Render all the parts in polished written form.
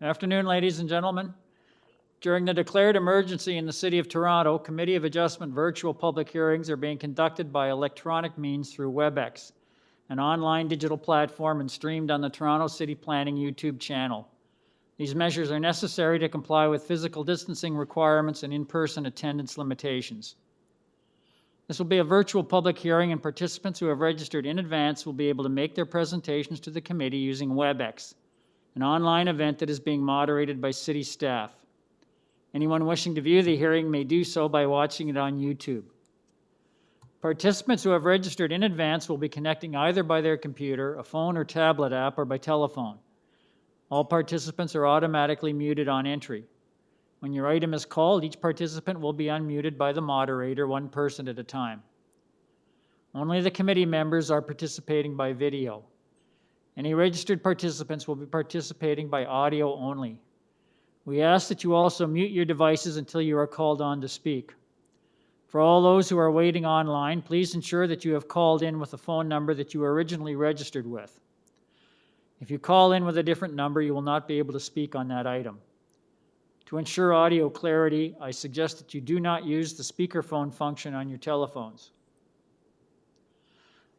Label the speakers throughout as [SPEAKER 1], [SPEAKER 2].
[SPEAKER 1] Afternoon, ladies and gentlemen. During the declared emergency in the City of Toronto, Committee of Adjustment virtual public hearings are being conducted by electronic means through WebEx, an online digital platform, and streamed on the Toronto City Planning YouTube channel. These measures are necessary to comply with physical distancing requirements and in-person attendance limitations. This will be a virtual public hearing, and participants who have registered in advance will be able to make their presentations to the committee using WebEx, an online event that is being moderated by city staff. Anyone wishing to view the hearing may do so by watching it on YouTube. Participants who have registered in advance will be connecting either by their computer, a phone or tablet app, or by telephone. All participants are automatically muted on entry. When your item is called, each participant will be unmuted by the moderator, one person at a time. Only the committee members are participating by video. Any registered participants will be participating by audio only. We ask that you also mute your devices until you are called on to speak. For all those who are waiting online, please ensure that you have called in with a phone number that you originally registered with. If you call in with a different number, you will not be able to speak on that item. To ensure audio clarity, I suggest that you do not use the speakerphone function on your telephones.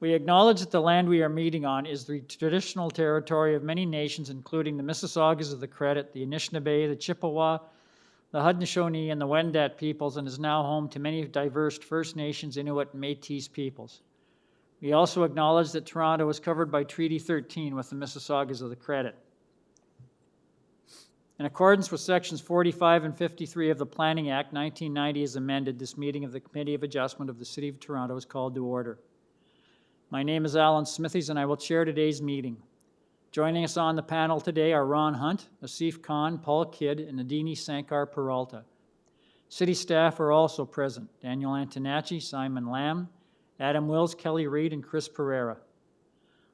[SPEAKER 1] We acknowledge that the land we are meeting on is the traditional territory of many nations, including the Mississaugas of the Credit, the Anishinaabe, the Chippewa, the Haudenosaunee, and the Wendat peoples, and is now home to many diverse First Nations, Inuit, and Métis peoples. We also acknowledge that Toronto is covered by Treaty 13 with the Mississaugas of the Credit. In accordance with Sections 45 and 53 of the Planning Act 1990 as amended, this meeting of the Committee of Adjustment of the City of Toronto is called to order. My name is Alan Smithies, and I will chair today's meeting. Joining us on the panel today are Ron Hunt, Asif Khan, Paul Kidd, and Nadini Sankar Peralta. City staff are also present: Daniel Antonacci, Simon Lamb, Adam Wills, Kelly Reed, and Chris Pereira.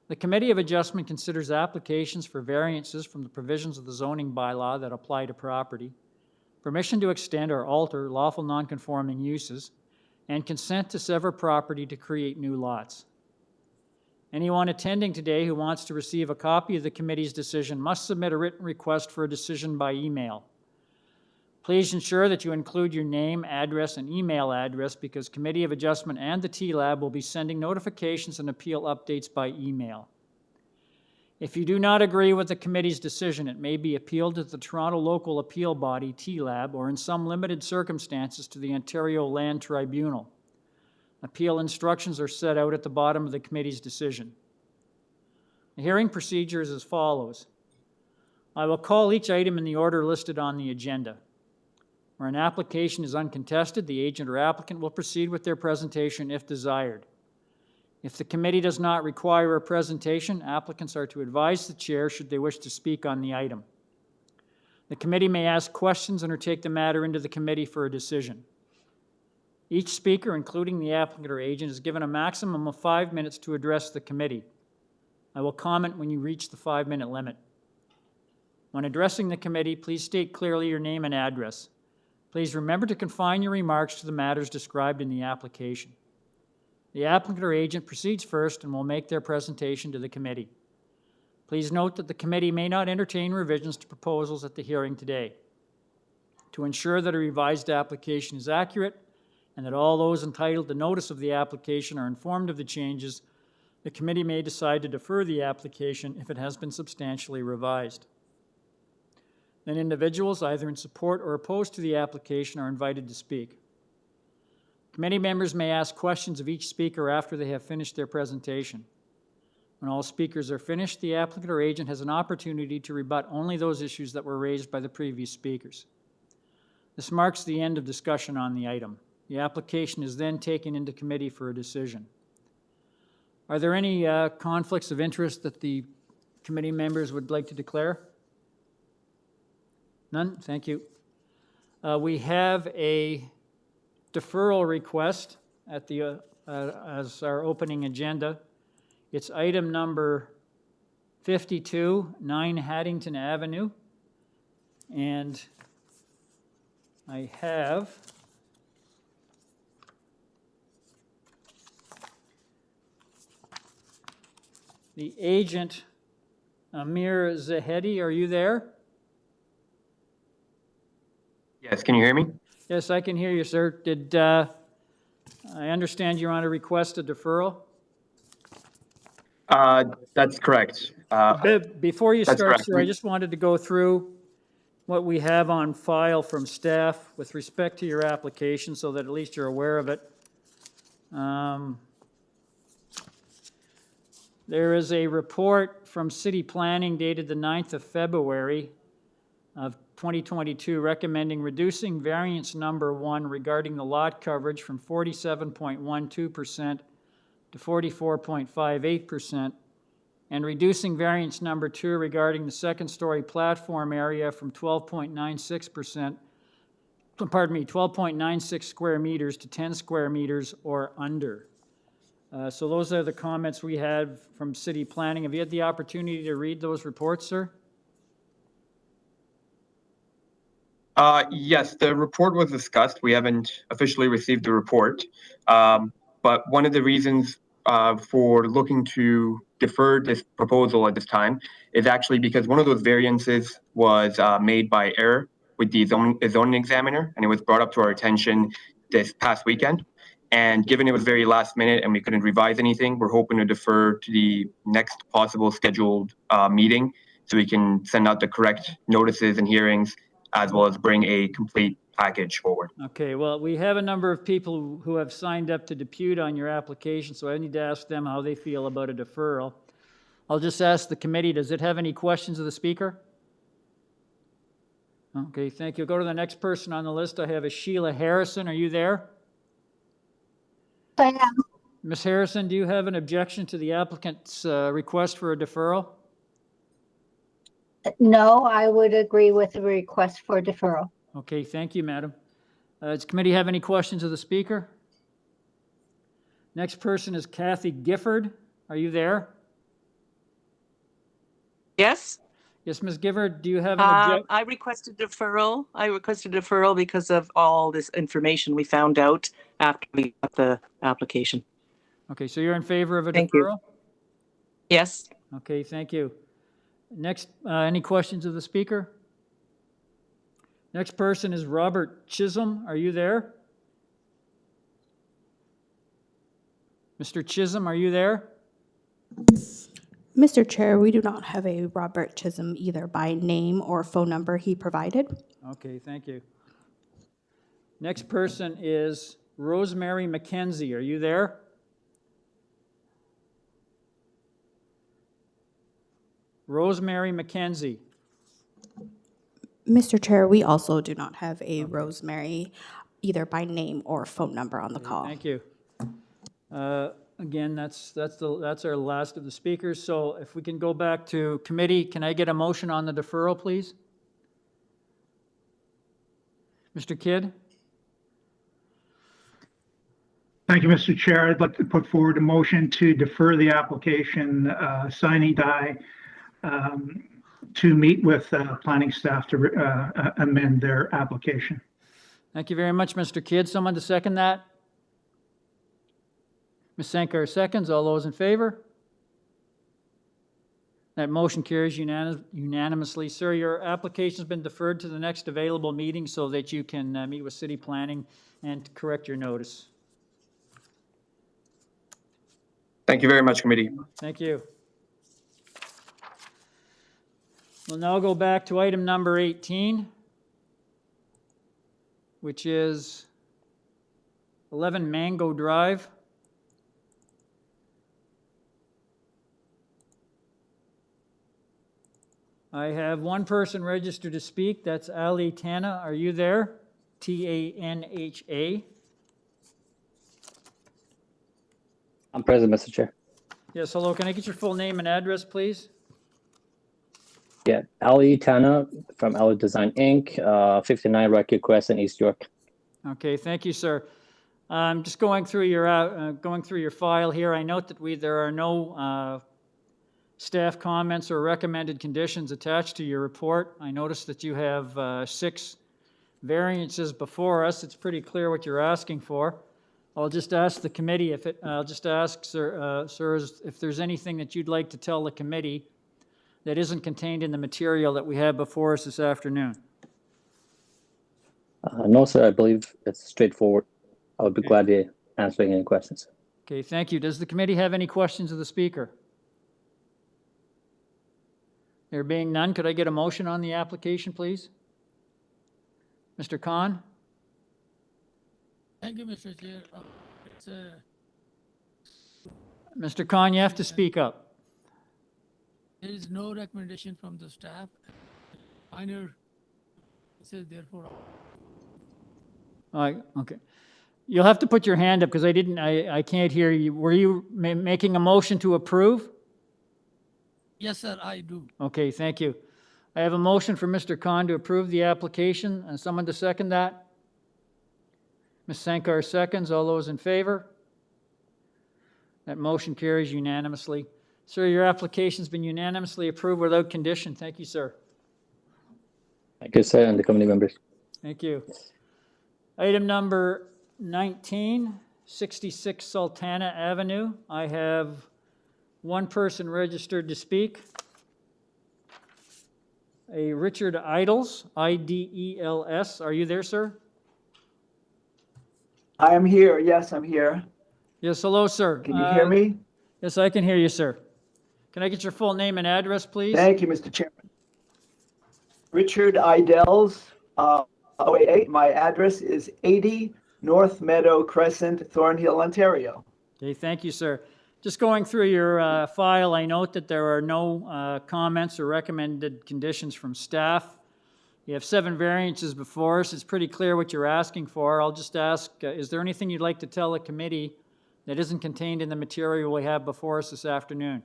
[SPEAKER 1] The Committee of Adjustment considers applications for variances from the provisions of the zoning bylaw that apply to property, permission to extend or alter lawful nonconforming uses, and consent to sever property to create new lots. Anyone attending today who wants to receive a copy of the committee's decision must submit a written request for a decision by email. Please ensure that you include your name, address, and email address, because Committee of Adjustment and the TLAB will be sending notifications and appeal updates by email. If you do not agree with the committee's decision, it may be appealed to the Toronto Local Appeal Body, TLAB, or in some limited circumstances to the Ontario Land Tribunal. Appeal instructions are set out at the bottom of the committee's decision. The hearing procedure is as follows. I will call each item in the order listed on the agenda. Where an application is uncontested, the agent or applicant will proceed with their presentation if desired. If the committee does not require a presentation, applicants are to advise the chair should they wish to speak on the item. The committee may ask questions and or take the matter into the committee for a decision. Each speaker, including the applicant or agent, is given a maximum of 5 minutes to address the committee. I will comment when you reach the 5-minute limit. When addressing the committee, please state clearly your name and address. Please remember to confine your remarks to the matters described in the application. The applicant or agent proceeds first and will make their presentation to the committee. Please note that the committee may not entertain revisions to proposals at the hearing today. To ensure that a revised application is accurate and that all those entitled to notice of the application are informed of the changes, the committee may decide to defer the application if it has been substantially revised. Then individuals, either in support or opposed to the application, are invited to speak. Committee members may ask questions of each speaker after they have finished their presentation. When all speakers are finished, the applicant or agent has an opportunity to rebut only those issues that were raised by the previous speakers. This marks the end of discussion on the item. The application is then taken into committee for a decision. Are there any conflicts of interest that the committee members would like to declare? None? Thank you. We have a deferral request at the as our opening agenda. It's item number 52, 9 Haddington Avenue. And I have the agent, Amir Zahedi. Are you there?
[SPEAKER 2] Yes, can you hear me?
[SPEAKER 1] Yes, I can hear you, sir. Did, I understand you want to request a deferral?
[SPEAKER 2] That's correct.
[SPEAKER 1] Before you
[SPEAKER 2] That's
[SPEAKER 1] start,
[SPEAKER 2] correct.
[SPEAKER 1] sir, I just wanted to go through what we have on file from staff with respect to your application so that at least you're aware of it. There is a report from City Planning dated the 9th of February of 2022 recommending reducing variance number 1 regarding the lot coverage from 47.12% to 44.58%, and reducing variance number 2 regarding the second-story platform area from 12.96 square meters to 10 square meters or under. So those are the comments we had from City Planning. Have you had the opportunity to read those reports, sir?
[SPEAKER 2] Yes, the report was discussed. We haven't officially received the report. But one of the reasons for looking to defer this proposal at this time is actually because one of those variances was made by error with the zoning examiner, and it was brought up to our attention this past weekend. And given it was very last minute and we couldn't revise anything, we're hoping to defer to the next possible scheduled meeting so we can send out the correct notices and hearings, as well as bring a complete package forward.
[SPEAKER 1] Okay, well, we have a number of people who have signed up to depute on your application, so I need to ask them how they feel about a deferral. I'll just ask the committee, does it have any questions of the speaker? Okay, thank you. Go to the next person on the list. I have a Sheila Harrison. Are you there?
[SPEAKER 3] I am.
[SPEAKER 1] Ms. Harrison, do you have an objection to the applicant's request for a deferral?
[SPEAKER 3] No, I would agree with the request for deferral.
[SPEAKER 1] Okay, thank you, madam. Does the committee have any questions of the speaker? Next person is Kathy Gifford. Are you there?
[SPEAKER 4] Yes.
[SPEAKER 1] Yes, Ms. Gifford, do you have an objection?
[SPEAKER 4] I requested deferral. Because of all this information we found out after we got the application.
[SPEAKER 1] Okay, so you're in favor of a
[SPEAKER 4] Thank you.
[SPEAKER 1] deferral?
[SPEAKER 4] Yes.
[SPEAKER 1] Okay, thank you. Next, any questions of the speaker? Next person is Robert Chisholm. Are you there? Mr. Chisholm, are you there?
[SPEAKER 5] Mr. Chair, we do not have a Robert Chisholm either by name or phone number he provided.
[SPEAKER 1] Okay, thank you. Next person is Rosemary McKenzie. Are you there? Rosemary McKenzie.
[SPEAKER 5] Mr. Chair, we also do not have a Rosemary either by name or phone number on the call.
[SPEAKER 1] Thank you. Again, that's our last of the speakers. So if we can go back to committee, can I get a motion on the deferral, please? Mr. Kidd?
[SPEAKER 6] Thank you, Mr. Chair. I'd like to put forward a motion to defer the application, sine die, to meet with planning staff to amend their application.
[SPEAKER 1] Thank you very much, Mr. Kidd. Someone to second that? Ms. Sankar seconds. All those in favor? That motion carries unanimously. Sir, your application's been deferred to the next available meeting so that you can meet with city planning and correct your notice.
[SPEAKER 2] Thank you very much, committee.
[SPEAKER 1] Thank you. We'll now go back to item number 18, which is 11 Mango Drive. I have one person registered to speak. That's Ali Tana. Are you there? T-A-N-H-A.
[SPEAKER 7] I'm present, Mr. Chair.
[SPEAKER 1] Yes, hello. Can I get your full name and address, please?
[SPEAKER 7] Yeah, Ali Tana from Ali Design Inc., 59 Rocky Crescent, East York.
[SPEAKER 1] Okay, thank you, sir. I'm just going through your file here. I note that there are no staff comments or recommended conditions attached to your report. I notice that you have 6 variances before us. It's pretty clear what you're asking for. I'll just ask the committee I'll just ask, sirs, if there's anything that you'd like to tell the committee that isn't contained in the material that we have before us this afternoon.
[SPEAKER 7] No, sir, I believe it's straightforward. I would be glad to answer any questions.
[SPEAKER 1] Okay, thank you. Does the committee have any questions of the speaker? There being none, could I get a motion on the application, please? Mr. Khan?
[SPEAKER 8] Thank you, Mr. Chair. It's
[SPEAKER 1] Mr. Khan, you have to speak up.
[SPEAKER 8] there is no recommendation from the staff. Minor, says therefore.
[SPEAKER 1] Okay. You'll have to put your hand up because I can't hear you. Were you making a motion to approve?
[SPEAKER 8] Yes, sir, I do.
[SPEAKER 1] Okay, thank you. I have a motion for Mr. Khan to approve the application, and someone to second that? Ms. Sankar seconds. All those in favor? That motion carries unanimously. Sir, your application's been unanimously approved without condition. Thank you, sir.
[SPEAKER 7] Thank you, sir, and the committee members.
[SPEAKER 1] Thank you. Item number 19, 66 Sultana Avenue. I have one person registered to speak. A Richard Idles, I-D-E-L-S. Are you there, sir?
[SPEAKER 9] I am here. Yes, I'm here.
[SPEAKER 1] Yes, hello, sir.
[SPEAKER 9] Can you hear me?
[SPEAKER 1] Yes, I can hear you, sir. Can I get your full name and address, please?
[SPEAKER 9] Thank you, Mr. Chairman. Richard Idells, 088. My address is 80 North Meadow Crescent, Thornhill, Ontario.
[SPEAKER 1] Okay, thank you, sir. Just going through your file, I note that there are no comments or recommended conditions from staff. You have 7 variances before us. It's pretty clear what you're asking for. I'll just ask, is there anything you'd like to tell the committee that isn't contained in the material we have before us this afternoon?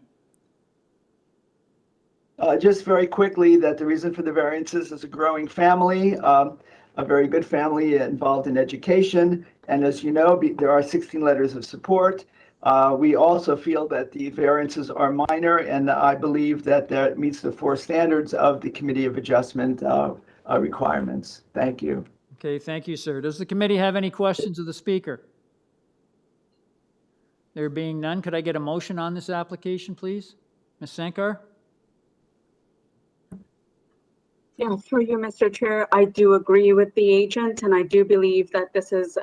[SPEAKER 9] Just very quickly, that the reason for the variances is a growing family, a very good family involved in education. And as you know, there are 16 letters of support. We also feel that the variances are minor, and I believe that that meets the 4 standards of the Committee of Adjustment requirements. Thank you.
[SPEAKER 1] Okay, thank you, sir. Does the committee have any questions of the speaker? There being none, could I get a motion on this application, please? Ms. Sankar?
[SPEAKER 10] Yeah, through you, Mr. Chair, I do agree with the agent, and I do believe that this is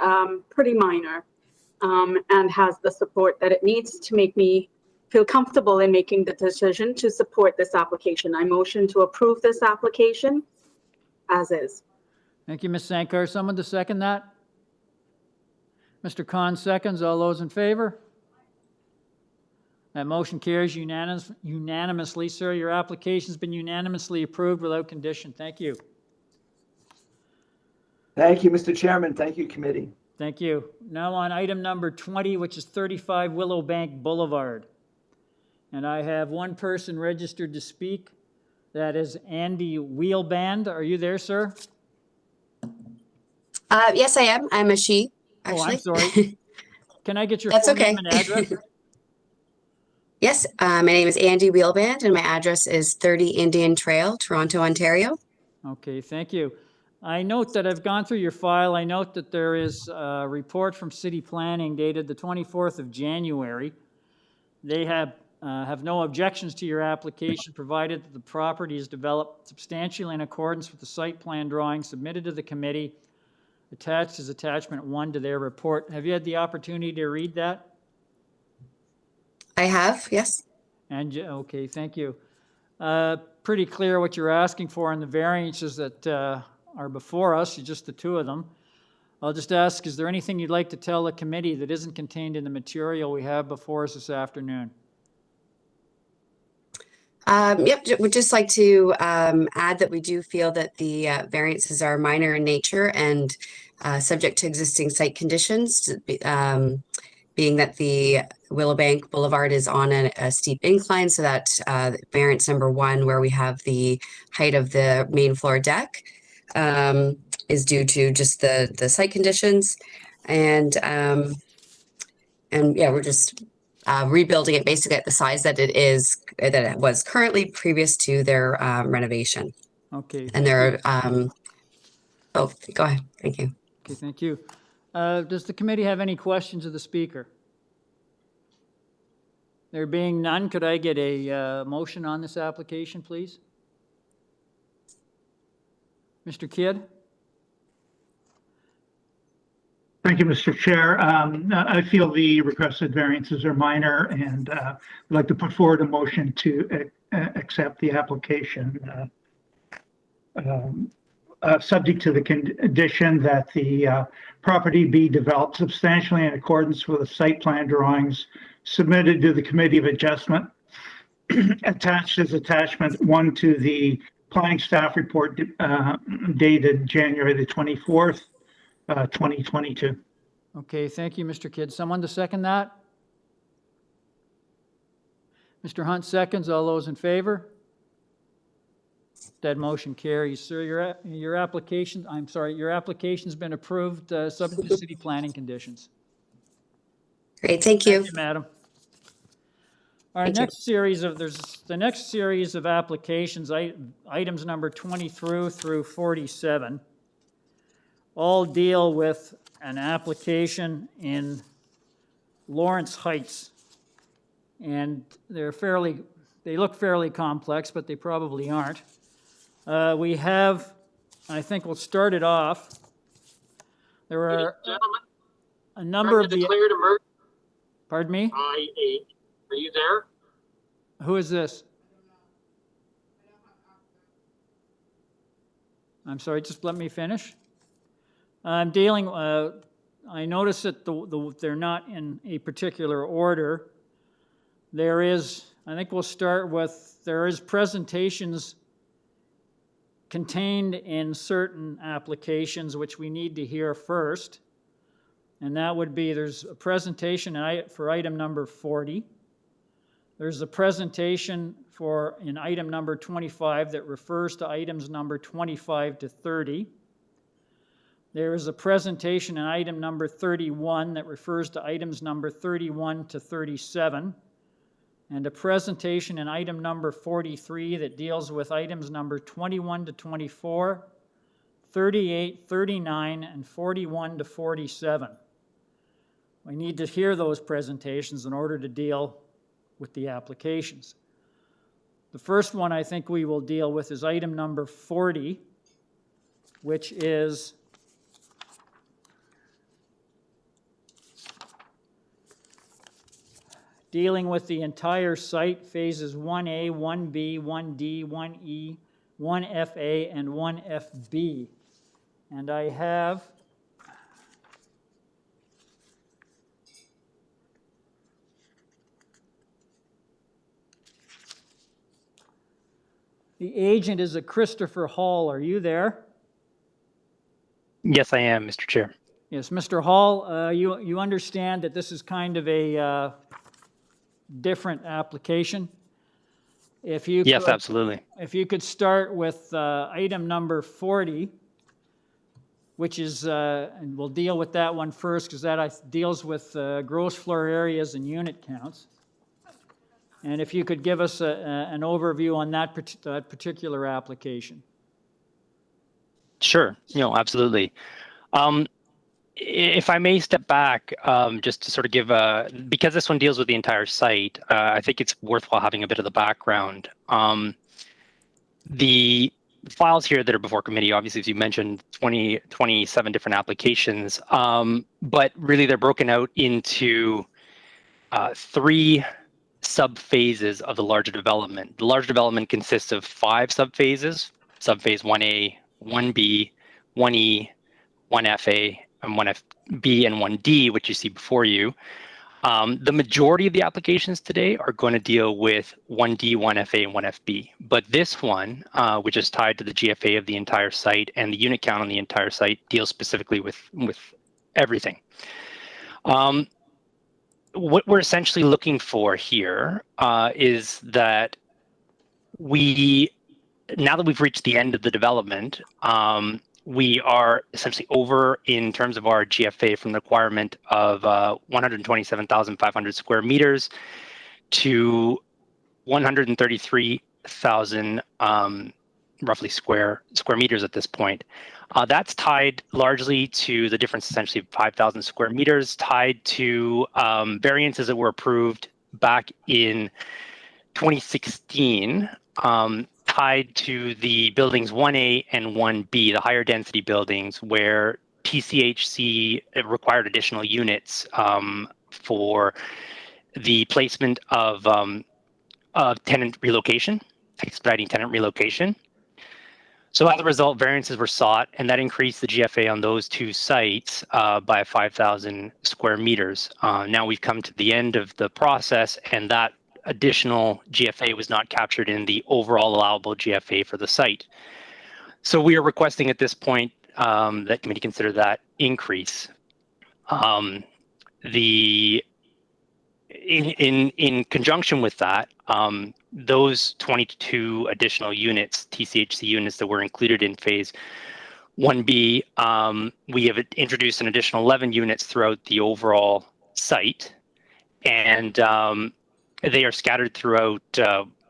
[SPEAKER 10] pretty minor and has the support that it needs to make me feel comfortable in making the decision to support this application. I motion to approve this application as is.
[SPEAKER 1] Thank you, Ms. Sankar. Someone to second that? Mr. Khan seconds. All those in favor? That motion carries unanimously, sir. Your application's been unanimously approved without condition. Thank you.
[SPEAKER 9] Thank you, Mr. Chairman. Thank you, committee.
[SPEAKER 1] Thank you. Now on item number 20, which is 35 WILLOWBANK Boulevard. And I have one person registered to speak. That is Andy Wheelband. Are you there, sir?
[SPEAKER 11] Yes, I am. I'm a she, actually.
[SPEAKER 1] Oh, I'm sorry. Can I get your
[SPEAKER 11] That's
[SPEAKER 1] full
[SPEAKER 11] okay.
[SPEAKER 1] name and address?
[SPEAKER 11] Yes, my name is Andy Wheelband, and my address is 30 Indian Trail, Toronto, Ontario.
[SPEAKER 1] Okay, thank you. I note that I've gone through your file. I note that there is a report from City Planning dated the 24th of January. They have no objections to your application, provided that the property is developed substantially in accordance with the site plan drawing submitted to the committee, attached as attachment 1 to their report. Have you had the opportunity to read that?
[SPEAKER 11] I have, yes.
[SPEAKER 1] And, okay, thank you. Pretty clear what you're asking for in the variances that are before us, just the 2 of them. I'll just ask, is there anything you'd like to tell the committee that isn't contained in the material we have before us this afternoon?
[SPEAKER 11] Yep, would just like to add that we do feel that the variances are minor in nature and subject to existing site conditions, being that the WILLOWBANK Boulevard is on a steep incline, so that variance number 1, where we have the height of the main floor deck, is due to just the site conditions. And yeah, we're just rebuilding it basically at the size that it was currently previous to their renovation.
[SPEAKER 1] Okay.
[SPEAKER 11] And there are, oh, go ahead. Thank you.
[SPEAKER 1] Okay, thank you. Does the committee have any questions of the speaker? There being none, could I get a motion on this application, please? Mr. Kidd?
[SPEAKER 6] Thank you, Mr. Chair. I feel the requested variances are minor, and I'd like to put forward a motion to accept the application, subject to the condition that the property be developed substantially in accordance with the site plan drawings submitted to the Committee of Adjustment, attached as attachment 1 to the planning staff report dated January the 24th, 2022.
[SPEAKER 1] Okay, thank you, Mr. Kidd. Someone to second that? Mr. Hunt seconds. All those in favor? That motion carries. Sir, your application's been approved, subject to city planning conditions.
[SPEAKER 11] Great, thank you.
[SPEAKER 1] Thank you, madam. Our
[SPEAKER 11] Thank you.
[SPEAKER 1] next series of, there's the next series of applications, items number 20 through 47, all deal with an application in Lawrence Heights. And they look fairly complex, but they probably aren't. We have, I think we'll start it off. There are a number of the...
[SPEAKER 12] Declared emergency.
[SPEAKER 1] Pardon me?
[SPEAKER 12] I-8. Are you there?
[SPEAKER 1] Who is this? I'm sorry, just let me finish. I'm dealing, I notice that they're not in a particular order. There is, I think we'll start with, there is presentations contained in certain applications which we need to hear first. And that would be, there's a presentation for item number 40. There's a presentation in item number 25 that refers to items number 25 to 30. There is a presentation in item number 31 that refers to items number 31 to 37. And a presentation in item number 43 that deals with items number 21 to 24, 38, 39, and 41 to 47. We need to hear those presentations in order to deal with the applications. The first one I think we will deal with is item number 40, which is dealing with the entire site, phases 1A, 1B, 1D, 1E, 1FA, and 1FB. And I have the agent is a Christopher Hall. Are you there?
[SPEAKER 13] Yes, I am, Mr. Chair.
[SPEAKER 1] Yes, Mr. Hall, you understand that this is kind of a different application? If you
[SPEAKER 13] Yes,
[SPEAKER 1] could,
[SPEAKER 13] absolutely.
[SPEAKER 1] If you could start with item number 40, which is, and we'll deal with that one first because that deals with gross floor areas and unit counts. And if you could give us an overview on that particular application.
[SPEAKER 13] Sure, absolutely. If I may step back, just to sort of give because this one deals with the entire site, I think it's worthwhile having a bit of the background. The files here that are before committee, obviously, as you mentioned, 27 different applications, but really they're broken out into 3 sub-phases of the larger development. The larger development consists of 5 sub-phases, sub-phase 1A, 1B, 1E, 1FA, and 1FB and 1D, which you see before you. The majority of the applications today are going to deal with 1D, 1FA, and 1FB. But this one, which is tied to the GFA of the entire site and the unit count on the entire site, deals specifically with everything. What we're essentially looking for here is that now that we've reached the end of the development, we are essentially over in terms of our GFA from the requirement of 127,500 square meters to 133,000 roughly square meters at this point. That's tied largely to the difference, essentially 5,000 square meters, tied to variances that were approved back in 2016, tied to the buildings 1A and 1B, the higher density buildings, where TCHC required additional units for the placement of tenant relocation, expediting tenant relocation. So as a result, variances were sought, and that increased the GFA on those two sites by 5,000 square meters. Now we've come to the end of the process, and that additional GFA was not captured in the overall allowable GFA for the site. So we are requesting at this point that committee consider that increase. In conjunction with that, those 22 additional units, TCHC units that were included in phase 1B, we have introduced an additional 11 units throughout the overall site, and they are scattered throughout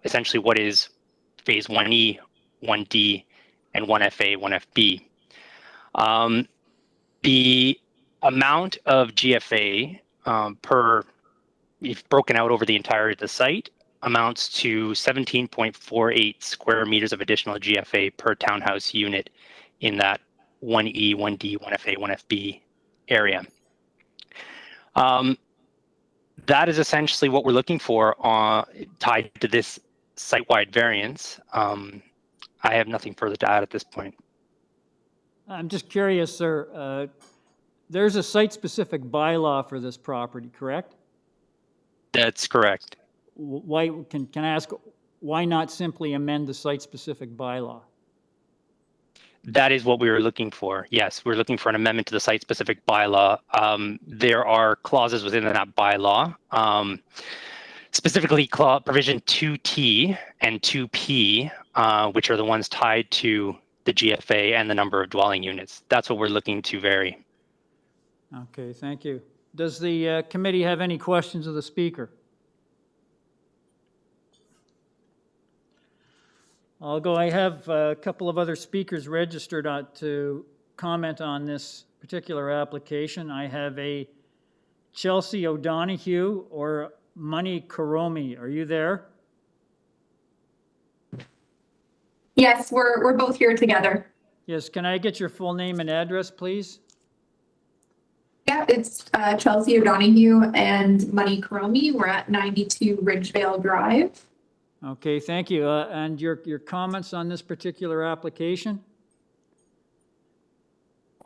[SPEAKER 13] essentially what is phase 1E, 1D, and 1FA, 1FB. The amount of GFA if broken out over the entirety of the site, amounts to 17.48 square meters of additional GFA per townhouse unit in that 1E, 1D, 1FA, 1FB area. That is essentially what we're looking for tied to this site-wide variance. I have nothing further to add at this point.
[SPEAKER 1] I'm just curious, sir. There's a site-specific bylaw for this property, correct?
[SPEAKER 13] That's correct.
[SPEAKER 1] Why can I ask, why not simply amend the site-specific bylaw?
[SPEAKER 13] That is what we were looking for. Yes, we're looking for an amendment to the site-specific bylaw. There are clauses within that bylaw, specifically provision 2T and 2P, which are the ones tied to the GFA and the number of dwelling units. That's what we're looking to vary.
[SPEAKER 1] Okay, thank you. Does the committee have any questions of the speaker? I'll go. I have a couple of other speakers registered to comment on this particular application. I have a Chelsea O'Donoghue or Money Karomi. Are you there?
[SPEAKER 14] Yes, we're both here together.
[SPEAKER 1] Yes, can I get your full name and address, please?
[SPEAKER 14] Yeah, it's Chelsea O'Donoghue and Money Karomi. We're at 92 Ridgevale Drive.
[SPEAKER 1] Okay, thank you. And your comments on this particular application?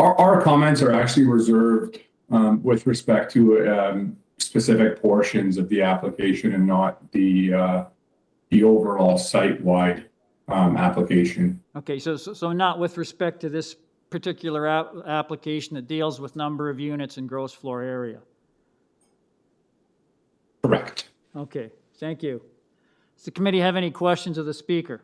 [SPEAKER 15] Our comments are actually reserved with respect to specific portions of the application and not the overall site-wide application.
[SPEAKER 1] Okay, so not with respect to this particular application that deals with number of units and gross floor area?
[SPEAKER 15] Correct.
[SPEAKER 1] Okay, thank you. Does the committee have any questions of the speaker?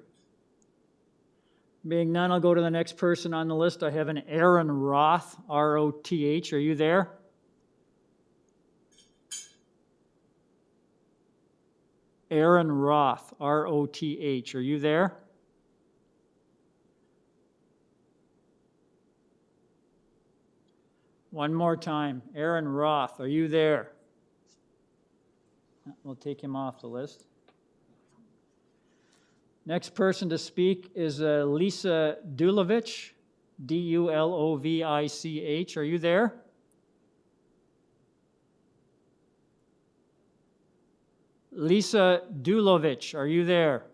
[SPEAKER 1] Being none, I'll go to the next person on the list. I have an Aaron Roth, R-O-T-H. Are you there? Aaron Roth, R-O-T-H. Are you there? One more time. Aaron Roth, are you there? We'll take him off the list. Next person to speak is Lisa Dulovich, D-U-L-O-V-I-C-H. Are you there? Lisa Dulovich, are you there?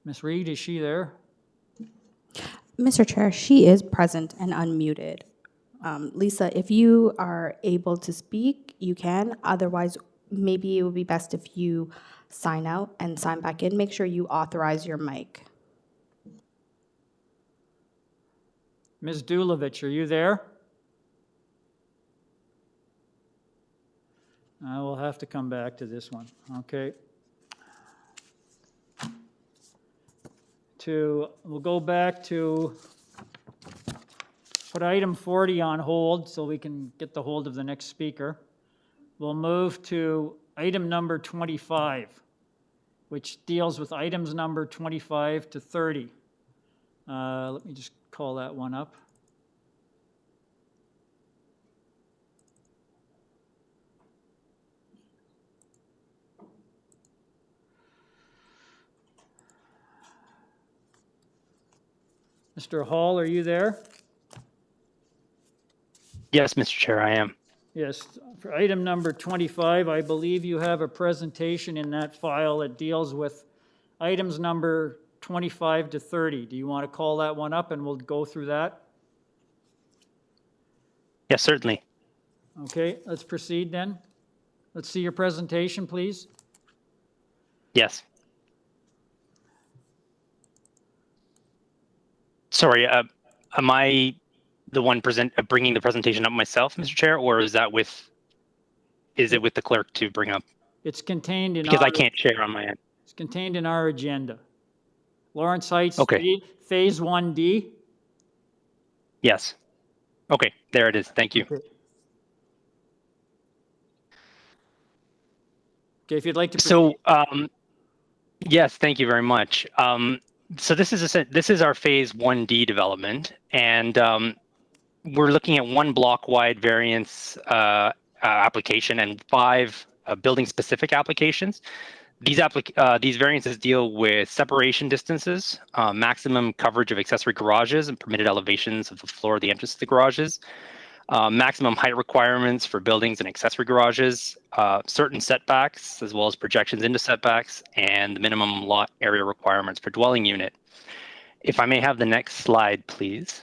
[SPEAKER 1] Ms. Reed, is she there?
[SPEAKER 5] Mr. Chair, she is present and unmuted. Lisa, if you are able to speak, you can. Otherwise, maybe it would be best if you sign out and sign back in. Make sure you authorize your mic.
[SPEAKER 1] Ms. Dulovich, are you there? I will have to come back to this one, okay? We'll go back to put item 40 on hold so we can get the hold of the next speaker. We'll move to item number 25, which deals with items number 25 to 30. Let me just call that one up. Mr. Hall, are you there?
[SPEAKER 13] Yes, Mr. Chair, I am.
[SPEAKER 1] Yes. For item number 25, I believe you have a presentation in that file that deals with items number 25 to 30. Do you want to call that one up and we'll go through that?
[SPEAKER 13] Yes, certainly.
[SPEAKER 1] Okay, let's proceed then. Let's see your presentation, please.
[SPEAKER 13] Yes. Sorry, am I the one bringing the presentation up myself, Mr. Chair, or is it with the clerk to bring up?
[SPEAKER 1] It's contained in
[SPEAKER 13] Because
[SPEAKER 1] our,
[SPEAKER 13] I can't share on my end.
[SPEAKER 1] It's contained in our agenda. Lawrence Heights,
[SPEAKER 13] Okay.
[SPEAKER 1] Phase 1D.
[SPEAKER 13] Yes. Okay, there it is. Thank you.
[SPEAKER 1] Okay, if you'd like to proceed.
[SPEAKER 13] So, yes, thank you very much. So this is our Phase 1D development, and we're looking at one block-wide variance application and 5 building-specific applications. These variances deal with separation distances, maximum coverage of accessory garages and permitted elevations of the floor of the entrance to the garages, maximum height requirements for buildings and accessory garages, certain setbacks, as well as projections into setbacks, and the minimum lot area requirements per dwelling unit. If I may have the next slide, please.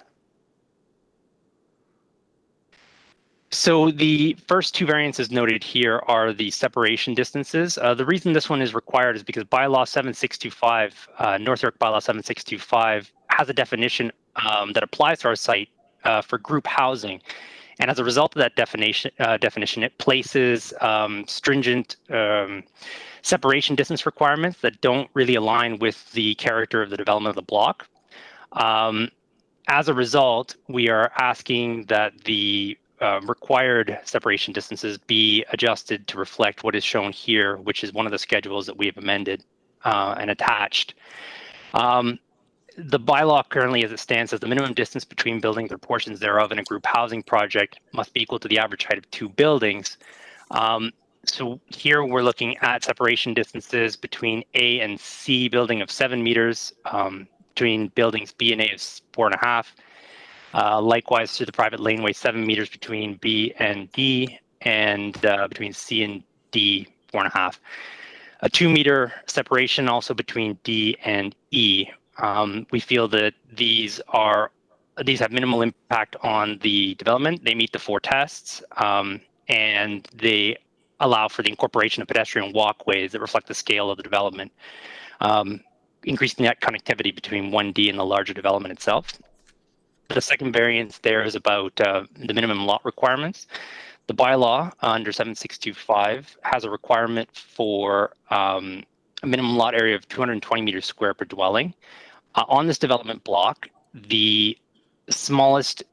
[SPEAKER 13] So the first 2 variances noted here are the separation distances. The reason this one is required is because bylaw 7625, North York bylaw 7625, has a definition that applies to our site for group housing. And as a result of that definition, it places stringent separation distance requirements that don't really align with the character of the development of the block. As a result, we are asking that the required separation distances be adjusted to reflect what is shown here, which is one of the schedules that we have amended and attached. The bylaw currently, as it stands, says the minimum distance between buildings or portions thereof in a group housing project must be equal to the average height of 2 buildings. So here we're looking at separation distances between A and C building of 7 meters, between buildings B and A is 4.5. Likewise, through the private laneway, 7 meters between B and D, and between C and D, 4.5. A 2-meter separation also between D and E. We feel that these have minimal impact on the development. They meet the 4 tests, and they allow for the incorporation of pedestrian walkways that reflect the scale of the development, increasing that connectivity between 1D and the larger development itself. The second variance there is about the minimum lot requirements. The bylaw under 7625 has a requirement for a minimum lot area of 220 meters square per dwelling. On this development block, the smallest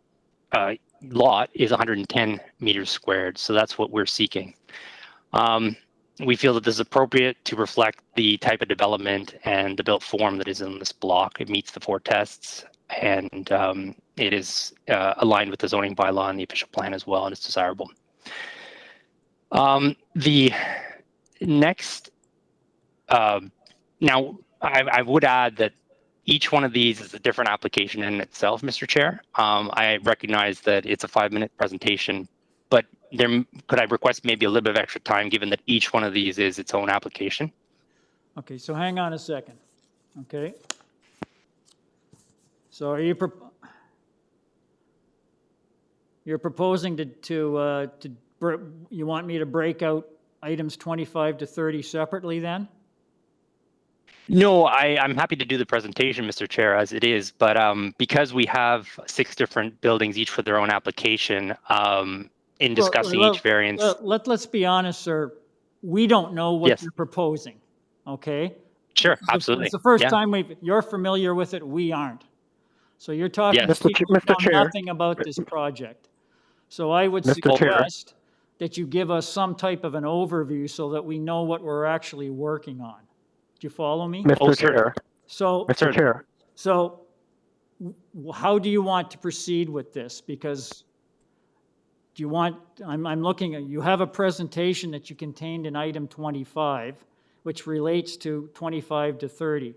[SPEAKER 13] lot is 110 meters squared, so that's what we're seeking. We feel that this is appropriate to reflect the type of development and the built form that is in this block. It meets the 4 tests, and it is aligned with the zoning bylaw and the official plan as well, and it's desirable. The next, now I would add that each one of these is a different application in itself, Mr. Chair. I recognize that it's a 5-minute presentation, but could I request maybe a little bit of extra time given that each one of these is its own application?
[SPEAKER 1] Okay, so hang on a second, okay? So are you you're proposing you want me to break out items 25 to 30 separately then?
[SPEAKER 13] No, I'm happy to do the presentation, Mr. Chair, as it is, but because we have 6 different buildings, each for their own application, in discussing each variance.
[SPEAKER 1] Let's be honest, sir. We don't know what you're proposing, okay?
[SPEAKER 13] Sure, absolutely.
[SPEAKER 1] It's the first time you're familiar with it, we aren't. So you're talking to people who know nothing about this project. So I would suggest that you give us some type of an overview so that we know what we're actually working on. Do you follow me?
[SPEAKER 16] Mr. Chair.
[SPEAKER 1] So,
[SPEAKER 16] Mr. Chair.
[SPEAKER 1] So how do you want to proceed with this? Because do you want, I'm looking at, you have a presentation that you contained in item 25, which relates to 25 to 30.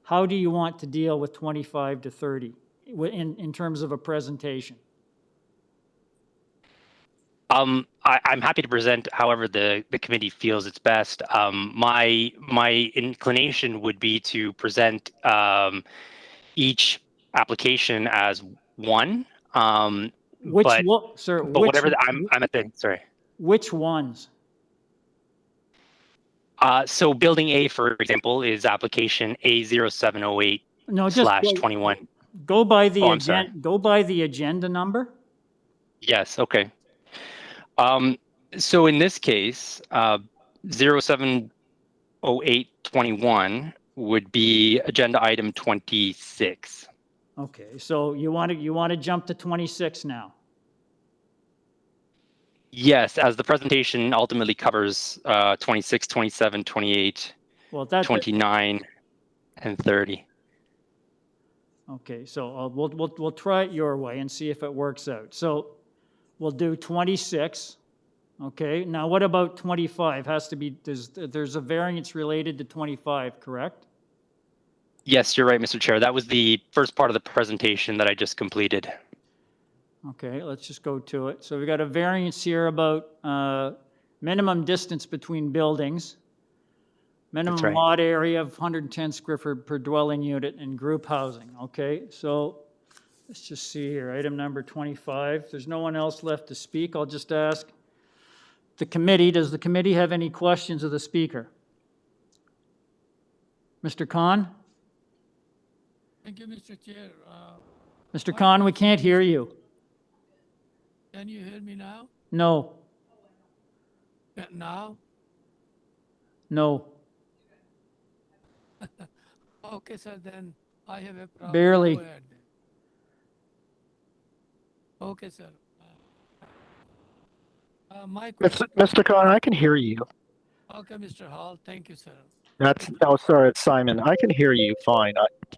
[SPEAKER 1] How do you want to deal with 25 to 30 in terms of a presentation?
[SPEAKER 13] I'm happy to present however the committee feels it's best. My inclination would be to present each application as one. But whatever I'm at the sorry.
[SPEAKER 1] Which ones?
[SPEAKER 13] So building A, for example, is application A0708 / 21.
[SPEAKER 1] Go by the
[SPEAKER 13] I'm sorry.
[SPEAKER 1] Go by the agenda number.
[SPEAKER 13] Yes. Okay. So in this case, 070821 would be agenda item 26.
[SPEAKER 1] Okay, so you want to jump to 26 now?
[SPEAKER 13] Yes, as the presentation ultimately covers 26, 27, 28, 29, and 30.
[SPEAKER 1] Okay, so we'll try it your way and see if it works out. So we'll do 26. Okay, now what about 25? Has to be, there's a variance related to 25, correct?
[SPEAKER 13] Yes, you're right, Mr. Chair. That was the first part of the presentation that I just completed.
[SPEAKER 1] Okay, let's just go to it. So we got a variance here about minimum distance between buildings, minimum lot area of 110 square foot per dwelling unit, and group housing. Okay, so let's just see here, item number 25. If there's no one else left to speak, I'll just ask the committee, does the committee have any questions of the speaker? Mr. Khan?
[SPEAKER 8] Thank you, Mr. Chair.
[SPEAKER 1] Mr. Khan, we can't hear you.
[SPEAKER 8] Can you hear me now?
[SPEAKER 1] No.
[SPEAKER 8] Now?
[SPEAKER 1] No.
[SPEAKER 8] Okay, sir, then I have a problem.
[SPEAKER 1] Barely.
[SPEAKER 8] Go ahead then. Okay, sir. My question.
[SPEAKER 16] Mr. Khan, I can hear you.
[SPEAKER 8] Okay, Mr. Hall, thank you, sir.
[SPEAKER 16] No, sorry, it's Simon. I can hear you fine.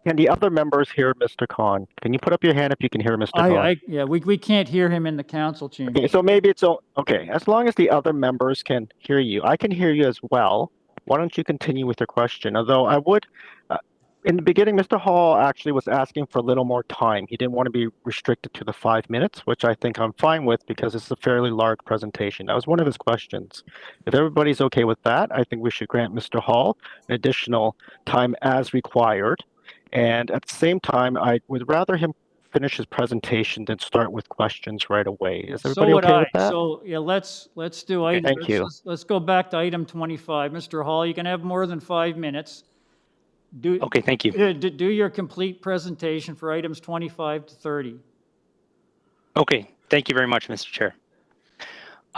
[SPEAKER 16] Can the other members hear Mr. Khan? Can you put up your hand if you can hear Mr. Khan?
[SPEAKER 1] Yeah, we can't hear him in the council chamber.
[SPEAKER 16] Okay, so maybe it's okay. As long as the other members can hear you, I can hear you as well. Why don't you continue with your question? Although I would, in the beginning, Mr. Hall actually was asking for a little more time. He didn't want to be restricted to the 5 minutes, which I think I'm fine with because it's a fairly large presentation. That was one of his questions. If everybody's okay with that, I think we should grant Mr. Hall an additional time as required. And at the same time, I would rather him finish his presentation than start with questions right away. Is everybody okay with that?
[SPEAKER 1] So yeah, let's do item.
[SPEAKER 16] Thank you.
[SPEAKER 1] Let's go back to item 25. Mr. Hall, you can have more than 5 minutes.
[SPEAKER 13] Okay, thank you.
[SPEAKER 1] Do your complete presentation for items 25 to 30.
[SPEAKER 13] Okay, thank you very much, Mr. Chair.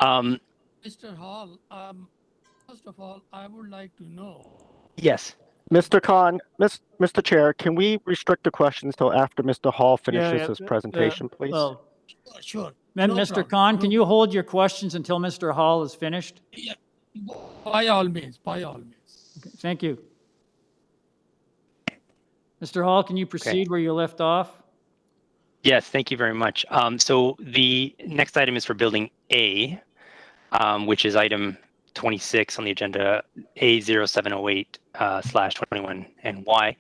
[SPEAKER 8] Mr. Hall, first of all, I would like to know.
[SPEAKER 13] Yes.
[SPEAKER 16] Mr. Khan, Mr. Chair, can we restrict the questions till after Mr. Hall finishes his presentation, please?
[SPEAKER 8] Well, sure.
[SPEAKER 1] Mr. Khan, can you hold your questions until Mr. Hall is finished?
[SPEAKER 8] Yeah, by all means, by all means.
[SPEAKER 1] Okay, thank you. Mr. Hall, can you proceed where you left off?
[SPEAKER 13] Yes, thank you very much. So the next item is for building A, which is item 26 on the agenda, A0708 / 21 and Y.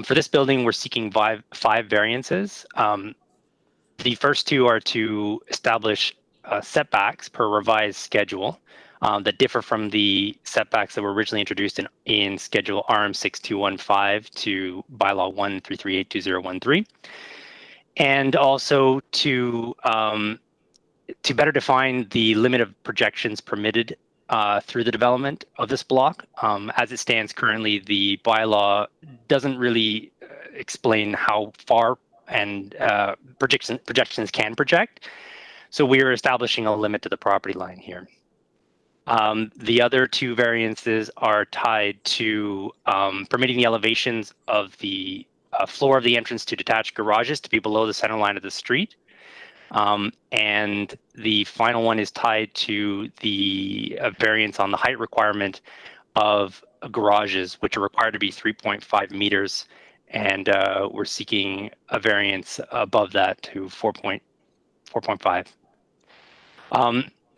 [SPEAKER 13] For this building, we're seeking five variances. The first two are to establish setbacks per revised schedule that differ from the setbacks that were originally introduced in Schedule RM6215 to Bylaw 133382013, and also to better define the limit of projections permitted through the development of this block. As it stands currently, the bylaw doesn't really explain how far and projections can project. So we are establishing a limit to the property line here. The other two variances are tied to permitting the elevations of the floor of the entrance to detached garages to be below the center line of the street. And the final one is tied to the variance on the height requirement of garages, which are required to be 3.5 meters. And we're seeking a variance above that to 4.5.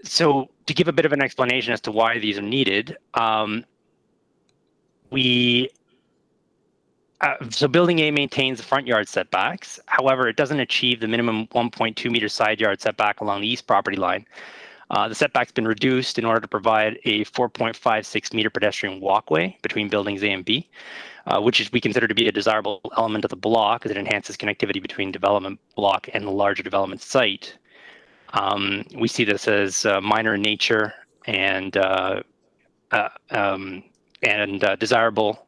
[SPEAKER 13] So to give a bit of an explanation as to why these are needed, we So building A maintains the front yard setbacks. However, it doesn't achieve the minimum 1.2 meter side yard setback along the east property line. The setback's been reduced in order to provide a 4.56 meter pedestrian walkway between buildings A and B, which we consider to be a desirable element of the block as it enhances connectivity between development block and the larger development site. We see this as minor in nature and desirable,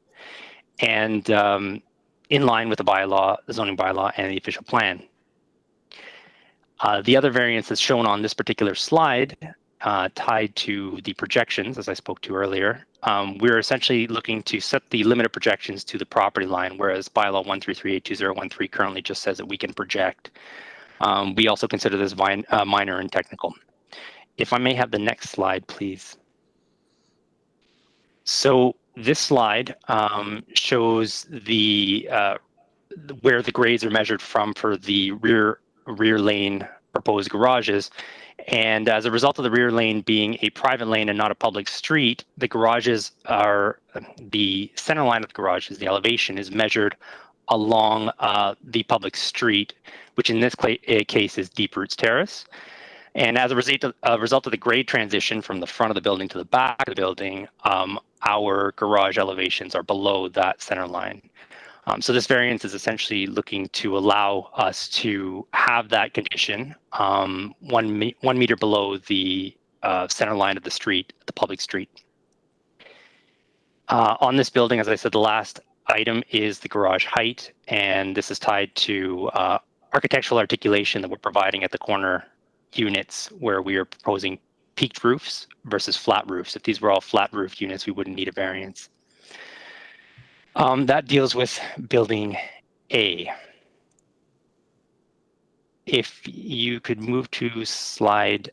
[SPEAKER 13] and in line with the bylaw, the zoning bylaw, and the official plan. The other variance that's shown on this particular slide, tied to the projections, as I spoke to earlier, we're essentially looking to set the limit of projections to the property line, whereas bylaw 133.82013 currently just says that we can project. We also consider this minor and technical. If I may have the next slide, please. So this slide shows the where the grades are measured from for the rear lane proposed garages. And as a result of the rear lane being a private lane and not a public street, the garages are, the center line of the garage is the elevation is measured along the public street, which in this case is Deep Roots Terrace. And as a result of the grade transition from the front of the building to the back of the building, our garage elevations are below that center line. So this variance is essentially looking to allow us to have that condition 1 meter below the center line of the street, the public street. On this building, as I said, the last item is the garage height, and this is tied to architectural articulation that we're providing at the corner units, where we are proposing peaked roofs versus flat roofs. If these were all flat roof units, we wouldn't need a variance. That deals with building A. If you could move to slide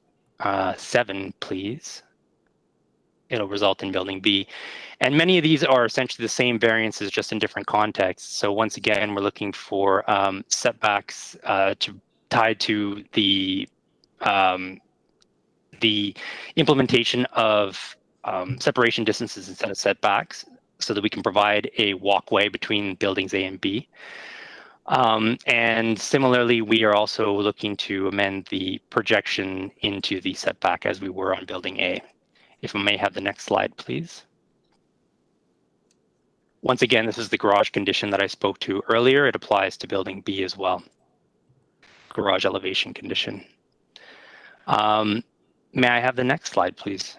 [SPEAKER 13] 7, please. It'll result in building B. And many of these are essentially the same variances, just in different contexts. So once again, we're looking for setbacks tied to the implementation of separation distances instead of setbacks, so that we can provide a walkway between buildings A and B. And similarly, we are also looking to amend the projection into the setback as we were on building A. If I may have the next slide, please. Once again, this is the garage condition that I spoke to earlier. It applies to building B as well. Garage elevation condition. May I have the next slide, please?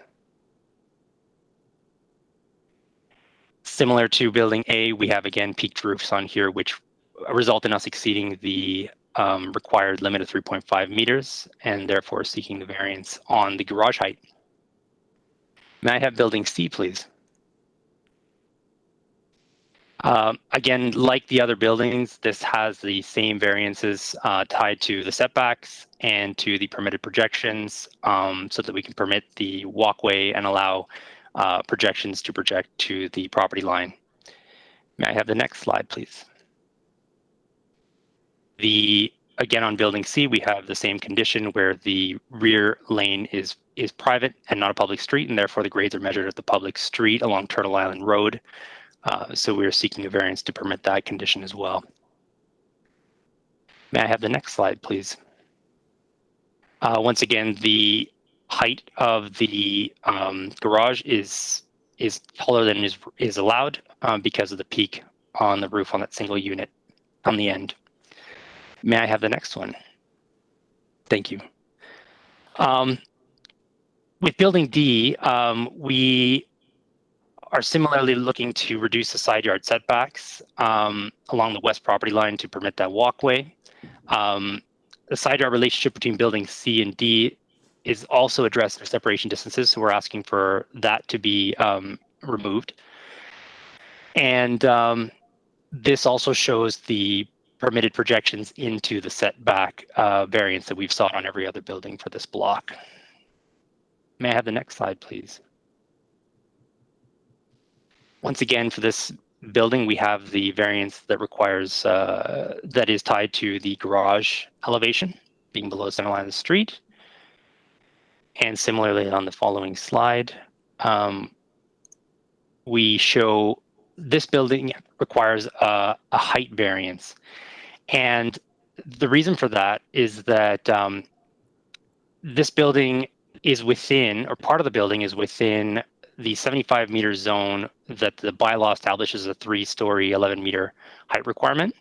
[SPEAKER 13] Similar to building A, we have again peaked roofs on here, which result in us exceeding the required limit of 3.5 meters, and therefore seeking the variance on the garage height. May I have building C, please? Again, like the other buildings, this has the same variances tied to the setbacks and to the permitted projections, so that we can permit the walkway and allow projections to project to the property line. May I have the next slide, please? Again, on building C, we have the same condition where the rear lane is private and not a public street, and therefore the grades are measured at the public street along Turtle Island Road. So we are seeking a variance to permit that condition as well. May I have the next slide, please? Once again, the height of the garage is taller than is allowed because of the peak on the roof on that single unit on the end. May I have the next one? Thank you. With building D, we are similarly looking to reduce the side yard setbacks along the west property line to permit that walkway. The side yard relationship between building C and D is also addressed in separation distances, so we're asking for that to be removed. And this also shows the permitted projections into the setback variance that we've sought on every other building for this block. May I have the next slide, please? Once again, for this building, we have the variance that requires, that is tied to the garage elevation being below the center line of the street. And similarly on the following slide, we show this building requires a height variance. And the reason for that is that this building is within, or part of the building is within the 75-meter zone that the bylaw establishes a 3-story, 11-meter height requirement.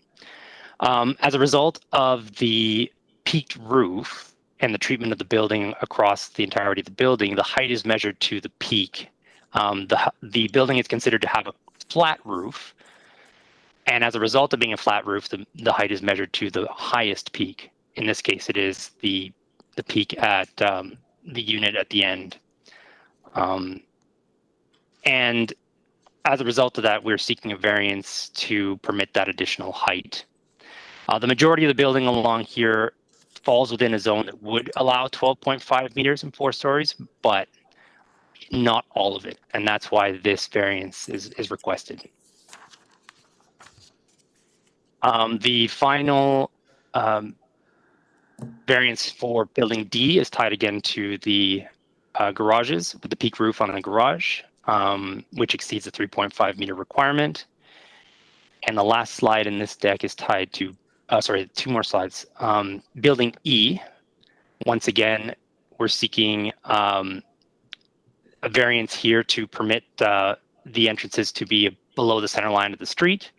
[SPEAKER 13] As a result of the peaked roof and the treatment of the building across the entirety of the building, the height is measured to the peak. The building is considered to have a flat roof, and as a result of being a flat roof, the height is measured to the highest peak. In this case, it is the peak at the unit at the end. And as a result of that, we're seeking a variance to permit that additional height. The majority of the building along here falls within a zone that would allow 12.5 meters and 4 stories, but not all of it. And that's why this variance is requested. The final variance for building D is tied again to the garages with the peak roof on the garage, which exceeds the 3.5 meter requirement. And the last slide in this deck is tied to, sorry, 2 more slides. Building E, once again, we're seeking a variance here to permit the entrances to be below the center line of the street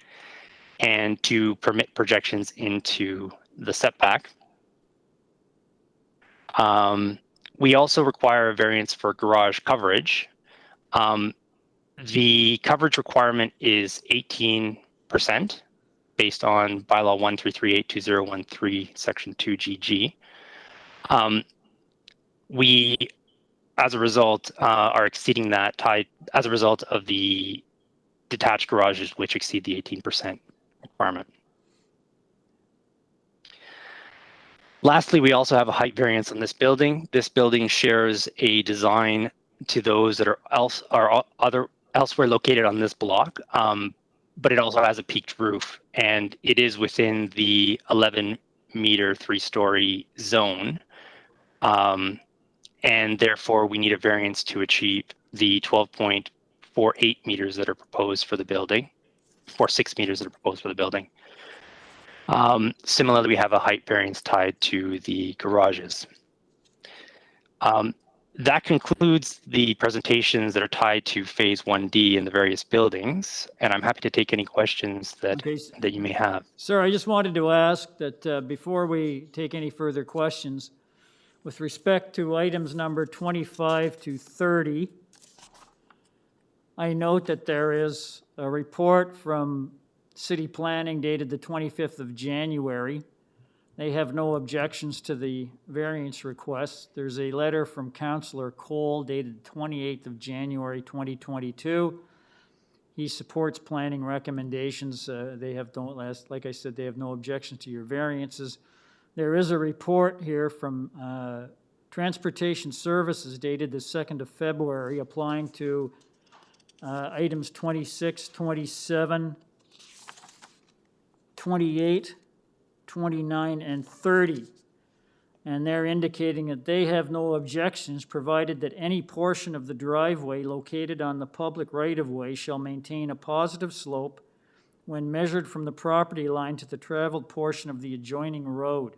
[SPEAKER 13] and to permit projections into the setback. We also require a variance for garage coverage. The coverage requirement is 18% based on bylaw 133820113 section 2GG. We, as a result, are exceeding that as a result of the detached garages which exceed the 18% requirement. Lastly, we also have a height variance on this building. This building shares a design to those that are elsewhere located on this block, but it also has a peaked roof, and it is within the 11-meter 3-story zone, and therefore we need a variance to achieve the 12.48 meters that are proposed for the building, or 6 meters that are proposed for the building. Similarly, we have a height variance tied to the garages. That concludes the presentations that are tied to Phase 1D in the various buildings, and I'm happy to take any questions that you may have.
[SPEAKER 1] Sir, I just wanted to ask that before we take any further questions, with respect to items number 25 to 30, I note that there is a report from City Planning dated the 25th of January. They have no objections to the variance request. There's a letter from Councillor Cole dated 28th of January 2022. He supports planning recommendations. They have like I said, they have no objections to your variances. There is a report here from Transportation Services dated the 2nd of February applying to items 26, 27, 28, 29, and 30. And they're indicating that they have no objections provided that any portion of the driveway located on the public right-of-way shall maintain a positive slope when measured from the property line to the traveled portion of the adjoining road.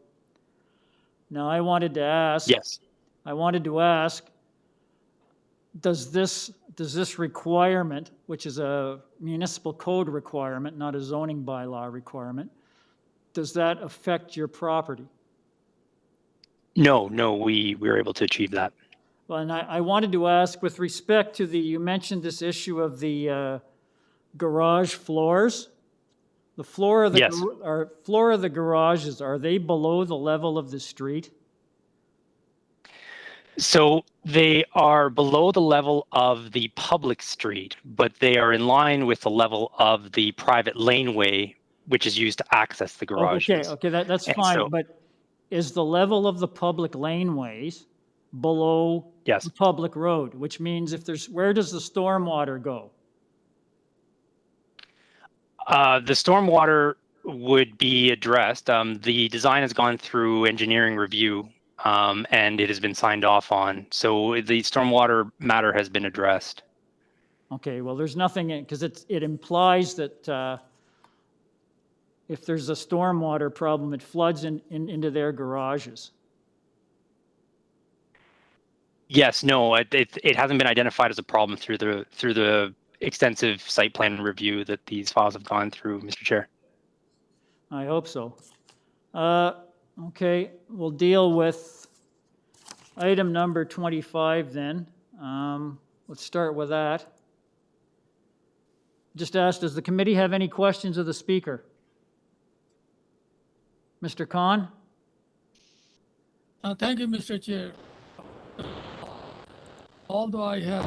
[SPEAKER 1] Now, I wanted to ask.
[SPEAKER 13] Yes.
[SPEAKER 1] I wanted to ask, does this requirement, which is a municipal code requirement, not a zoning bylaw requirement, does that affect your property?
[SPEAKER 13] No, we were able to achieve that.
[SPEAKER 1] Well, and I wanted to ask with respect to you mentioned this issue of the garage floors. The floor of the,
[SPEAKER 13] yes.
[SPEAKER 1] Floor of the garages, are they below the level of the street?
[SPEAKER 13] So they are below the level of the public street, but they are in line with the level of the private laneway, which is used to access the garages.
[SPEAKER 1] Okay, that's fine. So, but is the level of the public laneways below the public road? Which means where does the stormwater go?
[SPEAKER 13] The stormwater would be addressed. The design has gone through engineering review, and it has been signed off on. So the stormwater matter has been addressed.
[SPEAKER 1] Okay, well, there's nothing, because it implies that if there's a stormwater problem, it floods into their garages.
[SPEAKER 13] Yes, no, it hasn't been identified as a problem through the extensive site plan review that these files have gone through, Mr. Chair.
[SPEAKER 1] I hope so. Okay, we'll deal with item number 25 then. Let's start with that. Just ask, does the committee have any questions of the speaker? Mr. Khan?
[SPEAKER 8] Thank you, Mr. Chair. Although I have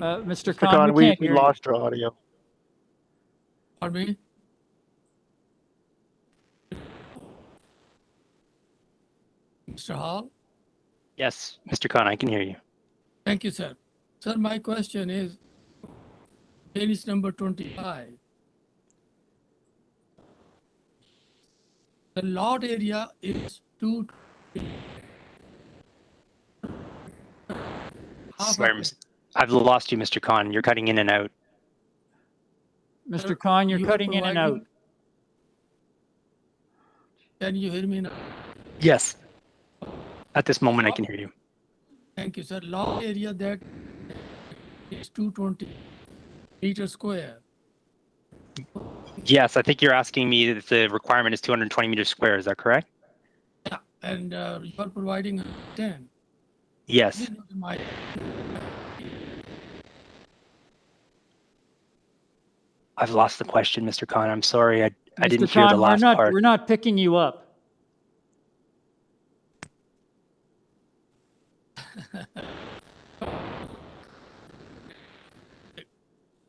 [SPEAKER 1] Mr.
[SPEAKER 16] Mr.
[SPEAKER 1] Khan,
[SPEAKER 16] Khan,
[SPEAKER 1] we
[SPEAKER 16] we
[SPEAKER 1] can't hear you.
[SPEAKER 16] lost your audio.
[SPEAKER 8] Pardon me? Mr. Hall?
[SPEAKER 13] Yes, Mr. Khan, I can hear you.
[SPEAKER 8] Thank you, sir. Sir, my question is, variance number 25. The lot area is 2.
[SPEAKER 13] Sorry, I've lost you, Mr. Khan. You're cutting in and out.
[SPEAKER 1] Mr. Khan, you're
[SPEAKER 8] You are
[SPEAKER 1] cutting in and out.
[SPEAKER 8] providing- Can you hear me now?
[SPEAKER 13] Yes. At this moment, I can hear you.
[SPEAKER 8] Thank you, sir. Lot area that is 220 meters square.
[SPEAKER 13] Yes, I think you're asking me if the requirement is 220 meters square. Is that correct?
[SPEAKER 8] Yeah, and you are providing 10.
[SPEAKER 13] Yes.
[SPEAKER 8] This is not my-
[SPEAKER 13] I've lost the question, Mr. Khan. I'm sorry. I didn't
[SPEAKER 1] Mr.
[SPEAKER 13] hear the
[SPEAKER 1] Khan,
[SPEAKER 13] last part.
[SPEAKER 1] we're not picking you up.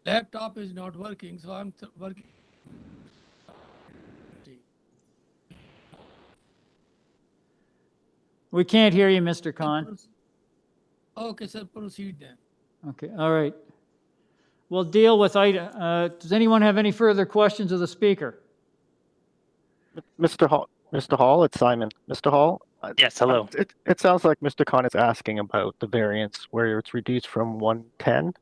[SPEAKER 8] Laptop is not working, so I'm working.
[SPEAKER 1] We can't hear you, Mr. Khan.
[SPEAKER 8] Okay, sir, proceed then.
[SPEAKER 1] Okay, all right. We'll deal with item, does anyone have any further questions of the speaker?
[SPEAKER 16] Mr. Hall, it's Simon. Mr. Hall?
[SPEAKER 13] Yes, hello.
[SPEAKER 16] It sounds like Mr. Khan is asking about the variance where it's reduced from 110.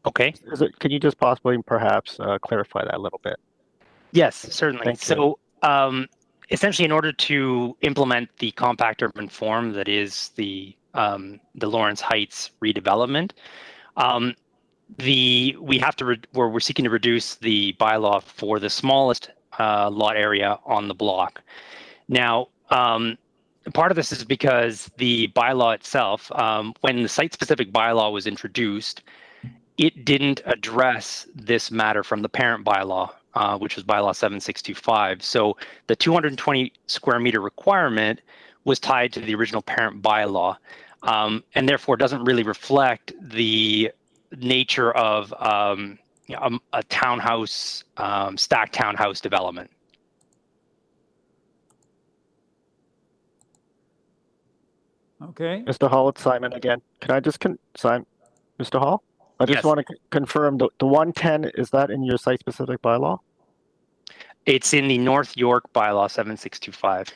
[SPEAKER 13] Okay.
[SPEAKER 16] Can you just possibly perhaps clarify that a little bit?
[SPEAKER 13] Yes, certainly.
[SPEAKER 16] Thank
[SPEAKER 13] So essentially, in order to implement the compact urban form that is the Lawrence Heights redevelopment, we're seeking to reduce the bylaw for the smallest lot area on the block. Now, part of this is because the bylaw itself, when the site-specific bylaw was introduced, it didn't address this matter from the parent bylaw, which was bylaw 7625. So the 220 square meter requirement was tied to the original parent bylaw, and therefore doesn't really reflect the nature of a townhouse, stacked townhouse development.
[SPEAKER 1] Okay.
[SPEAKER 16] Mr. Hall, it's Simon again. Can I just Mr. Hall? I just
[SPEAKER 13] Yes.
[SPEAKER 16] want to confirm the 110, is that in your site-specific bylaw?
[SPEAKER 13] It's in the North York bylaw 7625.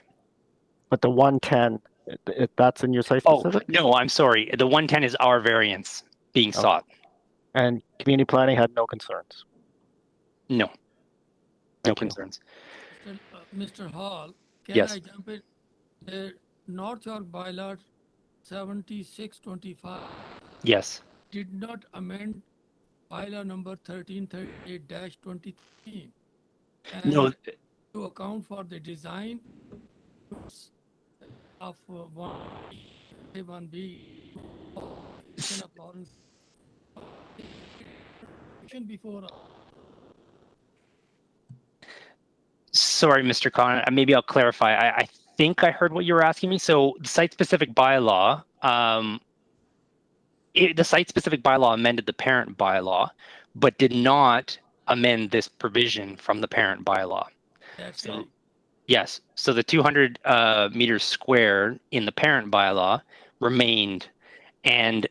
[SPEAKER 16] But the 110, that's in your site-specific?
[SPEAKER 13] Oh, no, I'm sorry. The 110 is our variance being sought.
[SPEAKER 16] And community planning had no concerns?
[SPEAKER 13] No. No
[SPEAKER 16] Thank you.
[SPEAKER 13] concerns.
[SPEAKER 8] Mr. Hall, can
[SPEAKER 13] Yes.
[SPEAKER 8] I jump in? The North York bylaw 7625
[SPEAKER 13] Yes.
[SPEAKER 8] did not amend bylaw number 1338-2013.
[SPEAKER 13] No.
[SPEAKER 8] And to account for the design of 1B of Lawrence before.
[SPEAKER 13] Sorry, Mr. Khan. Maybe I'll clarify. I think I heard what you were asking me. So the site-specific bylaw, the site-specific bylaw amended the parent bylaw, but did not amend this provision from the parent bylaw.
[SPEAKER 8] That's
[SPEAKER 13] So,
[SPEAKER 8] right.
[SPEAKER 13] yes. So the 200 meters square in the parent bylaw remained, and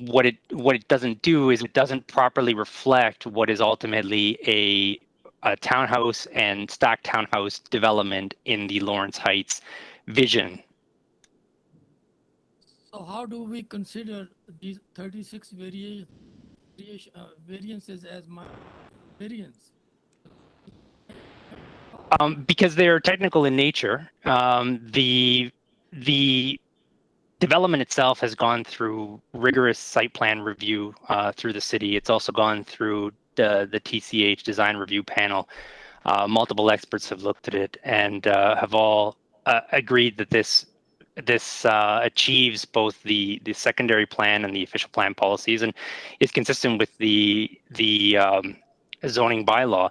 [SPEAKER 13] what it doesn't do is it doesn't properly reflect what is ultimately a townhouse and stacked townhouse development in the Lawrence Heights vision.
[SPEAKER 8] So how do we consider these 36 variances as my variance?
[SPEAKER 13] Because they're technical in nature. The development itself has gone through rigorous site plan review through the city. It's also gone through the TCH design review panel. Multiple experts have looked at it and have all agreed that this achieves both the secondary plan and the official plan policies, and is consistent with the zoning bylaw.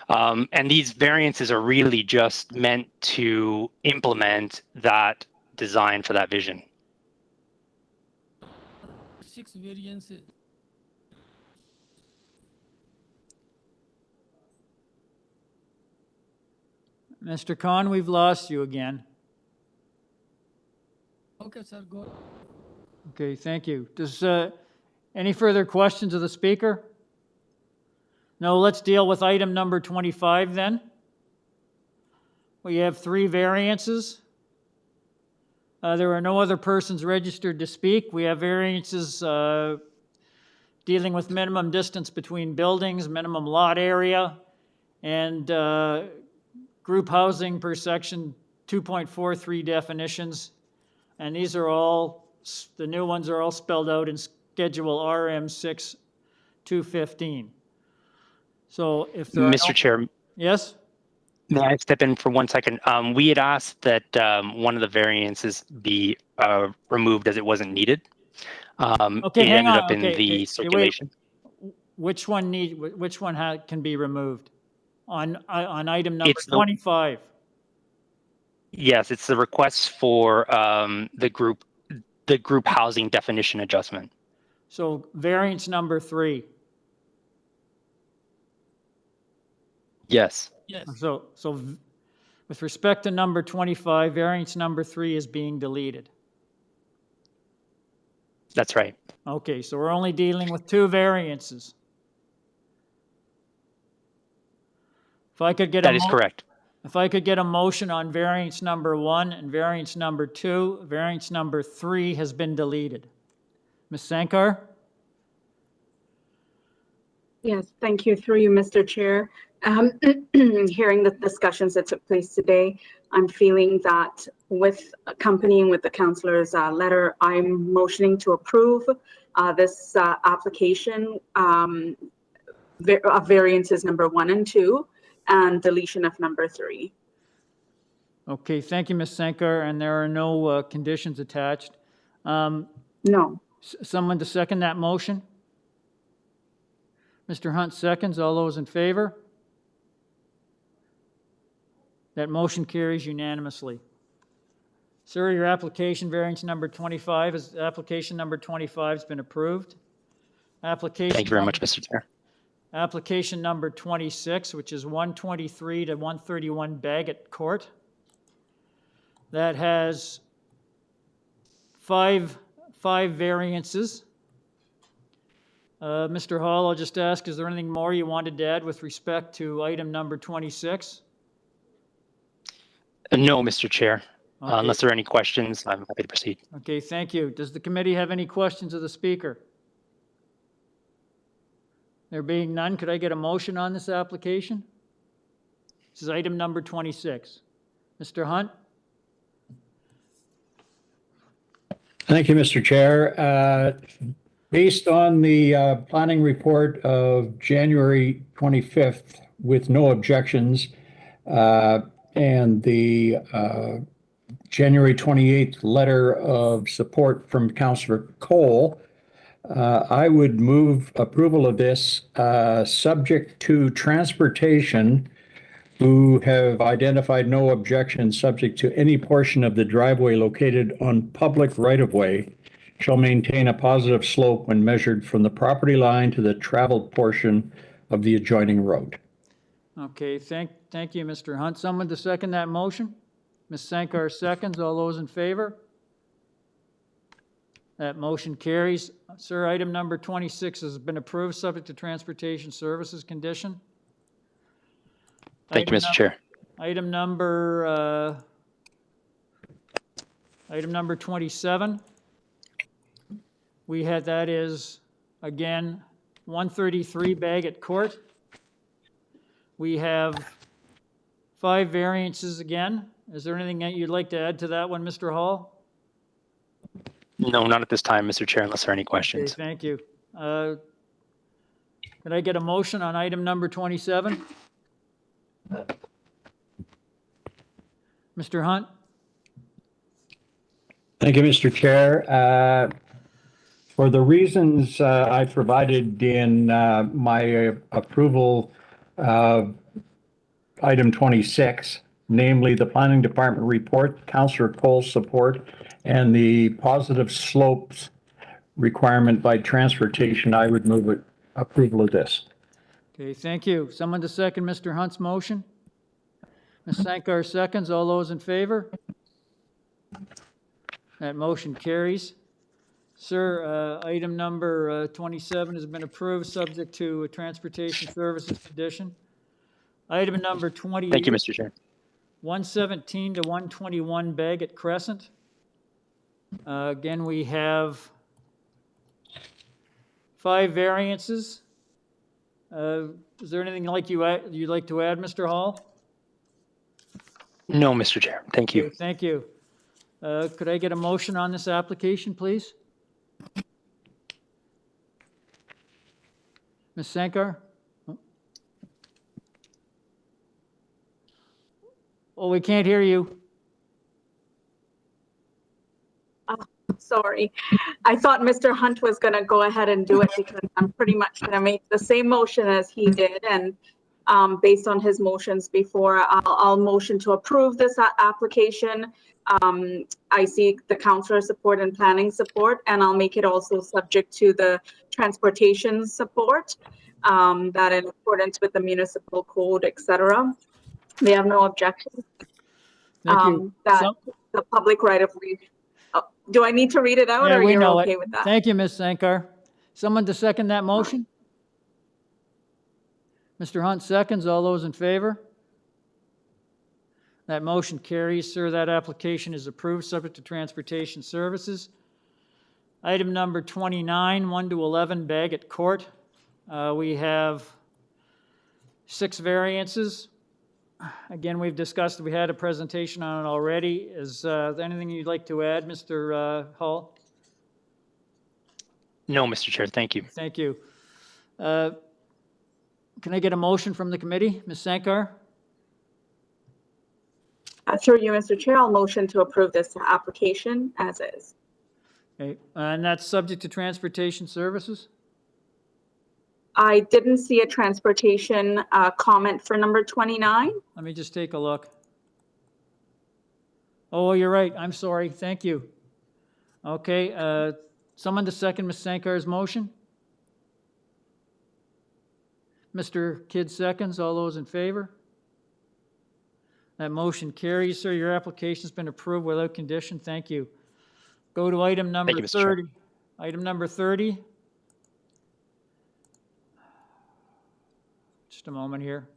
[SPEAKER 13] And these variances are really just meant to implement that design for that vision.
[SPEAKER 8] 6 variances.
[SPEAKER 1] Mr. Khan, we've lost you again.
[SPEAKER 8] Okay, sir, go.
[SPEAKER 1] Okay, thank you. Does any further questions of the speaker? No, let's deal with item number 25 then. We have 3 variances. There are no other persons registered to speak. We have variances dealing with minimum distance between buildings, minimum lot area, and group housing per section 2.43 definitions. And these are all, the new ones are all spelled out in Schedule RM6 215. So if there are
[SPEAKER 13] Mr. Chair,
[SPEAKER 1] Yes?
[SPEAKER 13] may I step in for 1 second? We had asked that one of the variances be removed as it wasn't needed.
[SPEAKER 1] Okay,
[SPEAKER 13] it
[SPEAKER 1] hang
[SPEAKER 13] ended
[SPEAKER 1] on.
[SPEAKER 13] up in
[SPEAKER 1] Okay,
[SPEAKER 13] the
[SPEAKER 1] wait.
[SPEAKER 13] circulation.
[SPEAKER 1] Which one can be removed? On item number
[SPEAKER 13] It's the-
[SPEAKER 1] 25.
[SPEAKER 13] Yes, it's the request for the group housing definition adjustment.
[SPEAKER 1] So variance number 3.
[SPEAKER 13] Yes.
[SPEAKER 8] Yes.
[SPEAKER 1] So with respect to number 25, variance number 3 is being deleted.
[SPEAKER 13] That's right.
[SPEAKER 1] Okay, so we're only dealing with 2 variances. If I could get
[SPEAKER 13] That is correct.
[SPEAKER 1] If I could get a motion on variance number 1 and variance number 2, variance number 3 has been deleted. Ms. Sankar?
[SPEAKER 10] Yes, thank you through you, Mr. Chair. Hearing the discussions that took place today, I'm feeling that with accompanying with the councillor's letter, I'm motioning to approve this application of variances number 1 and 2 and deletion of number 3.
[SPEAKER 1] Okay, thank you, Ms. Sankar, and there are no conditions attached.
[SPEAKER 10] No.
[SPEAKER 1] Someone to second that motion? Mr. Hunt seconds. All those in favor? That motion carries unanimously. Sir, your application variance number 25 application number 25 has been approved. Application
[SPEAKER 13] Thank you very much, Mr. Chair.
[SPEAKER 1] Application number 26, which is 123 to 131 Bagot Court. That has five variances. Mr. Hall, I'll just ask, is there anything more you wanted to add with respect to item number 26?
[SPEAKER 13] No, Mr. Chair.
[SPEAKER 1] Okay.
[SPEAKER 13] Unless there are any questions, I'm happy to proceed.
[SPEAKER 1] Okay, thank you. Does the committee have any questions of the speaker? There being none, could I get a motion on this application? This is item number 26. Mr. Hunt?
[SPEAKER 17] Thank you, Mr. Chair. Based on the planning report of January 25th with no objections and the January 28th letter of support from Councillor Cole, I would move approval of this subject to transportation, who have identified no objection, subject to any portion of the driveway located on public right-of-way shall maintain a positive slope when measured from the property line to the traveled portion of the adjoining road.
[SPEAKER 1] Okay, thank you, Mr. Hunt. Someone to second that motion? Ms. Sankar seconds. All those in favor? That motion carries. Sir, item number 26 has been approved, subject to transportation services condition.
[SPEAKER 13] Thank you, Mr. Chair.
[SPEAKER 1] Item number Item number 27. We had, that is, again, 133 Bagot Court. We have 5 variances again. Is there anything that you'd like to add to that one, Mr. Hall?
[SPEAKER 13] No, not at this time, Mr. Chair, unless there are any
[SPEAKER 1] Okay,
[SPEAKER 13] questions.
[SPEAKER 1] thank you. Could I get a motion on item number 27? Mr. Hunt?
[SPEAKER 17] Thank you, Mr. Chair. For the reasons I provided in my approval of item 26, namely the Planning Department report, Councillor Cole's support, and the positive slopes requirement by transportation, I would move it, approval of this.
[SPEAKER 1] Okay, thank you. Someone to second Mr. Hunt's motion? Ms. Sankar seconds. All those in favor? That motion carries. Sir, item number 27 has been approved, subject to a transportation services condition. Item number 28.
[SPEAKER 13] Thank you, Mr. Chair.
[SPEAKER 1] 117 to 121 Bagot Crescent. Again, we have 5 variances. Is there anything you'd like to add, Mr. Hall?
[SPEAKER 13] No, Mr. Chair. Thank you.
[SPEAKER 1] Okay, thank you. Could I get a motion on this application, please? Ms. Sankar? Oh, we can't hear you.
[SPEAKER 10] Sorry. I thought Mr. Hunt was going to go ahead and do it because I'm pretty much going to make the same motion as he did. And based on his motions before, I'll motion to approve this application. I seek the councillor support and planning support, and I'll make it also subject to the transportation support, that in accordance with the municipal code, etc. They have no objection.
[SPEAKER 1] Thank you.
[SPEAKER 10] That the public right of way. Do I need to read it out,
[SPEAKER 1] Yeah,
[SPEAKER 10] or
[SPEAKER 1] we
[SPEAKER 10] you're
[SPEAKER 1] know
[SPEAKER 10] okay
[SPEAKER 1] it.
[SPEAKER 10] with that?
[SPEAKER 1] Thank you, Ms. Sankar. Someone to second that motion? Mr. Hunt seconds. All those in favor? That motion carries, sir. That application is approved, subject to transportation services. Item number 29, 1 to 11 Bagot Court. We have 6 variances. Again, we've discussed, we had a presentation on it already. Is there anything you'd like to add, Mr. Hall?
[SPEAKER 13] No, Mr. Chair. Thank you.
[SPEAKER 1] Thank you. Can I get a motion from the committee? Ms. Sankar?
[SPEAKER 10] Through you, Mr. Chair, I'll motion to approve this application as is.
[SPEAKER 1] Okay, and that's subject to transportation services?
[SPEAKER 10] I didn't see a transportation comment for number 29.
[SPEAKER 1] Let me just take a look. Oh, you're right. I'm sorry. Thank you. Okay, someone to second Ms. Sankar's motion? Mr. Kidd seconds. All those in favor? That motion carries, sir. Your application's been approved without condition. Thank you. Go to item number 30. Item number 30. Just a moment here.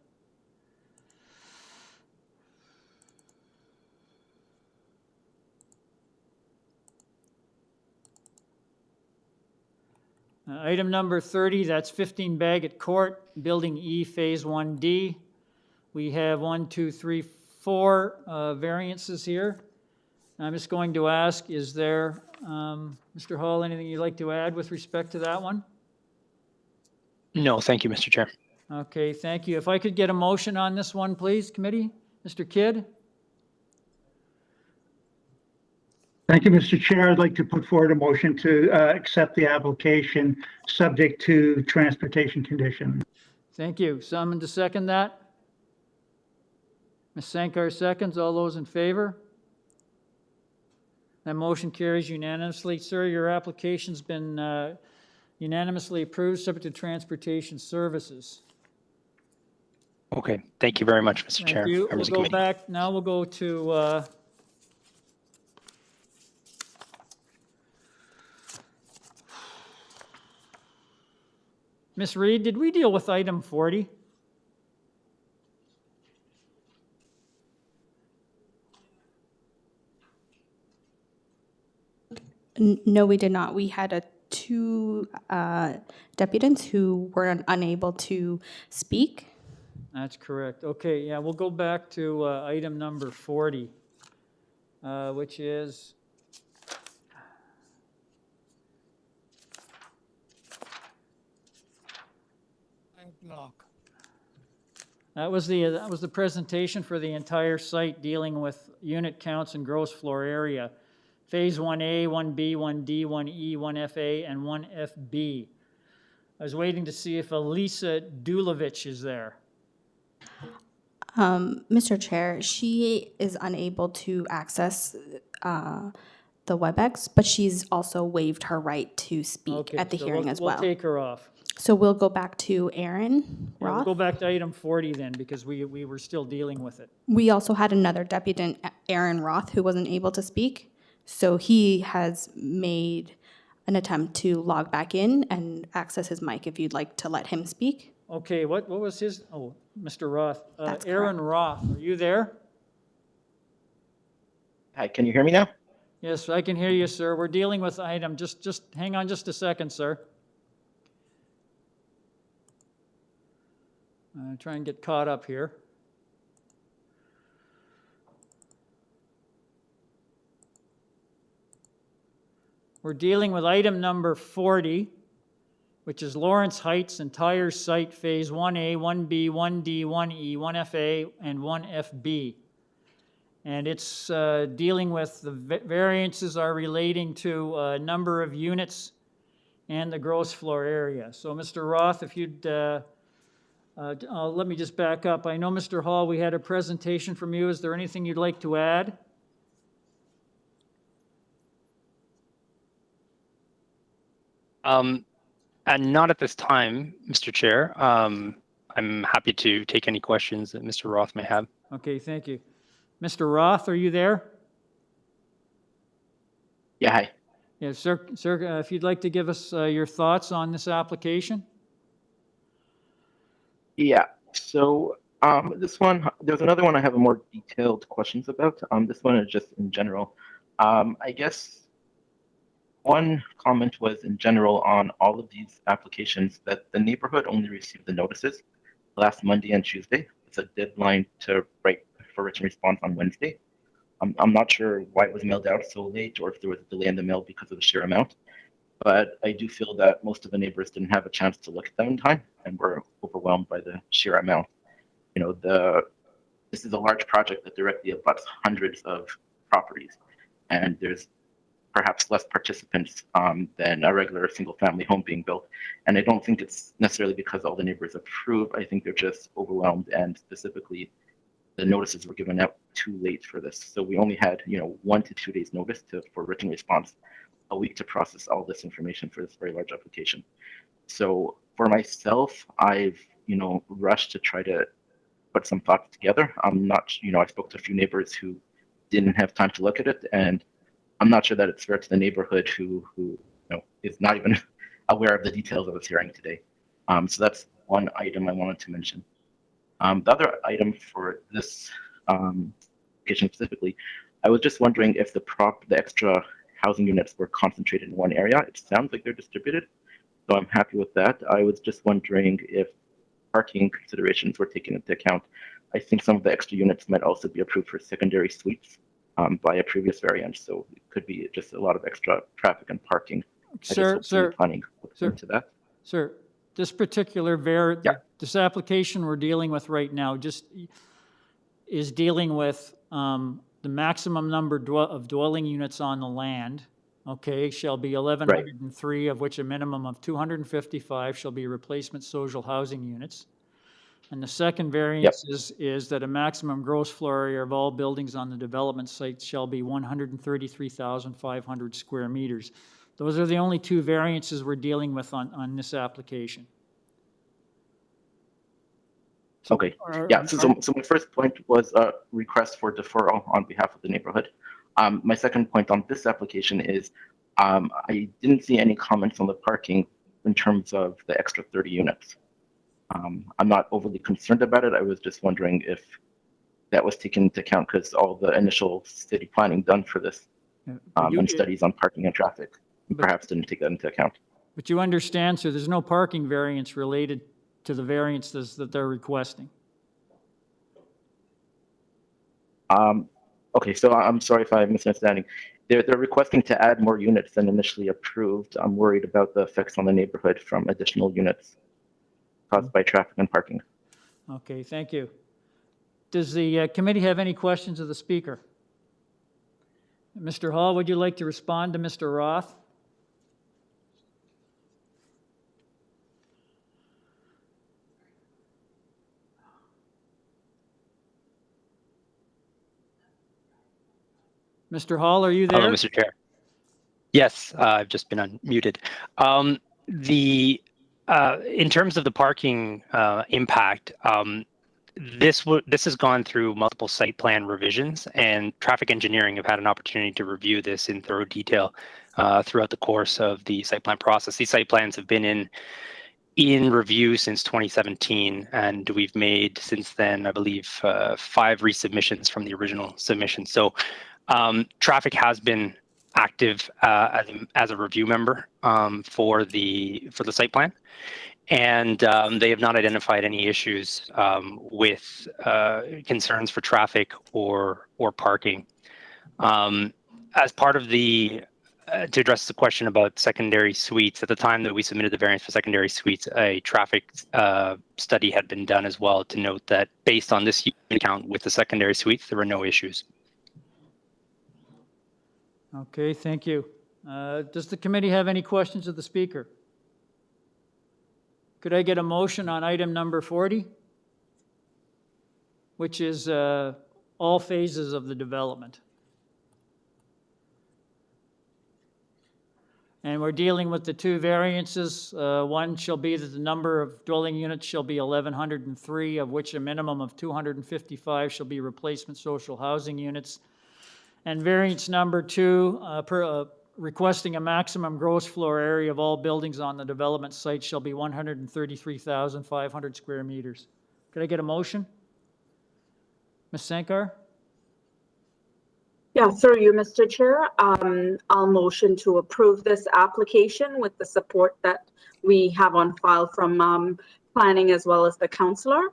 [SPEAKER 1] Item number 30, that's 15 Bagot Court, Building E, Phase 1D. We have 1, 2, 3, 4 variances here. I'm just going to ask, is there, Mr. Hall, anything you'd like to add with respect to that one?
[SPEAKER 13] No, thank you, Mr. Chair.
[SPEAKER 1] Okay, thank you. If I could get a motion on this one, please, committee? Mr. Kidd?
[SPEAKER 6] Thank you, Mr. Chair. I'd like to put forward a motion to accept the application subject to transportation conditions.
[SPEAKER 1] Thank you. Someone to second that? Ms. Sankar seconds. All those in favor? That motion carries unanimously. Sir, your application's been unanimously approved, subject to transportation services.
[SPEAKER 13] Okay, thank you very much, Mr. Chair.
[SPEAKER 1] Thank you.
[SPEAKER 13] Members of
[SPEAKER 1] We'll
[SPEAKER 13] the
[SPEAKER 1] go
[SPEAKER 13] committee.
[SPEAKER 1] back, now we'll go to Ms. Reed, did we deal with item 40?
[SPEAKER 5] No, we did not. We had two deputants who were unable to speak.
[SPEAKER 1] That's correct. Okay, yeah, we'll go back to item number 40, which is
[SPEAKER 8] Block.
[SPEAKER 1] that was the presentation for the entire site dealing with unit counts and gross floor area. Phase 1A, 1B, 1D, 1E, 1FA, and 1FB. I was waiting to see if Elisa Dulovich is there.
[SPEAKER 5] Mr. Chair, she is unable to access the WebEx, but she's also waived her right to speak
[SPEAKER 1] Okay,
[SPEAKER 5] at the
[SPEAKER 1] so
[SPEAKER 5] hearing
[SPEAKER 1] we'll,
[SPEAKER 5] as well.
[SPEAKER 1] We'll take her off.
[SPEAKER 5] So we'll go back to Aaron
[SPEAKER 1] Yeah, we'll
[SPEAKER 5] Roth.
[SPEAKER 1] go back to item 40 then, because we were still dealing with it.
[SPEAKER 5] We also had another deputant, Aaron Roth, who wasn't able to speak. So he has made an attempt to log back in and access his mic if you'd like to let him speak.
[SPEAKER 1] Okay, what was his, oh, Mr. Roth.
[SPEAKER 5] That's
[SPEAKER 1] Aaron Roth, are you there?
[SPEAKER 18] Hi, can you hear me now?
[SPEAKER 1] Yes, I can hear you, sir. We're dealing with item, just hang on just a second, sir. Try and get caught up here. We're dealing with item number 40, which is Lawrence Heights entire site phase 1A, 1B, 1D, 1E, 1FA, and 1FB. And it's dealing with the variances are relating to number of units and the gross floor area. So Mr. Roth, if you'd, let me just back up. I know, Mr. Hall, we had a presentation from you. Is there anything you'd like to add?
[SPEAKER 13] And not at this time, Mr. Chair. I'm happy to take any questions that Mr. Roth may have.
[SPEAKER 1] Okay, thank you. Mr. Roth, are you there?
[SPEAKER 18] Yeah, hi.
[SPEAKER 1] Yeah, sir, if you'd like to give us your thoughts on this application?
[SPEAKER 18] Yeah, so this one, there's another one I have more detailed questions about. This one is just in general. I guess one comment was in general on all of these applications that the neighborhood only received the notices last Monday and Tuesday. It's a deadline to write for written response on Wednesday. I'm not sure why it was mailed out so late or if there was a delay in the mail because of the sheer amount, but I do feel that most of the neighbors didn't have a chance to look at them in time and were overwhelmed by the sheer amount. You know, this is a large project that directly abuts hundreds of properties, and there's perhaps less participants than a regular single-family home being built. And I don't think it's necessarily because all the neighbors approve. I think they're just overwhelmed, and specifically, the notices were given out too late for this. So we only had, 1 to 2 days notice for written response, a week to process all this information for this very large application. So for myself, I've, rushed to try to put some thoughts together. I'm not, I spoke to a few neighbors who didn't have time to look at it, and I'm not sure that it's fair to the neighborhood who is not even aware of the details of this hearing today. So that's one item I wanted to mention. The other item for this application specifically, I was just wondering if the extra housing units were concentrated in one area. It sounds like they're distributed, so I'm happy with that. I was just wondering if parking considerations were taken into account. I think some of the extra units might also be approved for secondary suites by a previous variance, so it could be just a lot of extra traffic and parking.
[SPEAKER 1] Sir,
[SPEAKER 18] planning into that.
[SPEAKER 1] Sir, this particular this application we're dealing with right now just is dealing with the maximum number of dwelling units on the land, okay, shall be 1,103, of which a minimum of 255 shall be replacement social housing units. And the second variance is that a maximum gross floor area of all buildings on the development site shall be 133,500 square meters. Those are the only two variances we're dealing with on this application.
[SPEAKER 18] Okay. Yeah. So my first point was a request for deferral on behalf of the neighborhood. My second point on this application is I didn't see any comments on the parking in terms of the extra 30 units. I'm not overly concerned about it. I was just wondering if that was taken into account because all the initial city planning done for this and studies on parking and traffic. Perhaps didn't take that into account.
[SPEAKER 1] But you understand, sir, there's no parking variance related to the variances that they're requesting.
[SPEAKER 18] Okay, so I'm sorry if I'm misunderstanding. They're requesting to add more units than initially approved. I'm worried about the effects on the neighborhood from additional units caused by traffic and parking.
[SPEAKER 1] Okay, thank you. Does the committee have any questions of the speaker? Mr. Hall, would you like to respond to Mr. Roth? Mr. Hall, are you there?
[SPEAKER 13] Hello, Mr. Chair. Yes, I've just been unmuted. In terms of the parking impact, this has gone through multiple site plan revisions, and traffic engineering have had an opportunity to review this in thorough detail throughout the course of the site plan process. These site plans have been in review since 2017, and we've made since then, I believe, 5 resubmissions from the original submission. So traffic has been active as a review member for the site plan, and they have not identified any issues with concerns for traffic or parking. As part of the to address the question about secondary suites, at the time that we submitted the variance for secondary suites, a traffic study had been done as well to note that based on this unit count with the secondary suites, there were no issues.
[SPEAKER 1] Okay, thank you. Does the committee have any questions of the speaker? Could I get a motion on item number 40, which is all phases of the development? And we're dealing with the 2 variances. One shall be that the number of dwelling units shall be 1,103, of which a minimum of 255 shall be replacement social housing units. And variance number 2, requesting a maximum gross floor area of all buildings on the development site shall be 133,500 square meters. Could I get a motion? Ms. Sankar?
[SPEAKER 10] Yeah, through you, Mr. Chair. I'll motion to approve this application with the support that we have on file from planning as well as the councillor.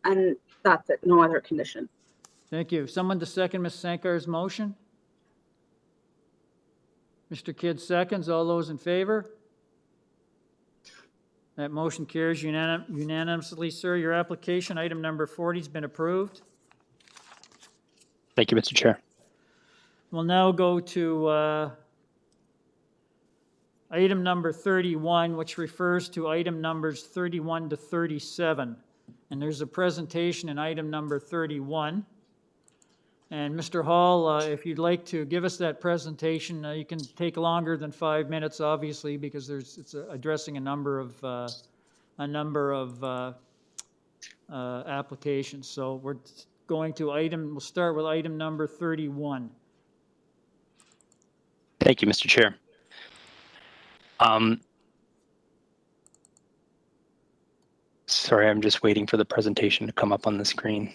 [SPEAKER 10] And that's it, no other condition.
[SPEAKER 1] Thank you. Someone to second Ms. Sankar's motion? Mr. Kidd seconds. All those in favor? That motion carries unanimously, sir. Your application, item number 40, has been approved.
[SPEAKER 13] Thank you, Mr. Chair.
[SPEAKER 1] We'll now go to item number 31, which refers to item numbers 31 to 37. And there's a presentation in item number 31. And Mr. Hall, if you'd like to give us that presentation, you can take longer than 5 minutes, obviously, because it's addressing a number of applications. So we're going to we'll start with item number 31.
[SPEAKER 13] Thank you, Mr. Chair. Sorry, I'm just waiting for the presentation to come up on the screen.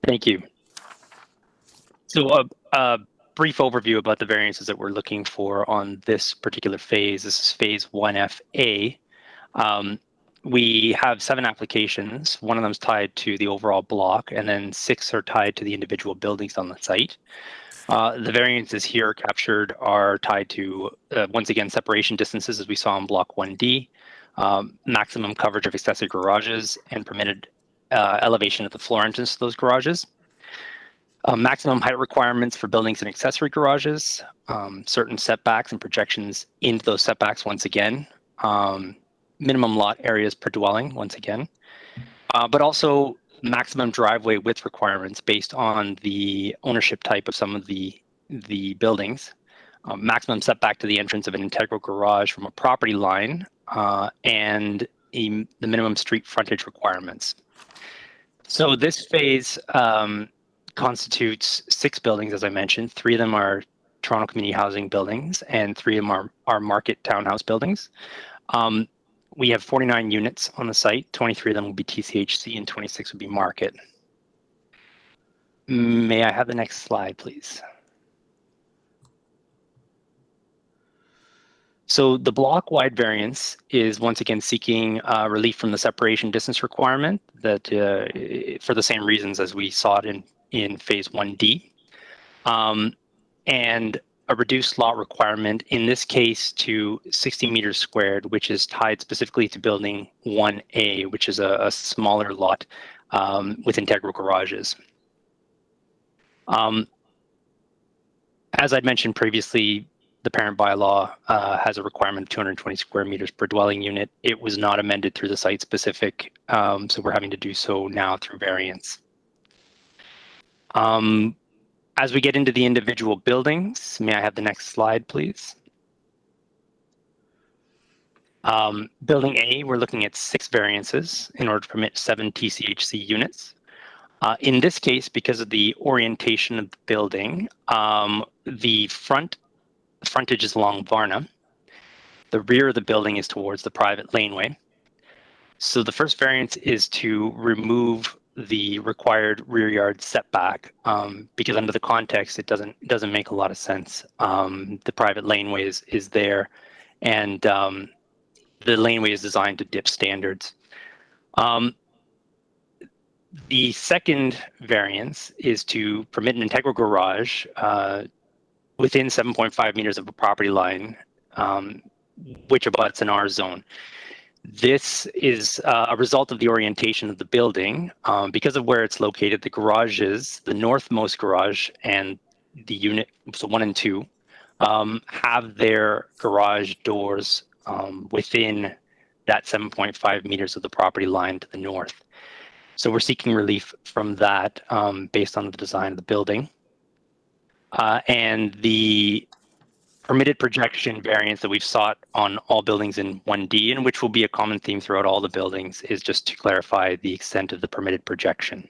[SPEAKER 13] Thank you. So a brief overview about the variances that we're looking for on this particular phase. This is phase 1FA. We have 7 applications. 1 of them is tied to the overall block, and then 6 are tied to the individual buildings on the site. The variances here captured are tied to, once again, separation distances, as we saw in block 1D, maximum coverage of accessory garages, and permitted elevation at the floor entrance to those garages. Maximum height requirements for buildings and accessory garages, certain setbacks and projections into those setbacks once again, minimum lot areas per dwelling once again, but also maximum driveway width requirements based on the ownership type of some of the buildings, maximum setback to the entrance of an integral garage from a property line, and the minimum street frontage requirements. So this phase constitutes 6 buildings, as I mentioned. 3 of them are Toronto Community Housing buildings, and 3 of them are market townhouse buildings. We have 49 units on the site. 23 of them will be TCHC and 26 will be market. May I have the next slide, please? So the block-wide variance is once again seeking relief from the separation distance requirement that for the same reasons as we saw it in phase 1D. And a reduced lot requirement, in this case to 60 meters squared, which is tied specifically to building 1A, which is a smaller lot with integral garages. As I'd mentioned previously, the parent bylaw has a requirement of 220 square meters per dwelling unit. It was not amended through the site specific, so we're having to do so now through variance. As we get into the individual buildings, may I have the next slide, please? Building A, we're looking at 6 variances in order to permit 7 TCHC units. In this case, because of the orientation of the building, the frontage is along Varna. The rear of the building is towards the private laneway. So the first variance is to remove the required rear yard setback because under the context, it doesn't make a lot of sense. The private laneway is there, and the laneway is designed to dip standards. The second variance is to permit an integral garage within 7.5 meters of a property line, which abuts an R zone. This is a result of the orientation of the building. Because of where it's located, the garages, the northmost garage and the unit, so 1 and 2, have their garage doors within that 7.5 meters of the property line to the north. So we're seeking relief from that based on the design of the building. And the permitted projection variance that we've sought on all buildings in 1D, and which will be a common theme throughout all the buildings, is just to clarify the extent of the permitted projection.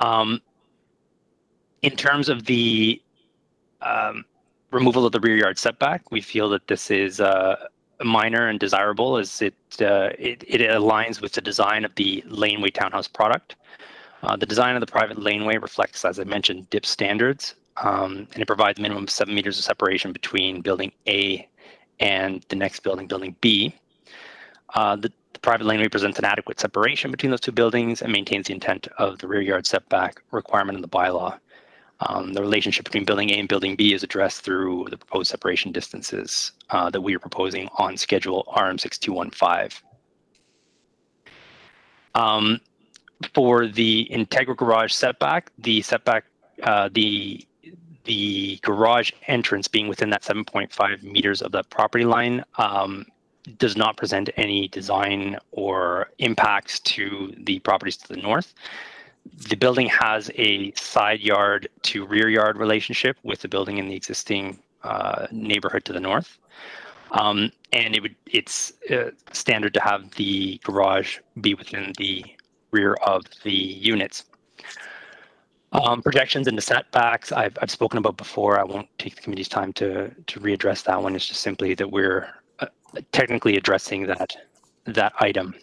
[SPEAKER 13] In terms of the removal of the rear yard setback, we feel that this is minor and desirable as it aligns with the design of the laneway townhouse product. The design of the private laneway reflects, as I mentioned, dip standards, and it provides a minimum of 7 meters of separation between building A and the next building, building B. The private laneway presents an adequate separation between those two buildings and maintains the intent of the rear yard setback requirement in the bylaw. The relationship between building A and building B is addressed through the proposed separation distances that we are proposing on schedule RM6215. For the integral garage setback, the garage entrance being within that 7.5 meters of the property line does not present any design or impacts to the properties to the north. The building has a side yard to rear yard relationship with the building in the existing neighborhood to the north. And it's standard to have the garage be within the rear of the units. Projections into setbacks, I've spoken about before. I won't take the committee's time to readdress that one. It's just simply that we're technically addressing that item.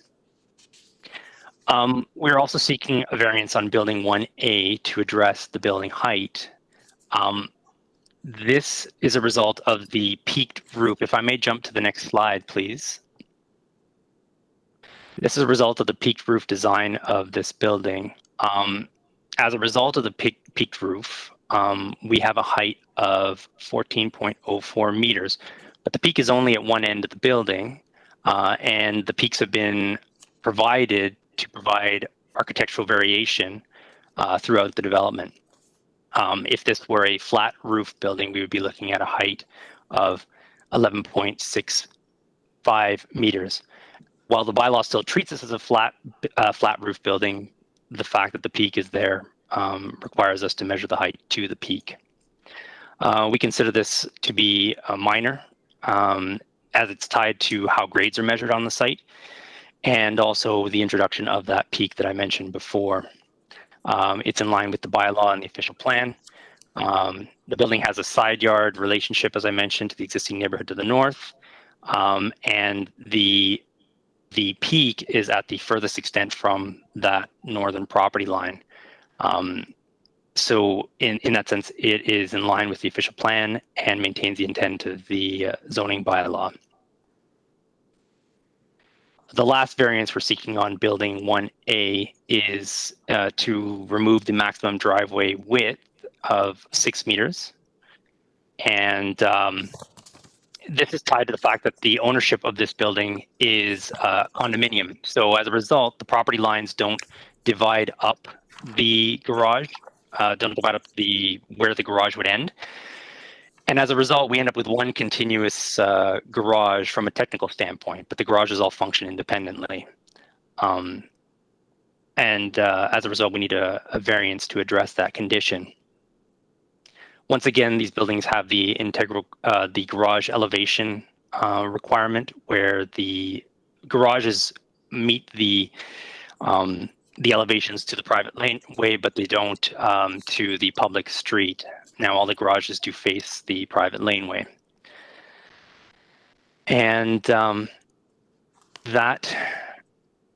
[SPEAKER 13] We're also seeking a variance on building 1A to address the building height. This is a result of the peaked roof. If I may jump to the next slide, please. This is a result of the peaked roof design of this building. As a result of the peaked roof, we have a height of 14.04 meters, but the peak is only at one end of the building, and the peaks have been provided to provide architectural variation throughout the development. If this were a flat roof building, we would be looking at a height of 11.65 meters. While the bylaw still treats this as a flat roof building, the fact that the peak is there requires us to measure the height to the peak. We consider this to be minor as it's tied to how grades are measured on the site, and also the introduction of that peak that I mentioned before. It's in line with the bylaw and the official plan. The building has a side yard relationship, as I mentioned, to the existing neighborhood to the north. And the peak is at the furthest extent from that northern property line. So in that sense, it is in line with the official plan and maintains the intent of the zoning bylaw. The last variance we're seeking on building 1A is to remove the maximum driveway width of 6 meters. And this is tied to the fact that the ownership of this building is condominium. So as a result, the property lines don't divide up the garage, don't divide up where the garage would end. And as a result, we end up with one continuous garage from a technical standpoint, but the garages all function independently. And as a result, we need a variance to address that condition. Once again, these buildings have the the garage elevation requirement, where the garages meet the elevations to the private laneway, but they don't to the public street. Now, all the garages do face the private laneway. And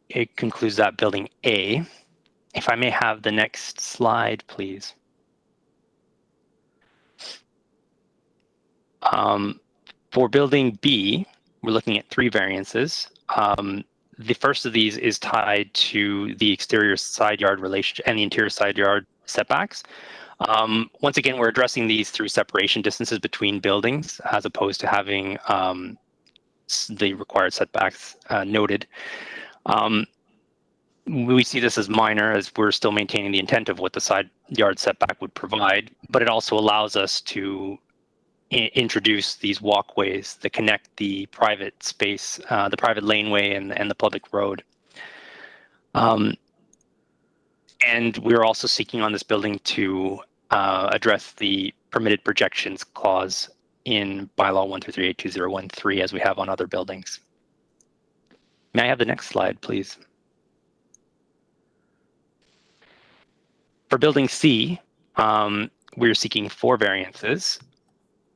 [SPEAKER 13] it concludes that building A. If I may have the next slide, please. For building B, we're looking at 3 variances. The first of these is tied to the exterior side yard relationship and the interior side yard setbacks. Once again, we're addressing these through separation distances between buildings, as opposed to having the required setbacks noted. We see this as minor, as we're still maintaining the intent of what the side yard setback would provide, but it also allows us to introduce these walkways that connect the private space, the private laneway and the public road. And we're also seeking on this building to address the permitted projections clause in bylaw 133.82013, as we have on other buildings. May I have the next slide, please? For building C, we're seeking 4 variances.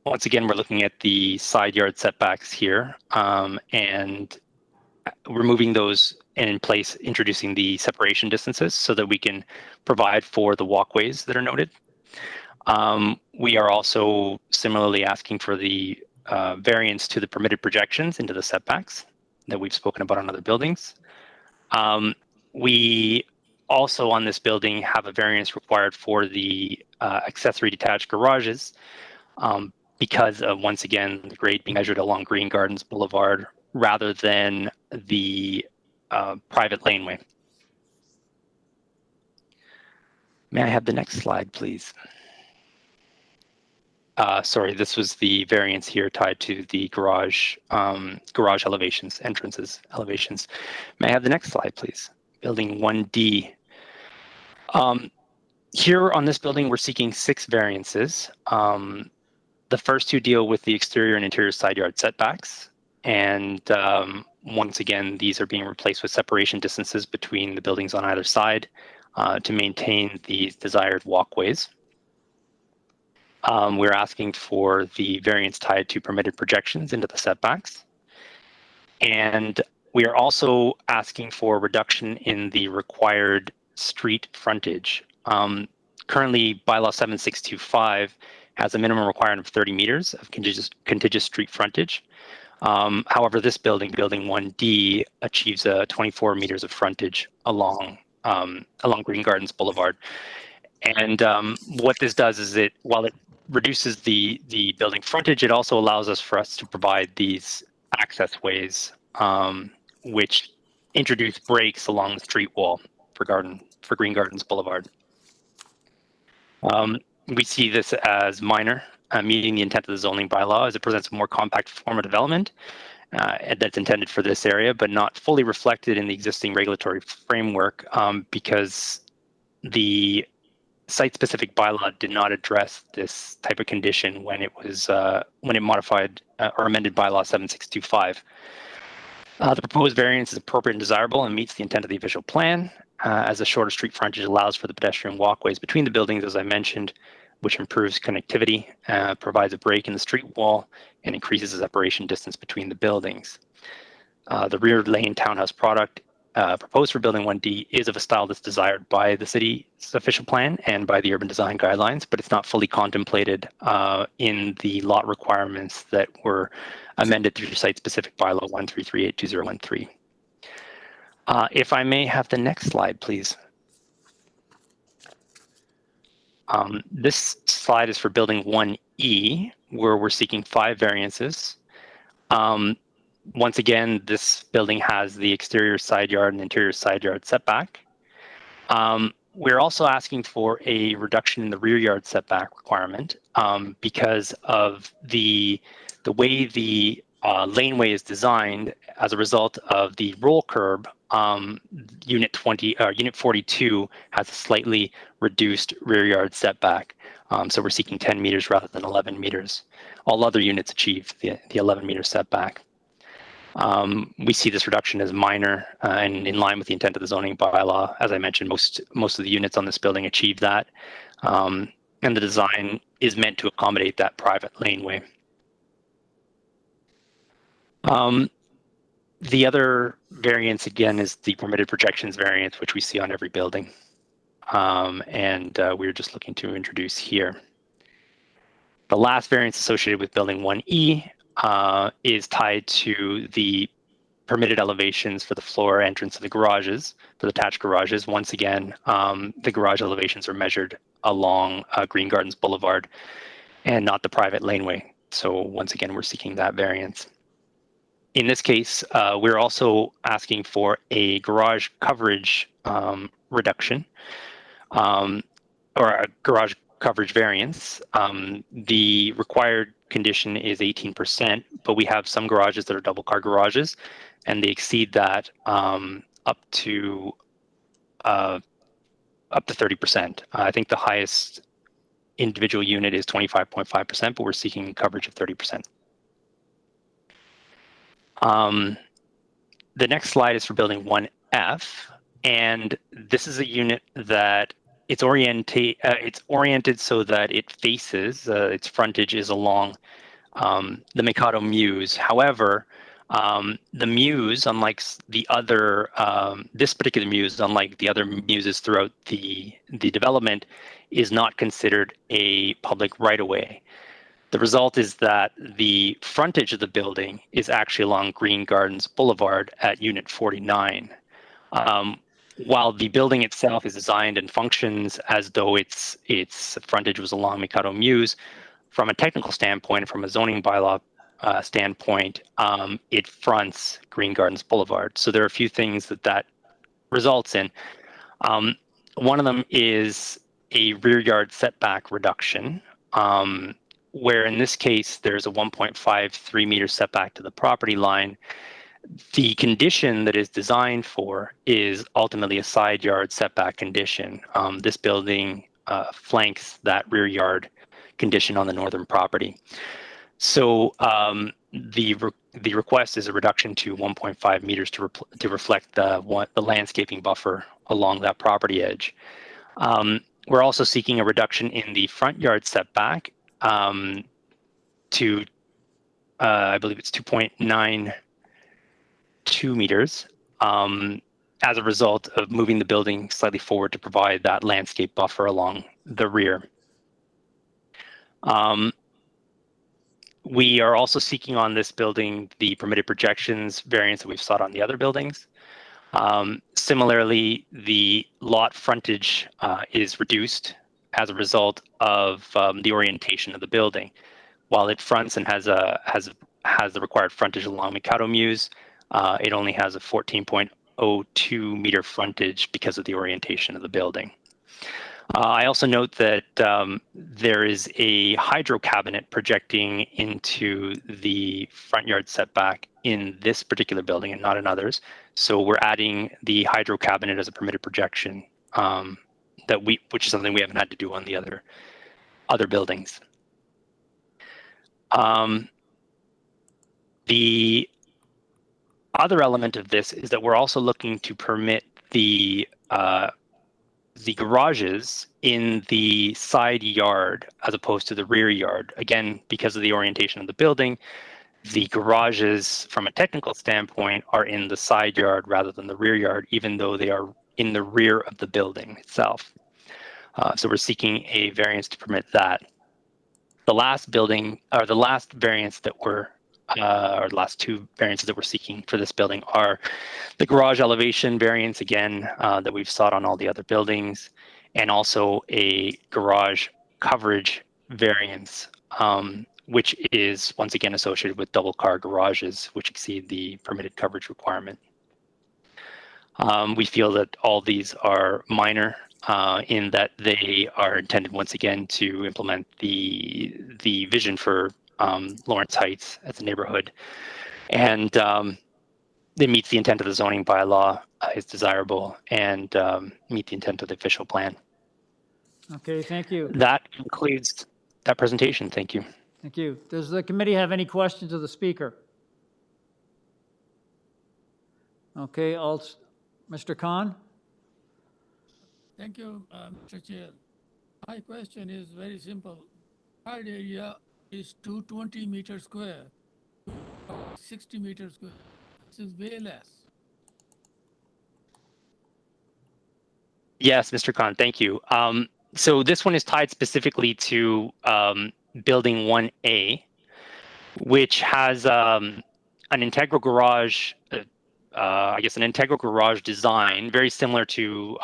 [SPEAKER 13] Once again, we're looking at the side yard setbacks here, and removing those and in place, introducing the separation distances so that we can provide for the walkways that are noted. We are also similarly asking for the variance to the permitted projections into the setbacks that we've spoken about on other buildings. We also on this building have a variance required for the accessory detached garages, because of, once again, the grade being measured along Green Gardens Boulevard rather than the private laneway. May I have the next slide, please? Sorry, this was the variance here tied to the garage elevations, entrances elevations. May I have the next slide, please? Building 1D. Here on this building, we're seeking 6 variances. The first 2 deal with the exterior and interior side yard setbacks. And once again, these are being replaced with separation distances between the buildings on either side to maintain the desired walkways. We're asking for the variance tied to permitted projections into the setbacks. And we are also asking for a reduction in the required street frontage. Currently, bylaw 7625 has a minimum requirement of 30 meters of contiguous street frontage. However, this building 1D, achieves 24 meters of frontage along Green Gardens Boulevard. And what this does is while it reduces the building frontage, it also allows us to provide these access ways, which introduce breaks along the street wall for Green Gardens Boulevard. We see this as minor, meeting the intent of the zoning bylaw, as it presents a more compact form of development that's intended for this area, but not fully reflected in the existing regulatory framework, because the site-specific bylaw did not address this type of condition when it modified or amended bylaw 7625. The proposed variance is appropriate and desirable and meets the intent of the official plan, as a shorter street frontage allows for the pedestrian walkways between the buildings, as I mentioned, which improves connectivity, provides a break in the street wall, and increases the separation distance between the buildings. The rear lane townhouse product proposed for Building 1D is of a style that's desired by the city's official plan and by the urban design guidelines, but it's not fully contemplated in the lot requirements that were amended through site-specific bylaw 13382013. If I may have the next slide, please. This slide is for Building 1E, where we're seeking 5 variances. Once again, this building has the exterior side yard and interior side yard setback. We're also asking for a reduction in the rear yard setback requirement because of the way the laneway is designed as a result of the roll curb. Unit 42 has a slightly reduced rear yard setback. So we're seeking 10 meters rather than 11 meters. All other units achieve the 11 meter setback. We see this reduction as minor and in line with the intent of the zoning bylaw. As I mentioned, most of the units on this building achieve that. And the design is meant to accommodate that private laneway. The other variance, again, is the permitted projections variance, which we see on every building. We're just looking to introduce here. The last variance associated with Building 1E is tied to the permitted elevations for the floor entrance of the garages, for the attached garages. Once again, the garage elevations are measured along Green Gardens Boulevard and not the private laneway. So once again, we're seeking that variance. In this case, we're also asking for a garage coverage reduction or a garage coverage variance. The required condition is 18%, but we have some garages that are double car garages, and they exceed that up to 30%. I think the highest individual unit is 25.5%, but we're seeking coverage of 30%. The next slide is for Building 1F, and this is a unit that it's oriented so that it faces, its frontage is along the Mikado Mews. However, the Mews, unlike the other, this particular Mews, unlike the other Mewses throughout the development, is not considered a public right-of-way. The result is that the frontage of the building is actually along Green Gardens Boulevard at Unit 49. While the building itself is designed and functions as though its frontage was along Mikado Mews, from a technical standpoint, from a zoning bylaw standpoint, it fronts Green Gardens Boulevard. So there are a few things that results in. One of them is a rear yard setback reduction, where in this case, there's a 1.53 meter setback to the property line. The condition that is designed for is ultimately a side yard setback condition. This building flanks that rear yard condition on the northern property. So the request is a reduction to 1.5 meters to reflect the landscaping buffer along that property edge. We're also seeking a reduction in the front yard setback to, I believe it's 2.92 meters as a result of moving the building slightly forward to provide that landscape buffer along the rear. We are also seeking on this building the permitted projections variance that we've sought on the other buildings. Similarly, the lot frontage is reduced as a result of the orientation of the building. While it fronts and has the required frontage along Mikado Mews, it only has a 14.02 meter frontage because of the orientation of the building. I also note that there is a hydro cabinet projecting into the front yard setback in this particular building and not in others. So we're adding the hydro cabinet as a permitted projection, which is something we haven't had to do on the other buildings. The other element of this is that we're also looking to permit the the garages in the side yard as opposed to the rear yard. Again, because of the orientation of the building, the garages from a technical standpoint are in the side yard rather than the rear yard, even though they are in the rear of the building itself. So we're seeking a variance to permit that. The last building, or the last variance that we're, or the last two variances that we're seeking for this building are the garage elevation variance, again, that we've sought on all the other buildings, and also a garage coverage variance, which is once again associated with double car garages, which exceed the permitted coverage requirement. We feel that all these are minor in that they are intended once again to implement the vision for Lawrence Heights as a neighborhood, and they meet the intent of the zoning bylaw, is desirable, and meet the intent of the official plan.
[SPEAKER 1] Okay, thank you.
[SPEAKER 13] That concludes that presentation. Thank you.
[SPEAKER 1] Thank you. Does the committee have any questions of the speaker? Okay, Mr. Khan?
[SPEAKER 8] Thank you, Mr. Chair. My question is very simple. Yard area is 220 meters square, 60 meters square. This is way less.
[SPEAKER 13] Yes, Mr. Khan, thank you. So this one is tied specifically to building 1A, which has an integral garage, I guess an integral garage design, very similar to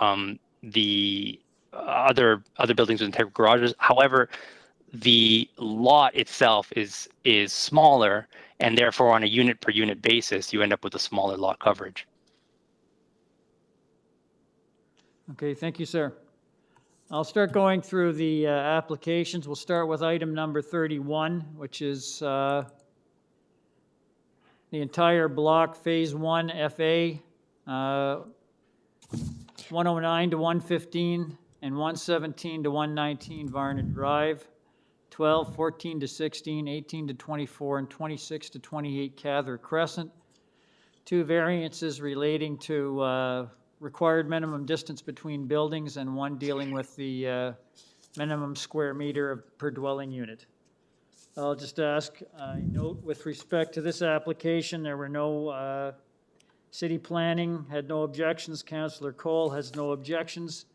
[SPEAKER 13] the other buildings with integral garages. However, the lot itself is smaller, and therefore on a unit per unit basis, you end up with a smaller lot coverage.
[SPEAKER 1] Okay, thank you, sir. I'll start going through the applications. We'll start with item number 31, which is the entire block Phase 1 FA, 109 to 115 and 117 to 119 Varna Drive, 12, 14 to 16, 18 to 24, and 26 to 28 CATHER Crescent. Two variances relating to required minimum distance between buildings, and one dealing with the minimum square meter per dwelling unit. I'll just ask, note with respect to this application, there were no, city planning had no objections, Councillor Cole has no objections.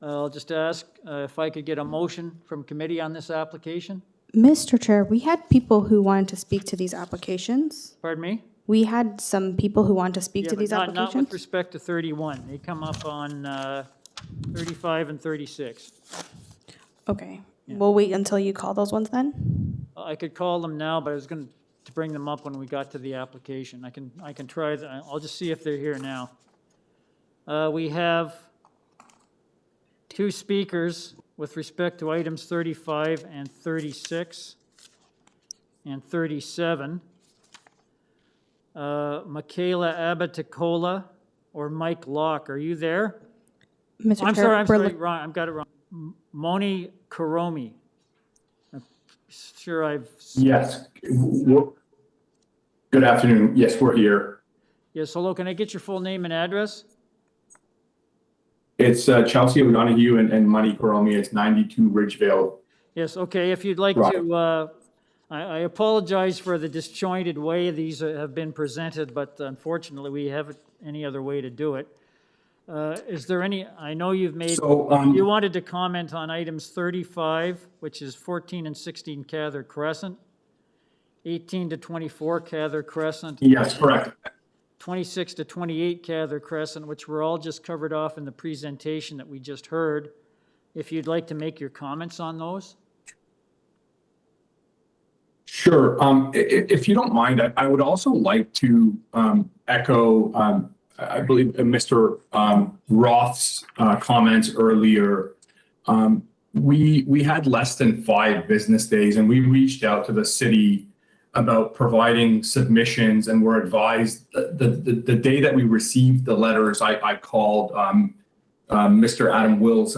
[SPEAKER 1] I'll just ask if I could get a motion from committee on this application.
[SPEAKER 5] Mr. Chair, we had people who wanted to speak to these applications.
[SPEAKER 1] Pardon me?
[SPEAKER 5] We had some people who wanted to speak to
[SPEAKER 1] but
[SPEAKER 5] these
[SPEAKER 1] not
[SPEAKER 5] applications.
[SPEAKER 1] with respect to 31. They come up on 35 and 36.
[SPEAKER 5] Okay, we'll wait until you call those ones then.
[SPEAKER 1] I could call them now, but I was going to bring them up when we got to the application. I can try that. I'll just see if they're here now. We have two speakers with respect to items 35 and 36 and 37. Michaela Abaticola or Mike Locke, are you there?
[SPEAKER 5] Mr.
[SPEAKER 1] I'm
[SPEAKER 5] Chair,
[SPEAKER 1] sorry, wrong. I've got it wrong. Moni Karomi. I'm sure I've.
[SPEAKER 15] Yes. Good afternoon. Yes, we're here.
[SPEAKER 1] Yes, hello. Can I get your full name and address?
[SPEAKER 15] It's Chelsea O'Donoghue and Money Karomi. It's 92 Ridgevale.
[SPEAKER 1] Yes, okay. If you'd like to, I apologize for the disjointed way these have been presented, but unfortunately we haven't any other way to do it. Is there any, I know you've made, you wanted to comment on items 35, which is 14 and 16 CATHER Crescent, 18 to 24 CATHER Crescent.
[SPEAKER 15] Yes, correct.
[SPEAKER 1] 26 to 28 CATHER Crescent, which were all just covered off in the presentation that we just heard. If you'd like to make your comments on those.
[SPEAKER 15] Sure. If you don't mind, I would also like to echo, I believe, Mr. Roth's comments earlier. We had less than 5 business days, and we reached out to the city about providing submissions, and were advised the day that we received the letters, I called Mr. Adam Wills,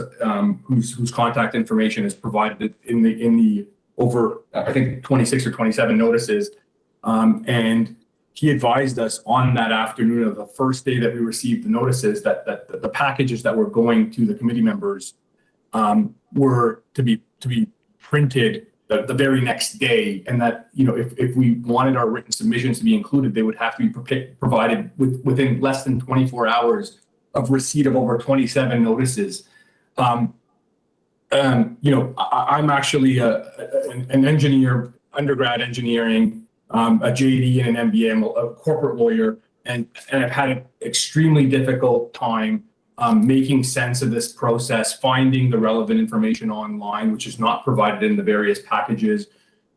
[SPEAKER 15] whose contact information is provided in the over, I think, 26 or 27 notices. And he advised us on that afternoon of the first day that we received the notices that the packages that were going to the committee members were to be printed the very next day, and that, you know, if we wanted our written submissions to be included, they would have to be provided within less than 24 hours of receipt of over 27 notices. You know, I'm actually an engineer, undergrad engineering, a JD and an MBA. I'm a corporate lawyer, and I've had an extremely difficult time making sense of this process, finding the relevant information online, which is not provided in the various packages.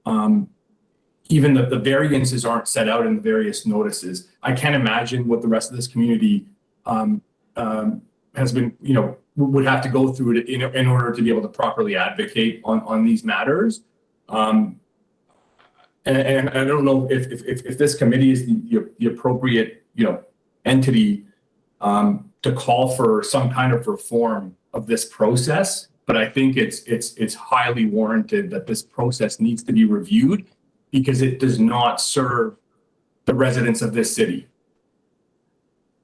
[SPEAKER 15] Even the variances aren't set out in the various notices. I can't imagine what the rest of this community has been, you know, would have to go through it in order to be able to properly advocate on these matters. And I don't know if this committee is the appropriate, you know, entity to call for some kind of reform of this process, but I think it's highly warranted that this process needs to be reviewed because it does not serve the residents of this city.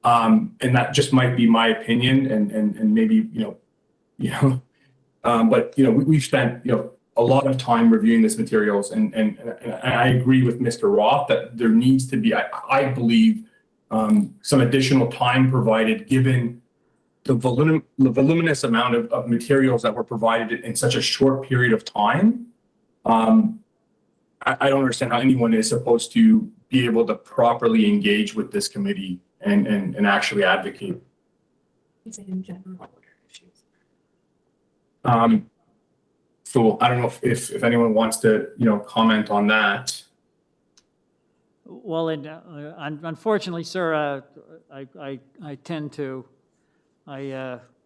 [SPEAKER 15] And that just might be my opinion, and maybe, but, you know, we've spent, you know, a lot of time reviewing this materials, and I agree with Mr. Roth that there needs to be, I believe, some additional time provided, given the voluminous amount of materials that were provided in such a short period of time. I don't understand how anyone is supposed to be able to properly engage with this committee and actually advocate.
[SPEAKER 14] In general.
[SPEAKER 15] So I don't know if anyone wants to, you know, comment on that.
[SPEAKER 1] Well, unfortunately, sir, I tend to,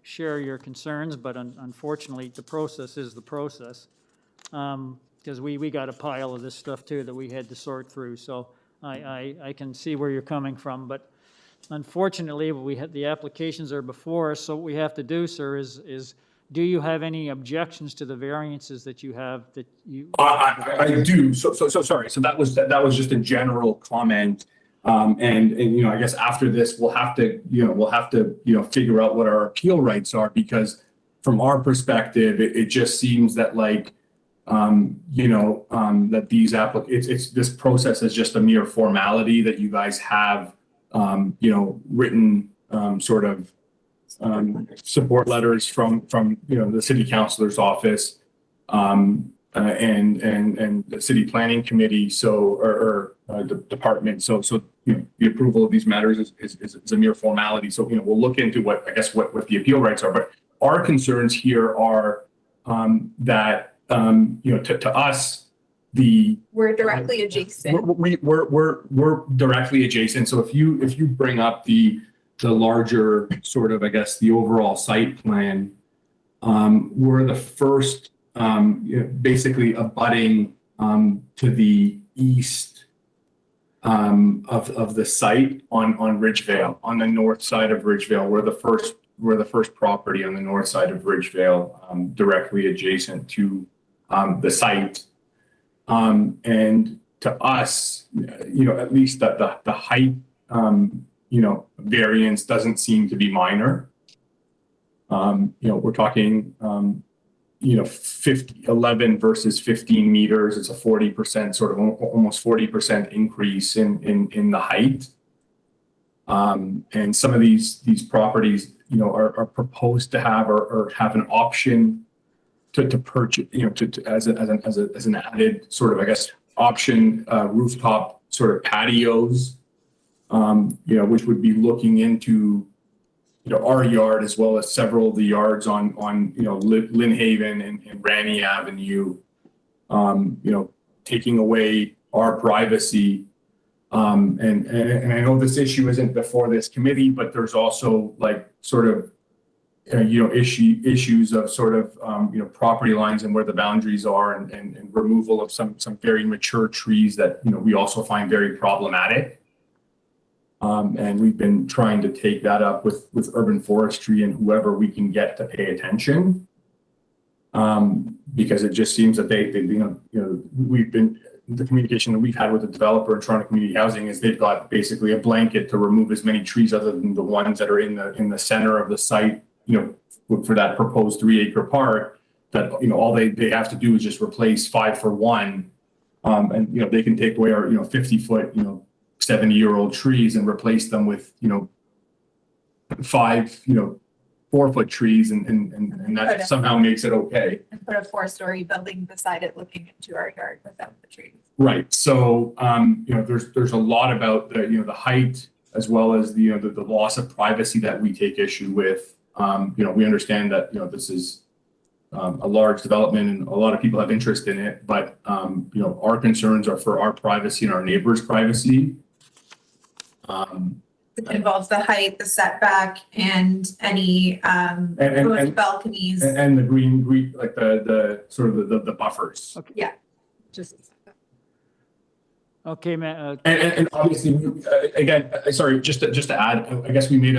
[SPEAKER 1] share your concerns, but unfortunately, the process is the process. Because we got a pile of this stuff too that we had to sort through. So I can see where you're coming from, but unfortunately, the applications are before us. So what we have to do, sir, is do you have any objections to the variances that you have that you?
[SPEAKER 15] I do. So sorry. So that was just a general comment. And you know, I guess after this, we'll have to figure out what our appeal rights are, because from our perspective, it just seems that, like, that these this process is just a mere formality that you guys have, written sort of support letters from the city councilor's office and the city planning committee, or the department. So the approval of these matters is a mere formality. So we'll look into what the appeal rights are. But our concerns here are that to us,
[SPEAKER 14] we're directly adjacent.
[SPEAKER 15] We're directly adjacent. So if you bring up the larger sort of, the overall site plan, we're the first, basically abutting to the east of the site on Ridgevale, on the north side of Ridgevale. We're the first property on the north side of Ridgevale, directly adjacent to the site. And to us, at least the height, variance doesn't seem to be minor. We're talking, 11 versus 15 meters. It's a 40%, sort of almost 40% increase in the height. And some of these properties, are proposed to have or have an option to purchase, as an added sort of, option, rooftop sort of patios, which would be looking into, our yard, as well as several of the yards on Lynnhaven and Ranney Avenue, taking away our privacy. And I know this issue isn't before this committee, but there's also issues of sort of, property lines and where the boundaries are, and removal of some very mature trees that, we also find very problematic. And we've been trying to take that up with urban forestry and whoever we can get to pay attention. Because it just seems that they we've been, the communication that we've had with the developer in Toronto Community Housing is they've got basically a blanket to remove as many trees other than the ones that are in the center of the site, for that proposed 3-acre park, that, all they have to do is just replace 5 for 1. And, they can take away our, 50-foot, 70-year-old trees and replace them with, 5, 4-foot trees, and that somehow makes it okay.
[SPEAKER 14] And put a 4-story building beside it looking into our yard without the trees.
[SPEAKER 15] Right. So, there's a lot about the, the height as well as the loss of privacy that we take issue with. We understand that, this is a large development and a lot of people have interest in it, but, our concerns are for our privacy and our neighbors' privacy.
[SPEAKER 14] It involves the height, the setback, and any closed balconies.
[SPEAKER 15] And the green, like the sort of the buffers.
[SPEAKER 1] Okay.
[SPEAKER 14] Yeah, just.
[SPEAKER 1] Okay, man.
[SPEAKER 15] And obviously, again, sorry, just to add, I guess we made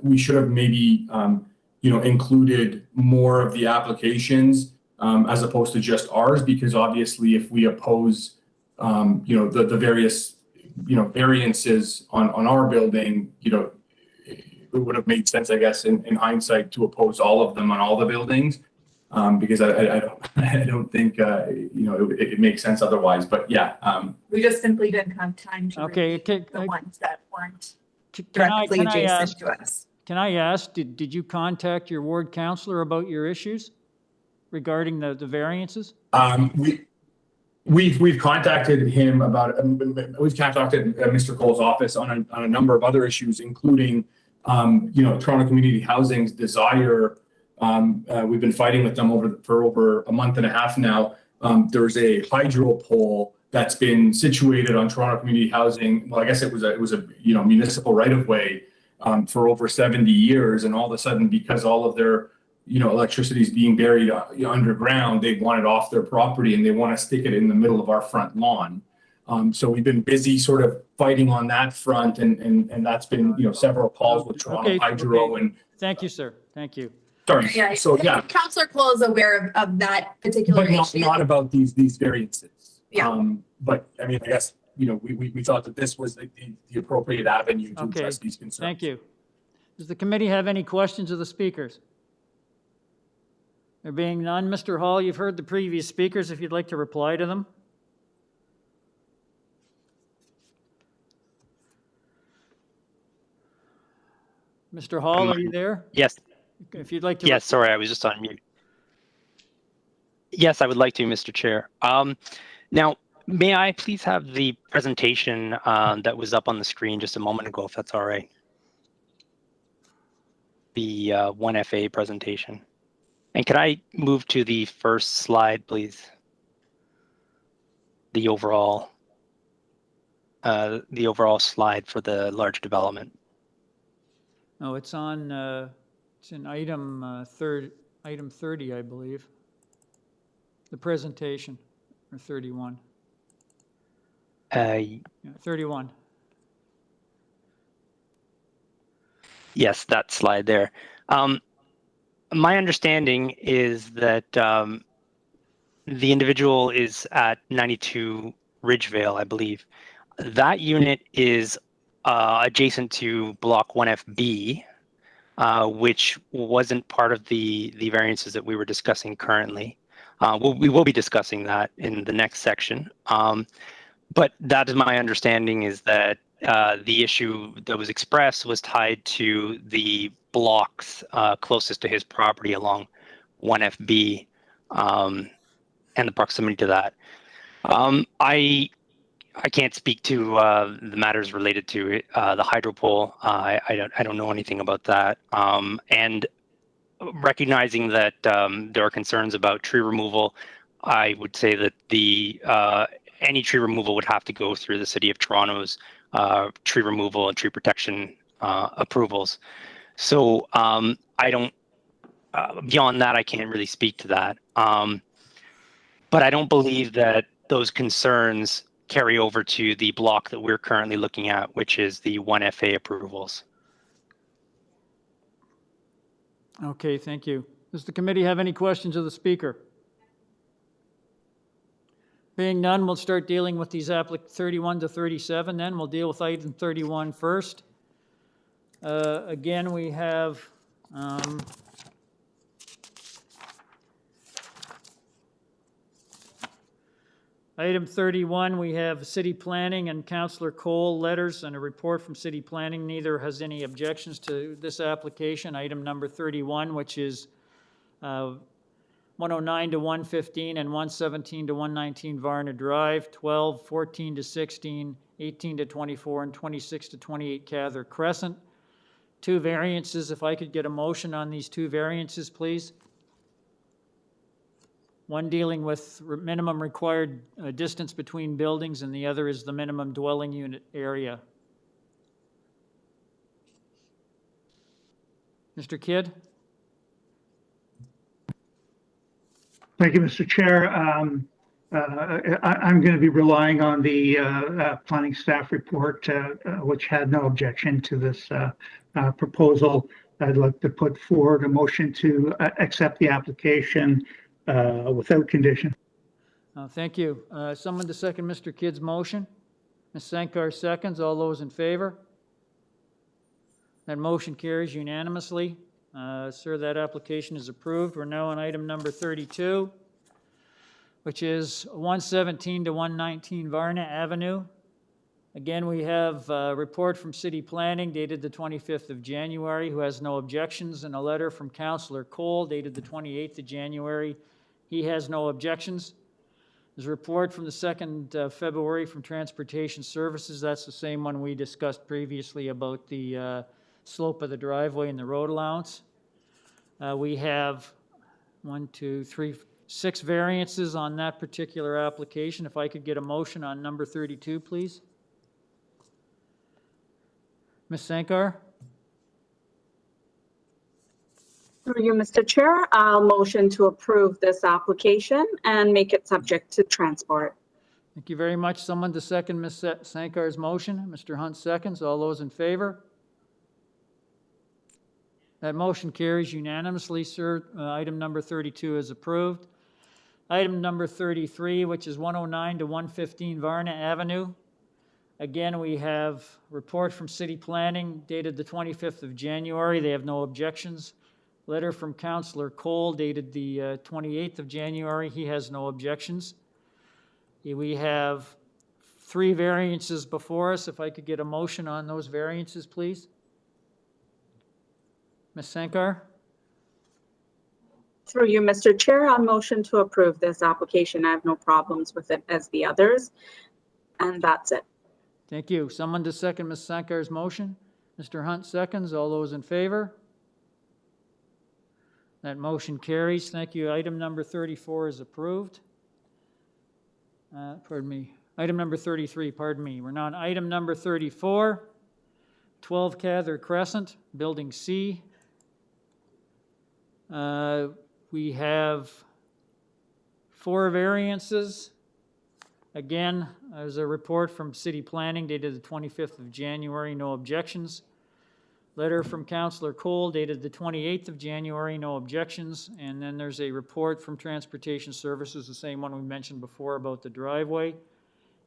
[SPEAKER 15] we should have maybe, included more of the applications as opposed to just ours, because obviously if we oppose, the various, variances on our building, it would have made sense, I guess, in hindsight, to oppose all of them on all the buildings. Because I don't think, it makes sense otherwise, but yeah.
[SPEAKER 14] We just simply didn't have time to
[SPEAKER 1] Okay,
[SPEAKER 14] review the ones that weren't
[SPEAKER 1] Can
[SPEAKER 14] directly
[SPEAKER 1] I
[SPEAKER 14] adjacent
[SPEAKER 1] ask,
[SPEAKER 14] to us.
[SPEAKER 1] Can I ask, did you contact your ward councillor about your issues regarding the variances?
[SPEAKER 15] We've contacted him about, we've contacted Mr. Cole's office on a number of other issues, including, Toronto Community Housing's desire. We've been fighting with them for over a month and a half now. There's a hydro pole that's been situated on Toronto Community Housing. Well, I guess it was a municipal right of way for over 70 years, and all of a sudden, because all of their electricity is being buried underground, they want it off their property and they want to stick it in the middle of our front lawn. So we've been busy sort of fighting on that front, and that's been several calls with Toronto Hydro. And
[SPEAKER 1] thank you, sir. Thank you.
[SPEAKER 15] Sorry.
[SPEAKER 14] Yeah,
[SPEAKER 15] So yeah,
[SPEAKER 14] Councillor Cole is aware of that particular
[SPEAKER 15] but
[SPEAKER 14] issue.
[SPEAKER 15] not about these variances.
[SPEAKER 14] Yeah.
[SPEAKER 15] But I mean, I guess we thought that this was the appropriate avenue to address these concerns.
[SPEAKER 1] Thank you. Does the committee have any questions of the speakers? There being none, Mr. Hall, you've heard the previous speakers. If you'd like to reply to them. Mr. Hall, are you there?
[SPEAKER 13] Yes.
[SPEAKER 1] If you'd like to.
[SPEAKER 13] Yes, sorry, I was just on mute. Yes, I would like to, Mr. Chair. Now, may I please have the presentation that was up on the screen just a moment ago, if that's all right? The 1FA presentation. And can I move to the first slide, please? The overall slide for the large development.
[SPEAKER 1] Oh, it's on. It's in item 30, I believe. The presentation, or 31. 31.
[SPEAKER 13] Yes, that slide there. My understanding is that the individual is at 92 Ridgevale, I believe. That unit is adjacent to Block 1FB, which wasn't part of the variances that we were discussing currently. We will be discussing that in the next section. But that is my understanding, is that the issue that was expressed was tied to the blocks closest to his property along 1FB and the proximity to that. I can't speak to the matters related to the hydro pole. I don't know anything about that. And recognizing that there are concerns about tree removal, I would say that any tree removal would have to go through the City of Toronto's tree removal and tree protection approvals. So I don't, beyond that, I can't really speak to that. But I don't believe that those concerns carry over to the block that we're currently looking at, which is the 1FA approvals.
[SPEAKER 1] Okay, thank you. Does the committee have any questions of the speaker? Being none, we'll start dealing with these 31 to 37 then. We'll deal with item 31 first. Again, we have item 31, we have City Planning and Councillor Cole letters and a report from City Planning. Neither has any objections to this application. Item number 31, which is 109 to 115 and 117 to 119 Varna Drive, 12, 14 to 16, 18 to 24, and 26 to 28 CATHER Crescent. Two variances. If I could get a motion on these two variances, please. One dealing with minimum required distance between buildings, and the other is the minimum dwelling unit area. Mr. Kidd?
[SPEAKER 6] Thank you, Mr. Chair. I'm going to be relying on the planning staff report, which had no objection to this proposal. I'd like to put forward a motion to accept the application without condition.
[SPEAKER 1] Thank you. Someone to second Mr. Kidd's motion. Ms. Sankar seconds. All those in favor? That motion carries unanimously. Sir, that application is approved. We're now on item number 32, which is 117 to 119 Varna Avenue. Again, we have a report from City Planning dated the 25th of January, who has no objections, and a letter from Councillor Cole dated the 28th of January. He has no objections. There's a report from the 2nd of February from Transportation Services. That's the same one we discussed previously about the slope of the driveway and the road allowance. We have 6 variances on that particular application. If I could get a motion on number 32, please. Ms. Sankar?
[SPEAKER 10] Through you, Mr. Chair, I'll motion to approve this application and make it subject to transport.
[SPEAKER 1] Thank you very much. Someone to second Ms. Sankar's motion. Mr. Hunt seconds. All those in favor? That motion carries unanimously, sir. Item number 32 is approved. Item number 33, which is 109 to 115 Varna Avenue. Again, we have report from City Planning dated the 25th of January. They have no objections. Letter from Councillor Cole dated the 28th of January. He has no objections. We have 3 variances before us. If I could get a motion on those variances, please. Ms. Sankar?
[SPEAKER 10] Through you, Mr. Chair, I'll motion to approve this application. I have no problems with it as the others, and that's it.
[SPEAKER 1] Thank you. Someone to second Ms. Sankar's motion. Mr. Hunt seconds. All those in favor? That motion carries. Thank you. Item number 34 is approved. Item number 33, pardon me. We're now on item number 34, 12 CATHER Crescent, Building C. We have 4 variances. Again, there's a report from City Planning dated the 25th of January, no objections. Letter from Councillor Cole dated the 28th of January, no objections. And then there's a report from Transportation Services, the same one we mentioned before about the driveway.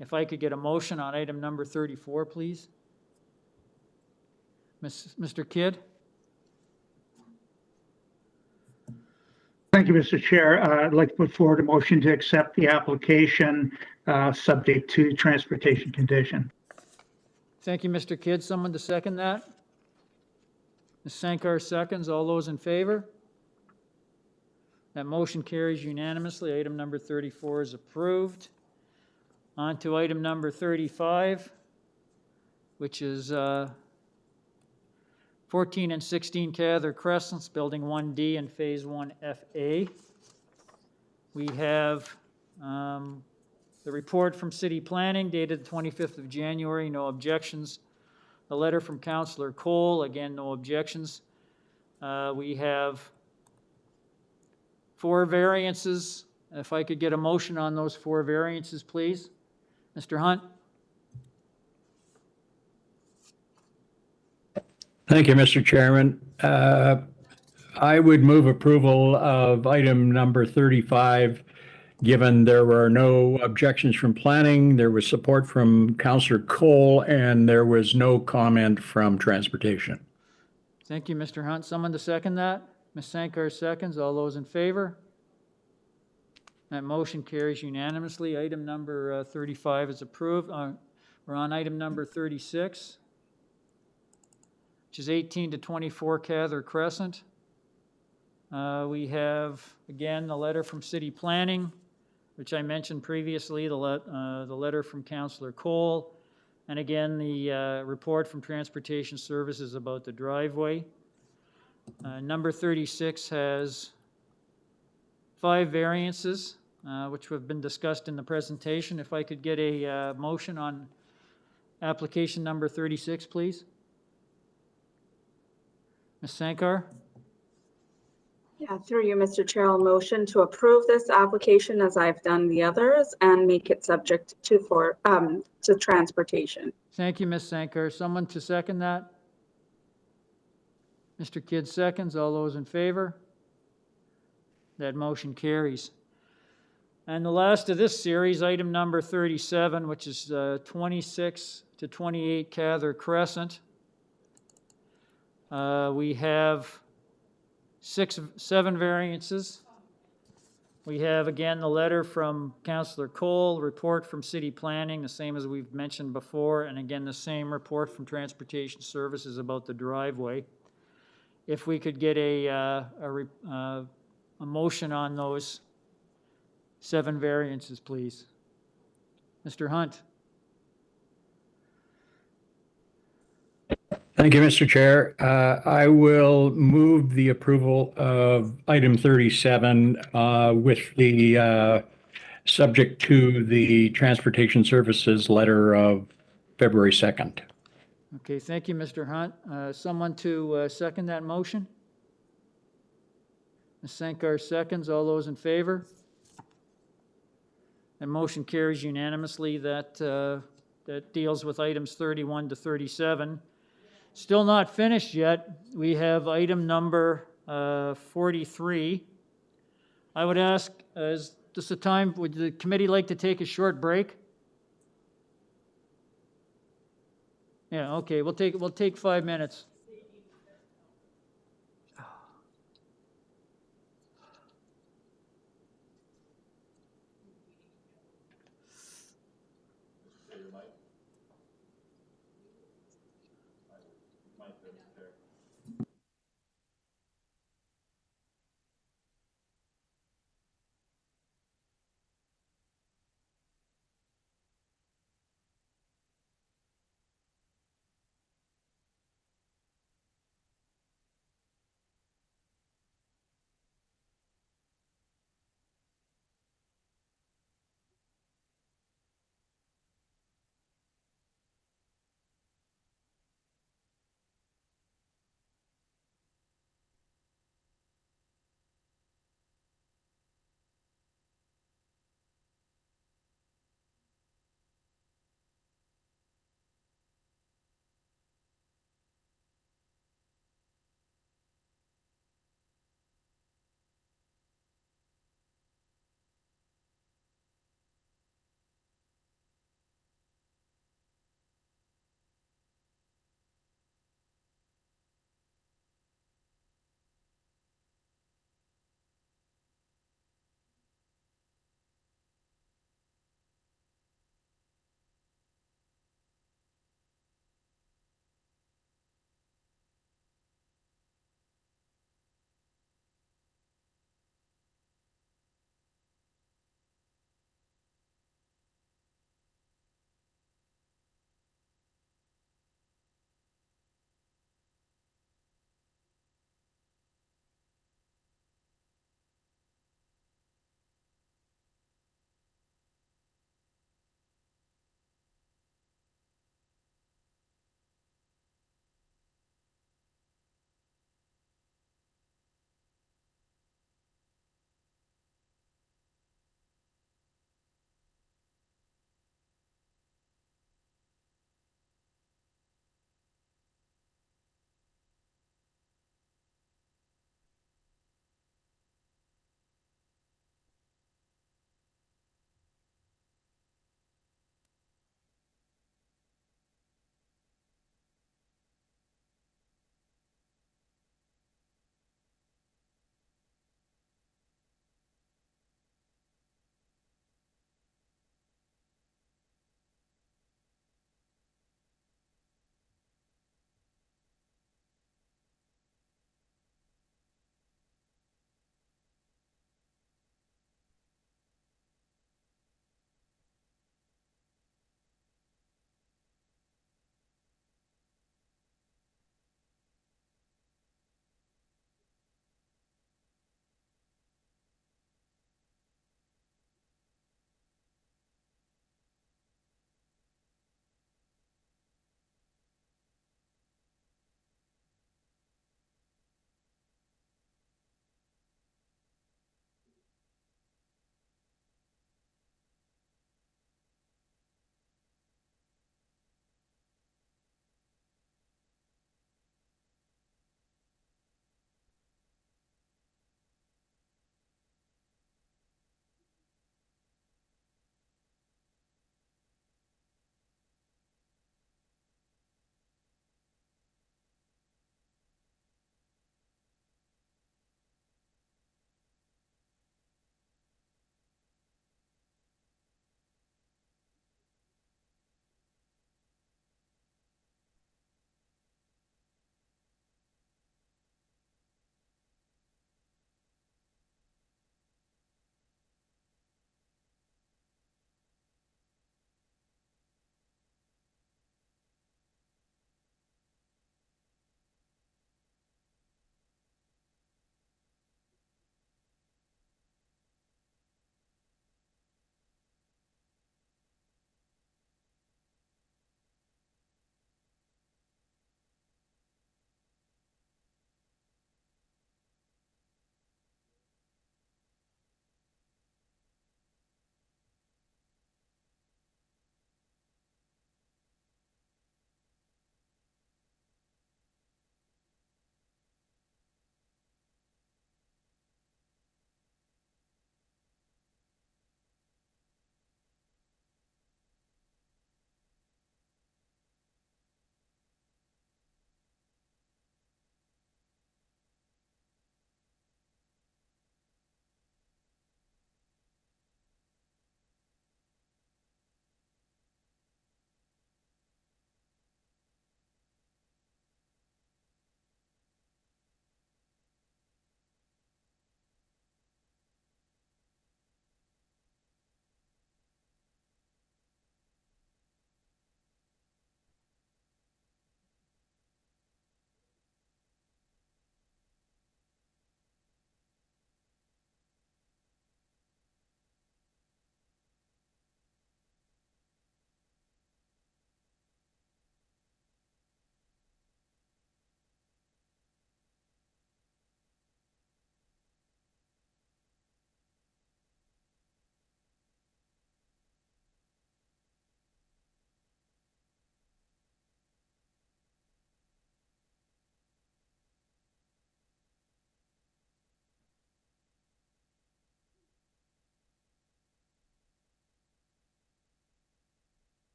[SPEAKER 1] If I could get a motion on item number 34, please. Mr. Kidd?
[SPEAKER 6] Thank you, Mr. Chair. I'd like to put forward a motion to accept the application subject to transportation condition.
[SPEAKER 1] Thank you, Mr. Kidd. Someone to second that? Ms. Sankar seconds. All those in favor? That motion carries unanimously. Item number 34 is approved. On to item number 35, which is 14 and 16 CATHER Crescents, Building 1D and Phase 1FA. We have the report from City Planning dated the 25th of January, no objections. A letter from Councillor Cole, again, no objections. We have 4 variances. If I could get a motion on those 4 variances, please. Mr. Hunt?
[SPEAKER 17] Thank you, Mr. Chairman. I would move approval of item number 35 given there were no objections from planning, there was support from Councillor Cole, and there was no comment from transportation.
[SPEAKER 1] Thank you, Mr. Hunt. Someone to second that? Ms. Sankar seconds. All those in favor? That motion carries unanimously. Item number 35 is approved. We're on item number 36, which is 18 to 24 CATHER Crescent. We have, again, the letter from City Planning, which I mentioned previously, the letter from Councillor Cole, and again, the report from Transportation Services about the driveway. Number 36 has 5 variances, which have been discussed in the presentation. If I could get a motion on application number 36, please. Ms. Sankar?
[SPEAKER 10] Yeah, through you, Mr. Chair, I'll motion to approve this application as I've done the others and make it subject to transportation.
[SPEAKER 1] Thank you, Ms. Sankar. Someone to second that? Mr. Kidd seconds. All those in favor? That motion carries. And the last of this series, item number 37, which is 26 to 28 CATHER Crescent. We have 7 variances. We have, again, the letter from Councillor Cole, report from City Planning, the same as we've mentioned before, and again, the same report from Transportation Services about the driveway. If we could get a motion on those 7 variances, please. Mr. Hunt.
[SPEAKER 17] Thank you, Mr. Chair. I will move the approval of item 37 with the subject to the Transportation Services letter of February 2nd.
[SPEAKER 1] Okay, thank you, Mr. Hunt. Someone to second that motion? Ms. Sankar seconds. All those in favor? That motion carries unanimously. That deals with items 31 to 37. Still not finished yet. We have item number 43. I would ask, is this a time, would the committee like to take a short break? Yeah, okay, we'll take 5 minutes.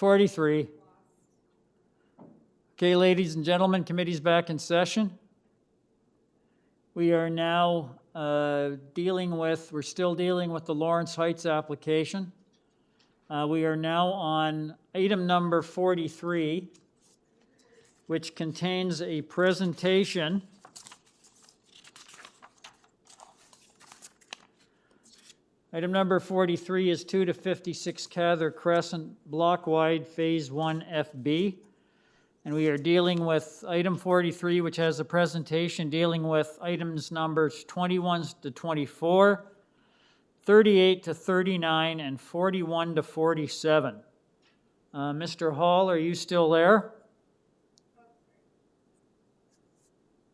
[SPEAKER 1] 43. Okay, ladies and gentlemen, committee's back in session. We are now we're still dealing with the Lawrence Heights application. We are now on item number 43, which contains a presentation Item number 43 is 2 to 56 CATHER Crescent, block wide, phase 1 FB. And we are dealing with item 43, which has a presentation dealing with items numbers 21 to 24, 38 to 39, and 41 to 47. Mr. Hall, are you still there?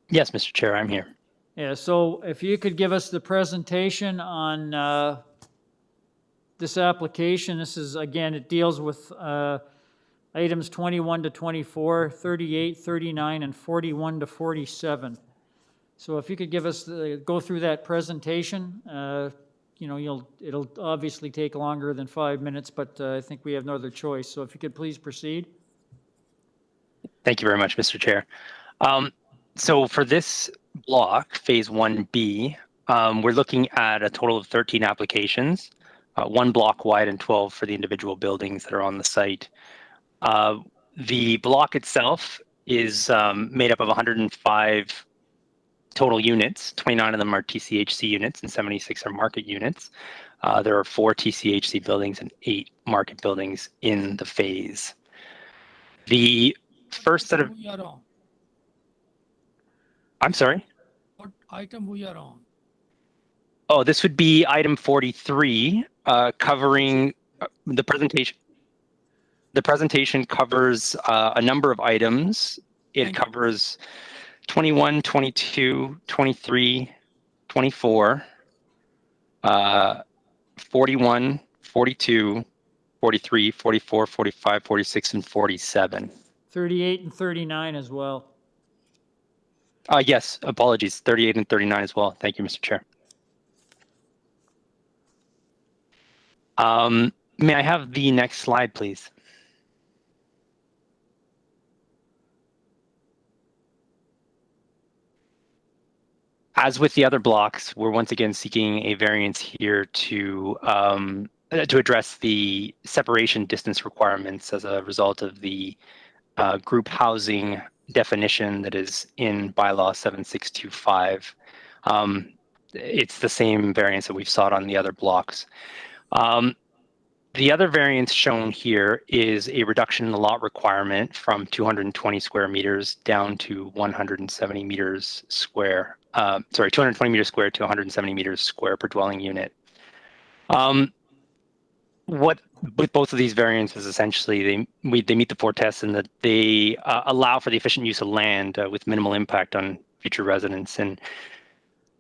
[SPEAKER 13] Yes, Mr. Chair, I'm here.
[SPEAKER 1] Yeah, so if you could give us the presentation on this application. This is, again, it deals with items 21 to 24, 38, 39, and 41 to 47. So if you could give us go through that presentation, you know, it'll obviously take longer than 5 minutes, but I think we have no other choice. So if you could please proceed.
[SPEAKER 13] Thank you very much, Mr. Chair. So for this block, phase 1B, we're looking at a total of 13 applications, 1 block wide and 12 for the individual buildings that are on the site. The block itself is made up of 105 total units. 29 of them are TCHC units and 76 are market units. There are 4 TCHC buildings and 8 market buildings in the phase. The first set of... I'm sorry?
[SPEAKER 8] What item we are on?
[SPEAKER 13] Oh, this would be item 43, covering the presentation. The presentation covers a number of items. It covers 21, 22, 23, 24, 41, 42, 43, 44, 45, 46, and 47.
[SPEAKER 1] 38 and 39 as well.
[SPEAKER 13] Yes, apologies, 38 and 39 as well. Thank you, Mr. Chair. May I have the next slide, please? As with the other blocks, we're once again seeking a variance here to address the separation distance requirements as a result of the group housing definition that is in bylaw 7625. It's the same variance that we've sought on the other blocks. The other variance shown here is a reduction in the lot requirement from 220 square meters down to 170 meters square. 220 meters square to 170 meters square per dwelling unit. What with both of these variances, essentially, they meet the 4 tests in that they allow for the efficient use of land with minimal impact on future residents. And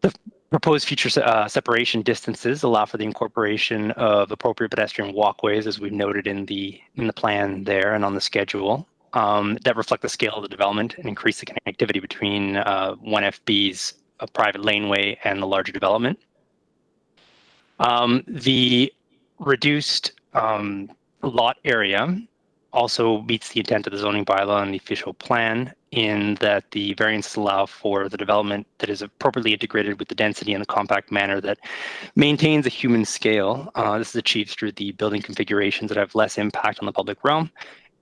[SPEAKER 13] the proposed future separation distances allow for the incorporation of appropriate pedestrian walkways, as we've noted in the plan there and on the schedule, that reflect the scale of the development and increase the connectivity between 1FB's private laneway and the larger development. The reduced lot area also meets the intent of the zoning bylaw and the official plan in that the variances allow for the development that is appropriately integrated with the density in a compact manner that maintains a human scale. This is achieved through the building configurations that have less impact on the public realm,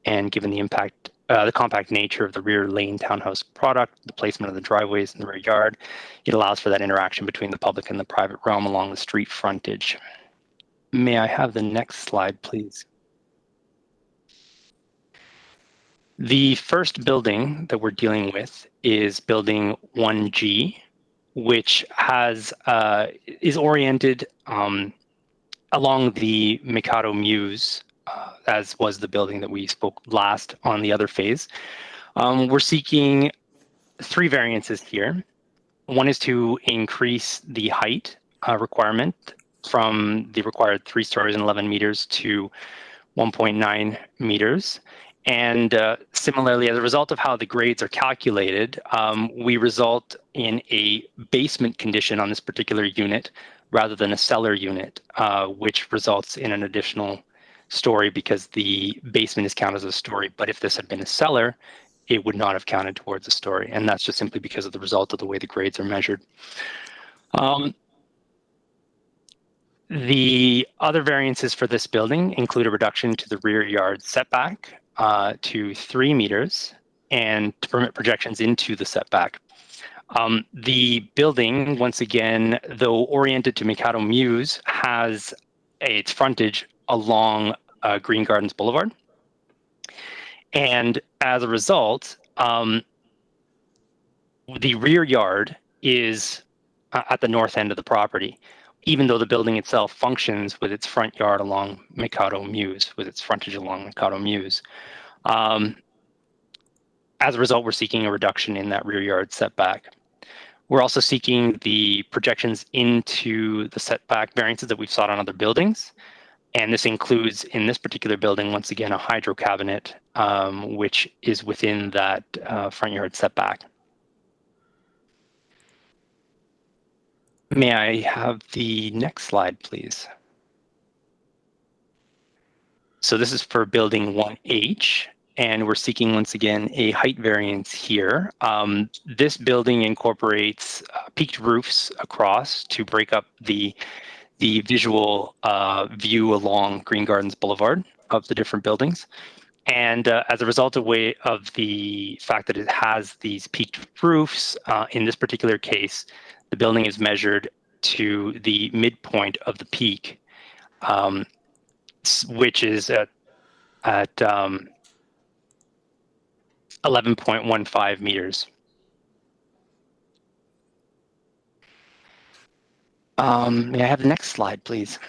[SPEAKER 13] and given the impact, the compact nature of the rear lane townhouse product, the placement of the driveways in the rear yard, it allows for that interaction between the public and the private realm along the street frontage. May I have the next slide, please? The first building that we're dealing with is building 1G, which has is oriented along the Mikado Mews, as was the building that we spoke last on the other phase. We're seeking 3 variances here. One is to increase the height requirement from the required 3 stories and 11 meters to 1.9 meters. And similarly, as a result of how the grades are calculated, we result in a basement condition on this particular unit rather than a cellar unit, which results in an additional story because the basement is counted as a story. But if this had been a cellar, it would not have counted towards a story. And that's just simply because of the result of the way the grades are measured. The other variances for this building include a reduction to the rear yard setback to 3 meters and to permit projections into the setback. The building, once again, though oriented to Mikado Mews, has its frontage along Green Gardens Boulevard. And as a result, the rear yard is at the north end of the property, even though the building itself functions with its front yard along Mikado Mews, with its frontage along Mikado Mews. As a result, we're seeking a reduction in that rear yard setback. We're also seeking the projections into the setback variances that we've sought on other buildings. And this includes, in this particular building, once again, a hydro cabinet, which is within that front yard setback. May I have the next slide, please? So this is for building 1H, and we're seeking, once again, a height variance here. This building incorporates peaked roofs across to break up the visual view along Green Gardens Boulevard of the different buildings. And as a result of the fact that it has these peaked roofs, in this particular case, the building is measured to the midpoint of the peak, which is at 11.15 meters. May I have the next slide, please?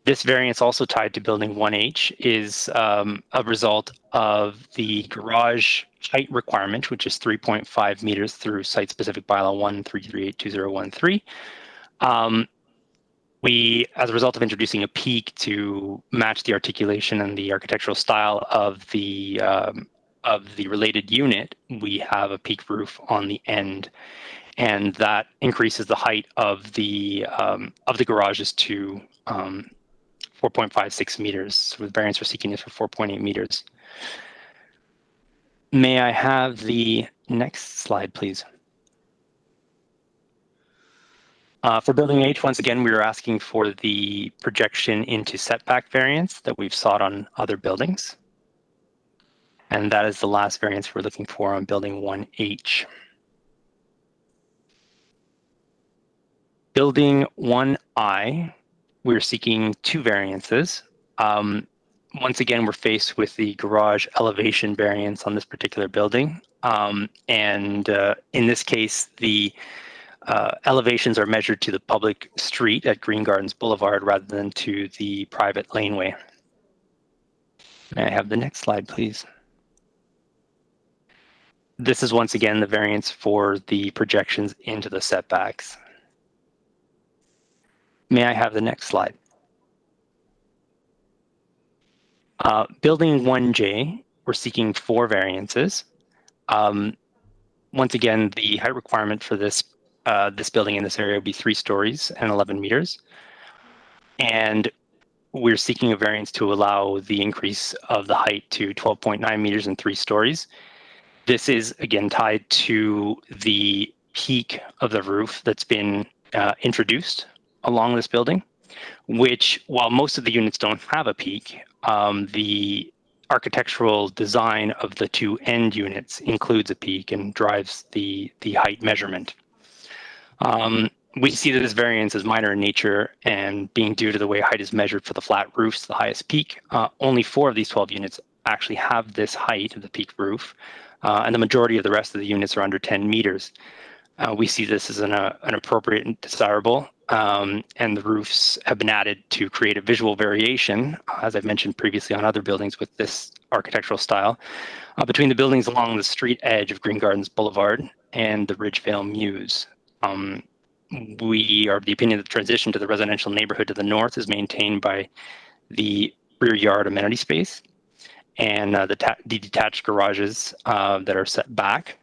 [SPEAKER 13] This variance, also tied to building 1H, is a result of the garage height requirement, which is 3.5 meters through site-specific bylaw 1-338-2013. We, as a result of introducing a peak to match the articulation and the architectural style of the related unit, we have a peak roof on the end, and that increases the height of the garages to 4.56 meters. So the variance we're seeking is for 4.8 meters. May I have the next slide, please? For building H, once again, we were asking for the projection into setback variance that we've sought on other buildings. And that is the last variance we're looking for on building 1H. Building 1I, we're seeking 2 variances. Once again, we're faced with the garage elevation variance on this particular building. In this case, the elevations are measured to the public street at Green Gardens Boulevard rather than to the private laneway. May I have the next slide, please? This is once again the variance for the projections into the setbacks. May I have the next slide? Building 1J, we're seeking 4 variances. Once again, the height requirement for this building in this area would be 3 stories and 11 meters. And we're seeking a variance to allow the increase of the height to 12.9 meters and 3 stories. This is, again, tied to the peak of the roof that's been introduced along this building, which, while most of the units don't have a peak, the architectural design of the 2 end units includes a peak and drives the height measurement. We see that this variance is minor in nature and being due to the way height is measured for the flat roofs, the highest peak. Only 4 of these 12 units actually have this height of the peak roof, and the majority of the rest of the units are under 10 meters. We see this as an appropriate and desirable, and the roofs have been added to create a visual variation, as I've mentioned previously on other buildings with this architectural style, between the buildings along the street edge of Green Gardens Boulevard and the Ridgevale Mews. We are of the opinion that the transition to the residential neighborhood to the north is maintained by the rear yard amenity space and the detached garages that are set back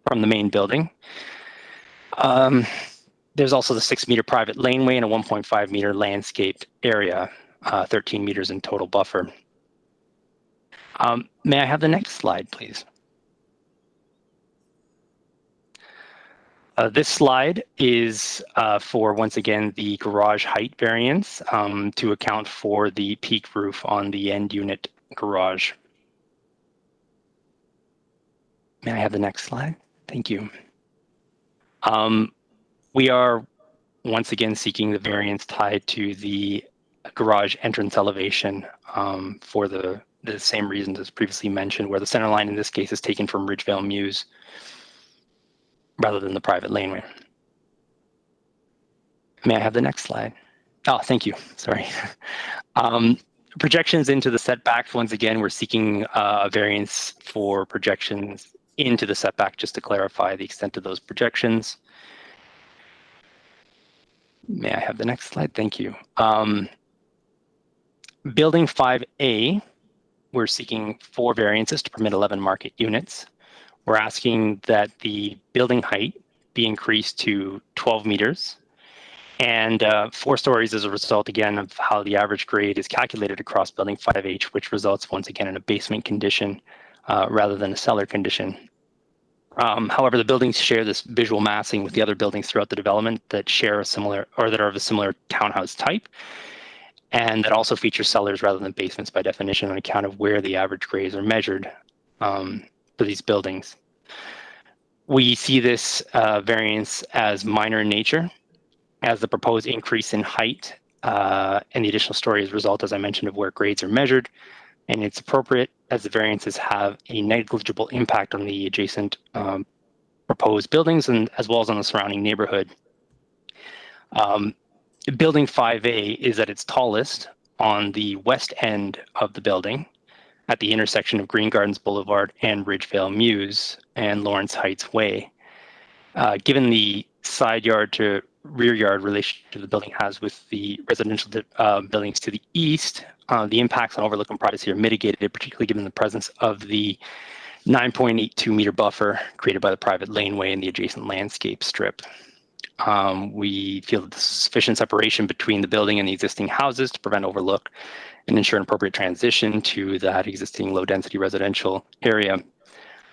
[SPEAKER 13] from the main building. There's also the 6-meter private laneway and a 1.5-meter landscaped area, 13 meters in total buffer. May I have the next slide, please? This slide is for, once again, the garage height variance to account for the peak roof on the end unit garage. May I have the next slide? Thank you. We are once again seeking the variance tied to the garage entrance elevation for the same reasons as previously mentioned, where the center line in this case is taken from Ridgevale Mews rather than the private laneway. May I have the next slide? Oh, thank you. Sorry. Projections into the setbacks. Once again, we're seeking a variance for projections into the setback, just to clarify the extent of those projections. May I have the next slide? Thank you. Building 5A, we're seeking 4 variances to permit 11 market units. We're asking that the building height be increased to 12 meters and 4 stories as a result, again, of how the average grade is calculated across building 5H, which results once again in a basement condition rather than a cellar condition. However, the buildings share this visual massing with the other buildings throughout the development that share a similar, or that are of a similar townhouse type, and that also feature cellars rather than basements by definition on account of where the average grades are measured for these buildings. We see this variance as minor in nature, as the proposed increase in height and the additional story is a result, as I mentioned, of where grades are measured, and it's appropriate as the variances have a negligible impact on the adjacent proposed buildings and as well as on the surrounding neighborhood. Building 5A is at its tallest on the west end of the building at the intersection of Green Gardens Boulevard and Ridgevale Mews and Lawrence Heights Way. Given the side yard to rear yard relationship the building has with the residential buildings to the east, the impacts on overlook and privacy are mitigated, particularly given the presence of the 9.82 meter buffer created by the private laneway and the adjacent landscape strip. We feel that this is sufficient separation between the building and the existing houses to prevent overlook and ensure an appropriate transition to that existing low-density residential area.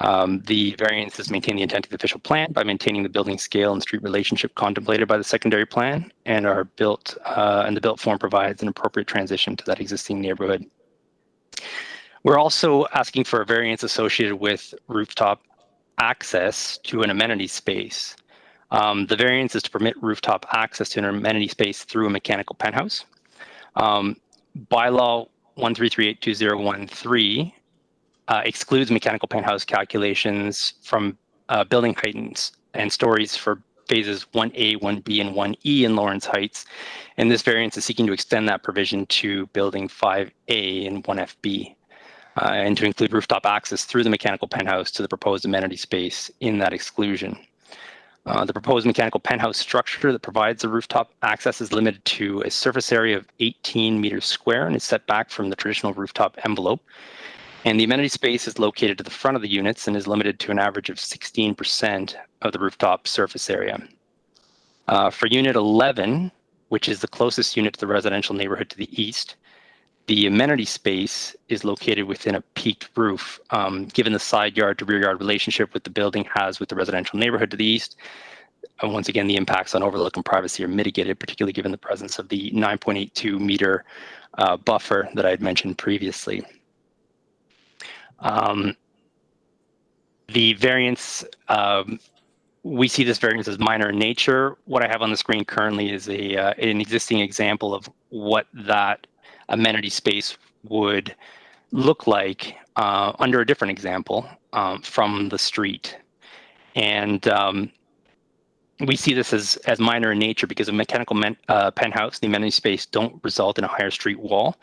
[SPEAKER 13] The variances maintain the intent of the official plan by maintaining the building scale and street relationship contemplated by the secondary plan, and are built, and the built form provides an appropriate transition to that existing neighborhood. We're also asking for a variance associated with rooftop access to an amenity space. The variance is to permit rooftop access to an amenity space through a mechanical penthouse. Bylaw 133820113 excludes mechanical penthouse calculations from building heights and stories for phases 1A, 1B, and 1E in Lawrence Heights. And this variance is seeking to extend that provision to building 5A and 1FB, and to include rooftop access through the mechanical penthouse to the proposed amenity space in that exclusion. The proposed mechanical penthouse structure that provides the rooftop access is limited to a surface area of 18 meters square and is set back from the traditional rooftop envelope. And the amenity space is located to the front of the units and is limited to an average of 16% of the rooftop surface area. For Unit 11, which is the closest unit to the residential neighborhood to the east, the amenity space is located within a peaked roof, given the side yard to rear yard relationship with the building has with the residential neighborhood to the east. And once again, the impacts on overlook and privacy are mitigated, particularly given the presence of the 9.82 meter buffer that I had mentioned previously. The variance, we see this variance as minor in nature. What I have on the screen currently is an existing example of what that amenity space would look like under a different example from the street. And we see this as minor in nature because a mechanical penthouse, the amenity space don't result in a higher street wall,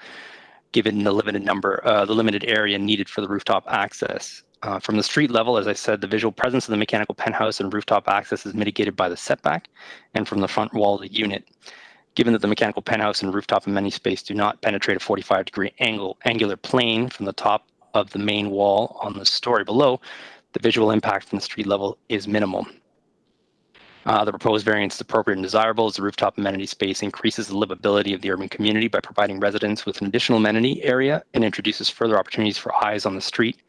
[SPEAKER 13] given the limited area needed for the rooftop access. From the street level, as I said, the visual presence of the mechanical penthouse and rooftop access is mitigated by the setback and from the front wall of the unit. Given that the mechanical penthouse and rooftop amenity space do not penetrate a 45-degree angular plane from the top of the main wall on the story below, the visual impact from the street level is minimal. The proposed variance is appropriate and desirable as the rooftop amenity space increases the livability of the urban community by providing residents with an additional amenity area and introduces further opportunities for eyes on the street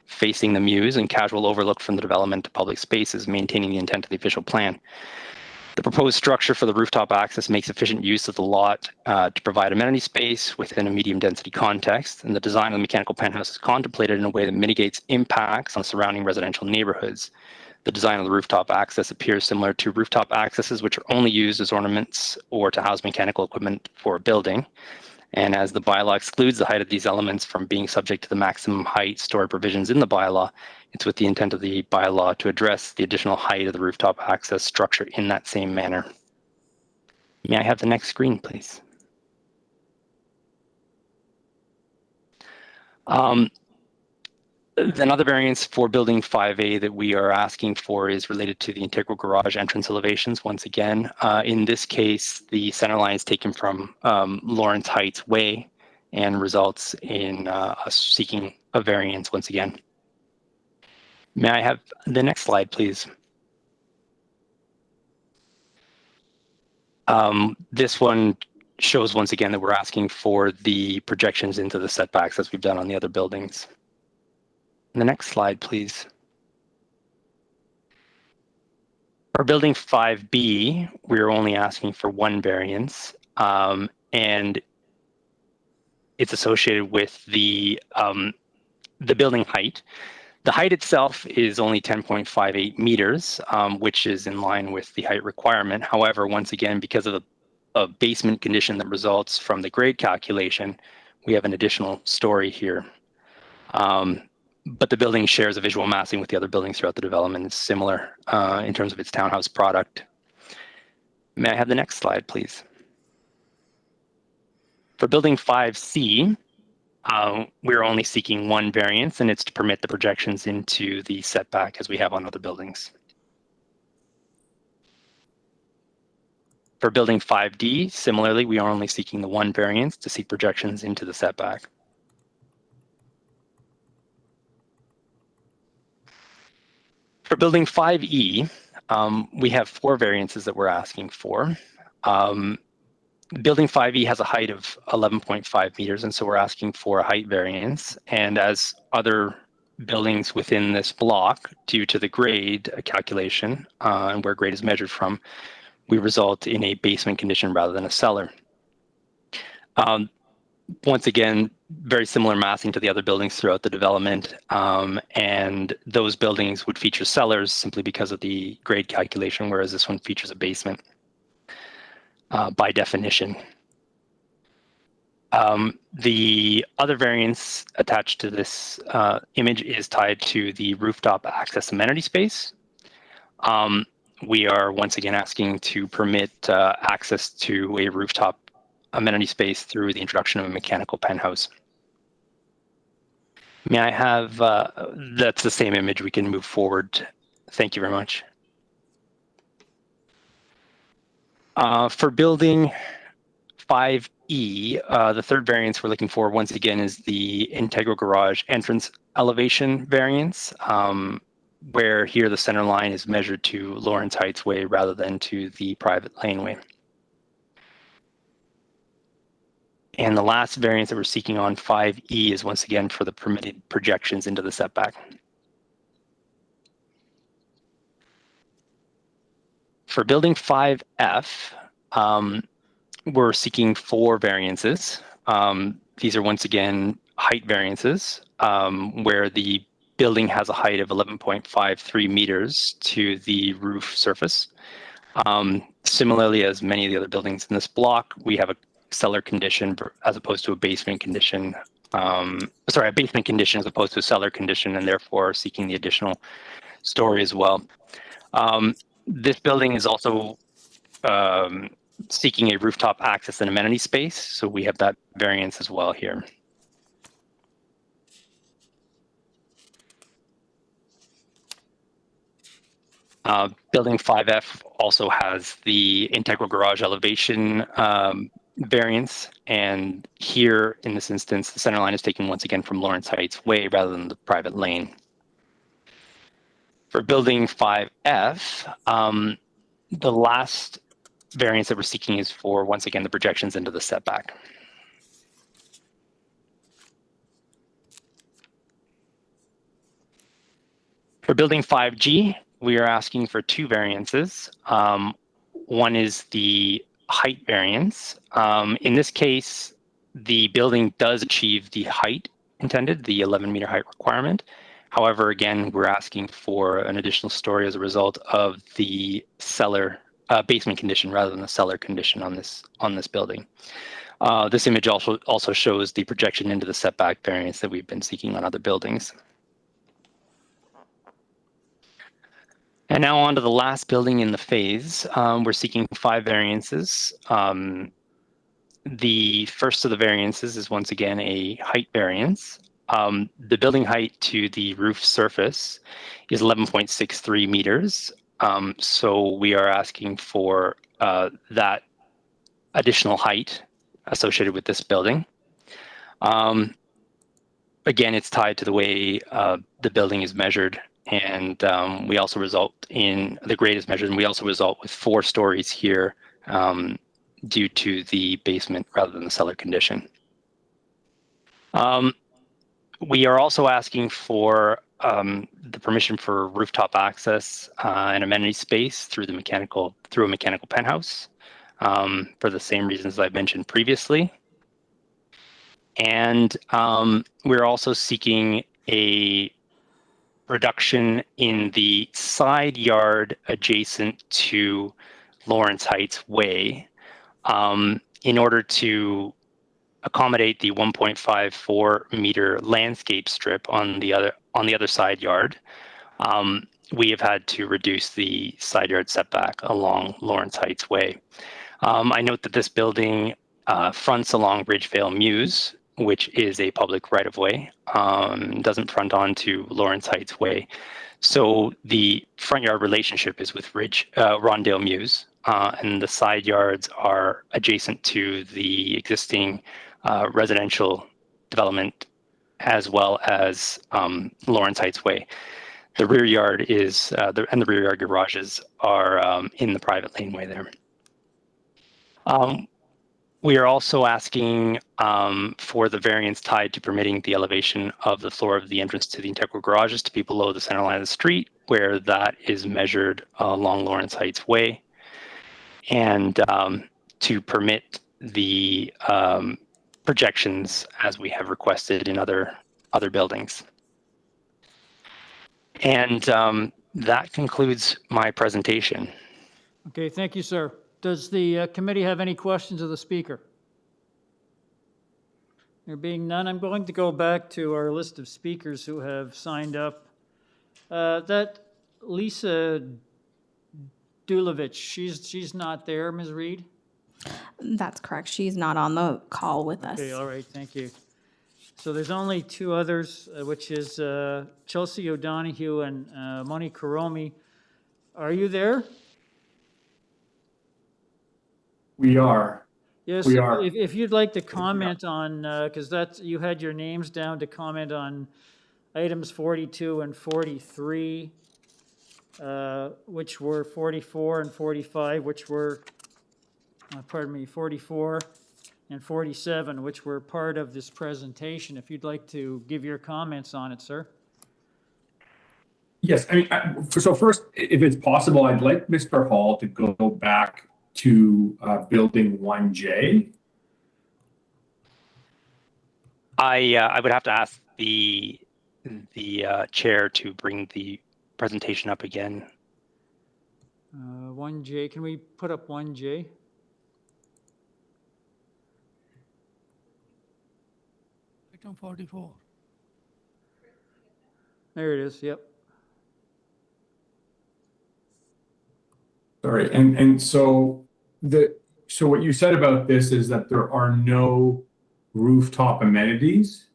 [SPEAKER 13] facing the Mews and casual overlook from the development to public spaces, maintaining the intent of the official plan. The proposed structure for the rooftop access makes efficient use of the lot to provide amenity space within a medium density context, and the design of the mechanical penthouse is contemplated in a way that mitigates impacts on surrounding residential neighborhoods. The design of the rooftop access appears similar to rooftop accesses, which are only used as ornaments or to house mechanical equipment for a building. And as the bylaw excludes the height of these elements from being subject to the maximum height story provisions in the bylaw, it's with the intent of the bylaw to address the additional height of the rooftop access structure in that same manner. May I have the next screen, please? Another variance for building 5A that we are asking for is related to the integral garage entrance elevations. Once again, in this case, the center line is taken from Lawrence Heights Way and results in us seeking a variance once again. May I have the next slide, please? This one shows once again that we're asking for the projections into the setbacks as we've done on the other buildings. The next slide, please. For building 5B, we're only asking for one variance, and it's associated with the building height. The height itself is only 10.58 meters, which is in line with the height requirement. However, once again, because of a basement condition that results from the grade calculation, we have an additional story here. But the building shares a visual massing with the other buildings throughout the development. It's similar in terms of its townhouse product. May I have the next slide, please? For building 5C, we're only seeking one variance, and it's to permit the projections into the setback as we have on other buildings. For building 5D, similarly, we are only seeking the one variance to seek projections into the setback. For building 5E, we have four variances that we're asking for. Building 5E has a height of 11.5 meters, and so we're asking for a height variance. And as other buildings within this block, due to the grade calculation and where grade is measured from, we result in a basement condition rather than a cellar. Once again, very similar massing to the other buildings throughout the development, and those buildings would feature cellars simply because of the grade calculation, whereas this one features a basement by definition. The other variance attached to this image is tied to the rooftop access amenity space. We are once again asking to permit access to a rooftop amenity space through the introduction of a mechanical penthouse. May I have, that's the same image, we can move forward. Thank you very much. For building 5E, the third variance we're looking for once again is the integral garage entrance elevation variance, where here the center line is measured to Lawrence Heights Way rather than to the private laneway. And the last variance that we're seeking on 5E is once again for the permitted projections into the setback. For building 5F, we're seeking four variances. These are once again height variances, where the building has a height of 11.53 meters to the roof surface. Similarly, as many of the other buildings in this block, we have a cellar condition as opposed to a basement condition. A basement condition as opposed to a cellar condition, and therefore seeking the additional story as well. This building is also seeking a rooftop access and amenity space, so we have that variance as well here. Building 5F also has the integral garage elevation variance, and here in this instance, the center line is taken once again from Lawrence Heights Way rather than the private lane. For building 5F, The last variance that we're seeking is for, once again, the projections into the setback. For building 5G, we are asking for two variances. One is the height variance. In this case, the building does achieve the height intended, the 11-meter height requirement. However, again, we're asking for an additional story as a result of the cellar basement condition rather than the cellar condition on this building. This image also shows the projection into the setback variance that we've been seeking on other buildings. And now on to the last building in the phase. We're seeking 5 variances. The first of the variances is once again a height variance. The building height to the roof surface is 11.63 meters. So we are asking for that additional height associated with this building. Again, it's tied to the way the building is measured, and we also result in the grade is measured, and we also result with 4 stories here due to the basement rather than the cellar condition. We are also asking for the permission for rooftop access and amenity space through a mechanical penthouse for the same reasons I've mentioned previously. And we're also seeking a reduction in the side yard adjacent to Lawrence Heights Way in order to accommodate the 1.54 meter landscape strip on the other side yard. We have had to reduce the side yard setback along Lawrence Heights Way. I note that this building fronts along Ridgevale Mews, which is a public right-of-way, doesn't front onto Lawrence Heights Way. So the front yard relationship is with Rondale Mews, and the side yards are adjacent to the existing residential development as well as Lawrence Heights Way. The rear yard is, and the rear yard garages are in the private laneway there. We are also asking for the variance tied to permitting the elevation of the floor of the entrance to the integral garages to be below the center line of the street, where that is measured along Lawrence Heights Way, and to permit the projections as we have requested in other buildings. And that concludes my presentation.
[SPEAKER 1] Okay, thank you, sir. Does the committee have any questions of the speaker? There being none, I'm going to go back to our list of speakers who have signed up. That Lisa Dulovich, she's not there, Ms. Reed?
[SPEAKER 5] That's correct. She's not on the call with us.
[SPEAKER 1] Okay, all right, thank you. So there's only 2 others, which is Chelsea O'Donoghue and Moni Karomi. Are you there?
[SPEAKER 15] We are.
[SPEAKER 1] Yes,
[SPEAKER 15] We are.
[SPEAKER 1] if you'd like to comment on, because you had your names down to comment on items 42 and 43, which were 44 and 45, which were, 44 and 47, which were part of this presentation. If you'd like to give your comments on it, sir.
[SPEAKER 15] Yes, I mean, so first, if it's possible, I'd like Mr. Hall to go back to building 1J.
[SPEAKER 13] I would have to ask the chair to bring the presentation up again.
[SPEAKER 1] 1J, can we put up 1J?
[SPEAKER 8] Item 44.
[SPEAKER 1] There it is, yep.
[SPEAKER 15] Sorry, and so what you said about this is that there are no rooftop amenities.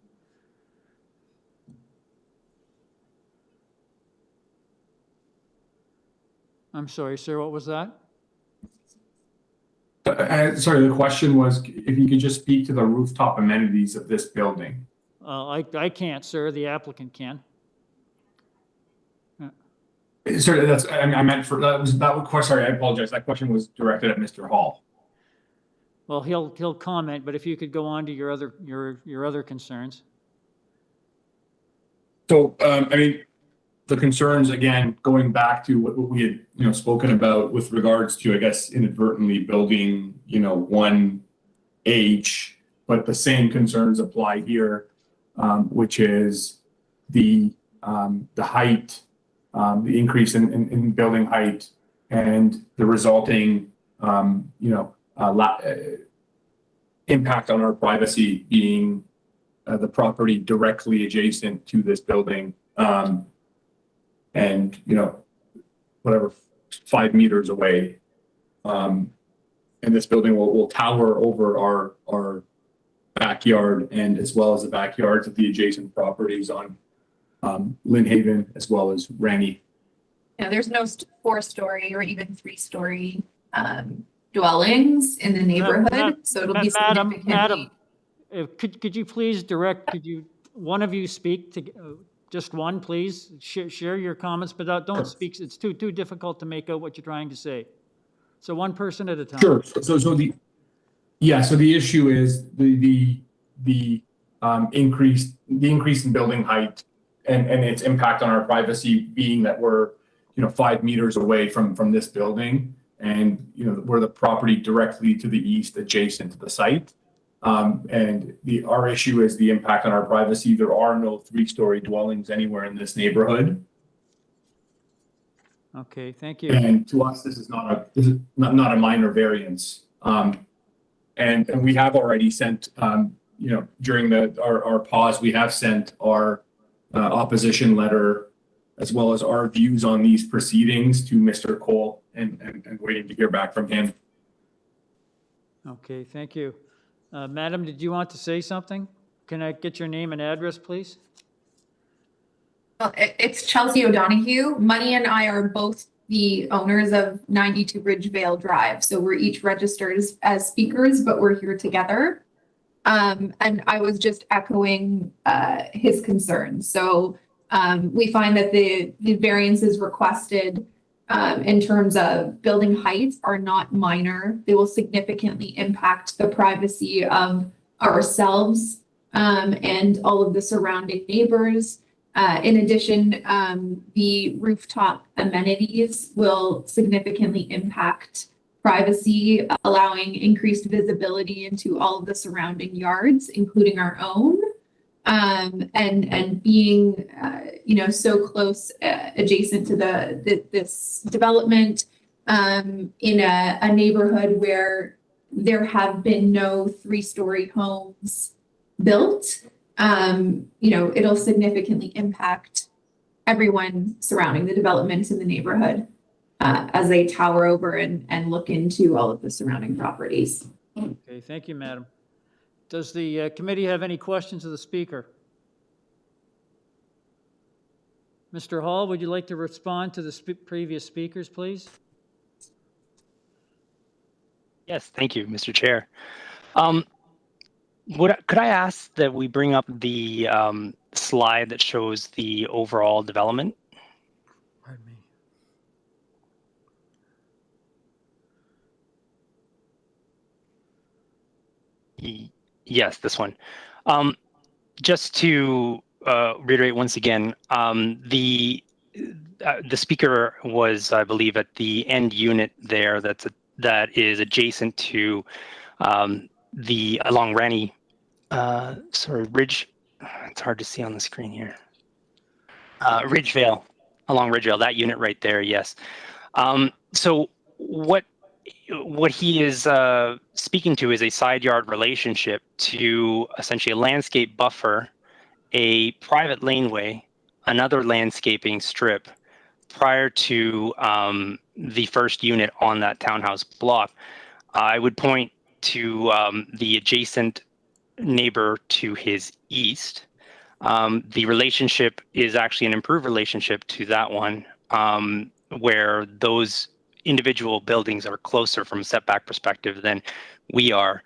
[SPEAKER 1] I'm sorry, sir, what was that?
[SPEAKER 15] Sorry, the question was if you could just speak to the rooftop amenities of this building.
[SPEAKER 1] I can't, sir, the applicant can.
[SPEAKER 15] Sorry, I meant for that question. Sorry, I apologize. That question was directed at Mr. Hall.
[SPEAKER 1] Well, he'll comment, but if you could go on to your other concerns.
[SPEAKER 15] So, I mean, the concerns, again, going back to what we had, spoken about with regards to, I guess, inadvertently building, 1H, but the same concerns apply here, which is the height, the increase in building height, and the resulting, impact on our privacy being the property directly adjacent to this building. And, whatever, 5 meters away. And this building will tower over our backyard, and as well as the backyards of the adjacent properties on Lynnhaven as well as Ranny.
[SPEAKER 14] Yeah, there's no 4-story or even 3-story dwellings in the neighborhood, so it'll be significantly.
[SPEAKER 1] Madam, could you please one of you speak to, just one, please? Share your comments, but don't speak. It's too difficult to make out what you're trying to say. So one person at a time.
[SPEAKER 15] Sure. So the issue is the increase in building height and its impact on our privacy, being that we're 5 meters away from this building, and we're the property directly to the east adjacent to the site. And our issue is the impact on our privacy. There are no 3-story dwellings anywhere in this neighborhood.
[SPEAKER 1] Okay, thank you.
[SPEAKER 15] And to us, this is not a minor variance. And we have already sent, during our pause, we have sent our opposition letter as well as our views on these proceedings to Mr. Cole, and waiting to hear back from him.
[SPEAKER 1] Okay, thank you. Madam, did you want to say something? Can I get your name and address, please?
[SPEAKER 14] Well, it's Chelsea O'Donoghue. Money and I are both the owners of 92 Ridgevale Drive. So we're each registered as speakers, but we're here together. And I was just echoing his concerns. So we find that the variances requested in terms of building heights are not minor. They will significantly impact the privacy of ourselves and all of the surrounding neighbors. In addition, the rooftop amenities will significantly impact privacy, allowing increased visibility into all of the surrounding yards, including our own. And being, so close adjacent to this development in a neighborhood where there have been no 3-story homes built, it'll significantly impact everyone surrounding the developments in the neighborhood as they tower over and look into all of the surrounding properties.
[SPEAKER 1] Okay, thank you, madam. Does the committee have any questions of the speaker? Mr. Hall, would you like to respond to the previous speakers, please?
[SPEAKER 13] Yes, thank you, Mr. Chair. Could I ask that we bring up the slide that shows the overall development?
[SPEAKER 1] Pardon
[SPEAKER 13] me. Yes, this one. Just to reiterate once again, the speaker was, I believe, at the end unit there. That is adjacent to along Ranny. Ridge. It's hard to see on the screen here. Ridgevale, along Ridgevale, that unit right there. Yes. So what he is speaking to is a side yard relationship to essentially a landscape buffer, a private laneway, another landscaping strip prior to the first unit on that townhouse block. I would point to the adjacent neighbor to his east. The relationship is actually an improved relationship to that one, where those individual buildings are closer from a setback perspective than we are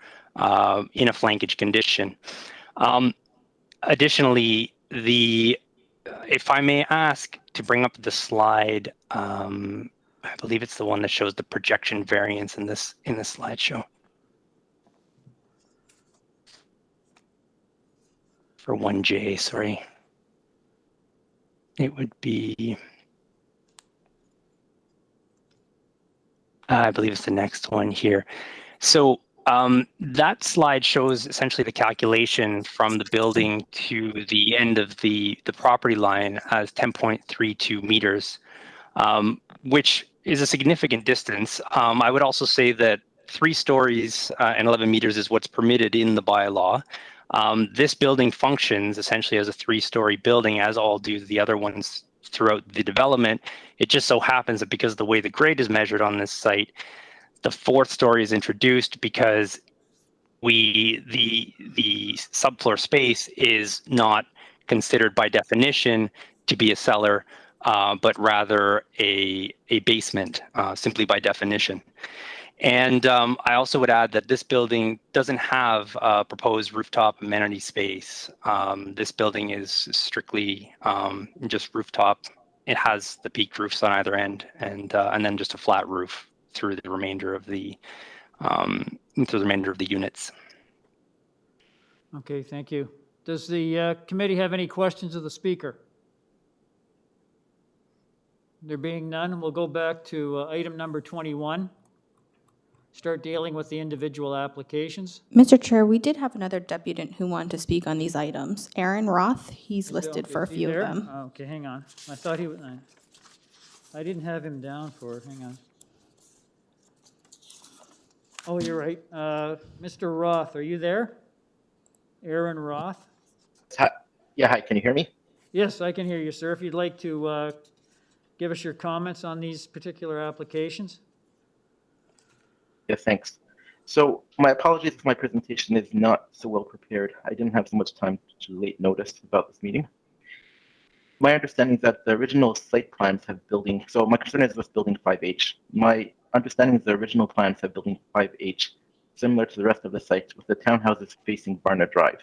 [SPEAKER 13] in a flankage condition. Additionally, if I may ask, to bring up the slide, I believe it's the one that shows the projection variance in this slideshow. For 1J, sorry. It would be, I believe it's the next one here. So that slide shows essentially the calculation from the building to the end of the property line as 10.32 meters, which is a significant distance. I would also say that 3 stories and 11 meters is what's permitted in the bylaw. This building functions essentially as a 3-story building, as all do the other ones throughout the development. It just so happens that because of the way the grade is measured on this site, the 4th story is introduced because the subfloor space is not considered by definition to be a cellar, but rather a basement, simply by definition. And I also would add that this building doesn't have a proposed rooftop amenity space. This building is strictly just rooftop. It has the peaked roofs on either end, and then just a flat roof through the remainder of the units.
[SPEAKER 1] Okay, thank you. Does the committee have any questions of the speaker? There being none, we'll go back to item number 21. Start dealing with the individual applications.
[SPEAKER 5] Mr. Chair, we did have another deputant who wanted to speak on these items. Aaron Roth, he's listed for a few of them.
[SPEAKER 1] Oh, okay, hang on. I thought he was, I didn't have him down for, hang on. Oh, you're right. Mr. Roth, are you there? Aaron Roth?
[SPEAKER 18] Hi. Yeah, hi, can you hear me?
[SPEAKER 1] Yes, I can hear you, sir. If you'd like to give us your comments on these particular applications.
[SPEAKER 18] Yeah, thanks. So my apologies if my presentation is not so well prepared. I didn't have so much time to late notice about this meeting. My understanding is that the original site plans have building, so my concern is with building 5H. My understanding is the original plans have building 5H, similar to the rest of the site, with the townhouses facing VARNA Drive.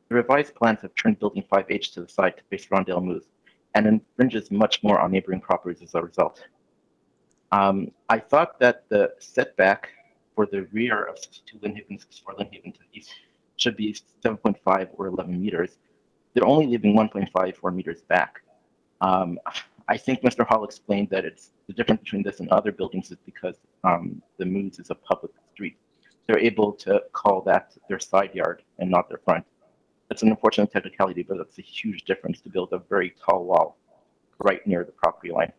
[SPEAKER 18] The revised plans have turned building 5H to the side to face Rondale Moose, and infringes much more on neighboring properties as a result. I thought that the setback for the rear of 62 Lynnhaven, 64 Lynnhaven to the east should be 7.5 or 11 meters. They're only leaving 1.54 meters back. I think Mr. Hall explained that it's the difference between this and other buildings is because the Moose is a public street. They're able to call that their side yard and not their front. That's an unfortunate technicality, but that's a huge difference to build a very tall wall right near the property line.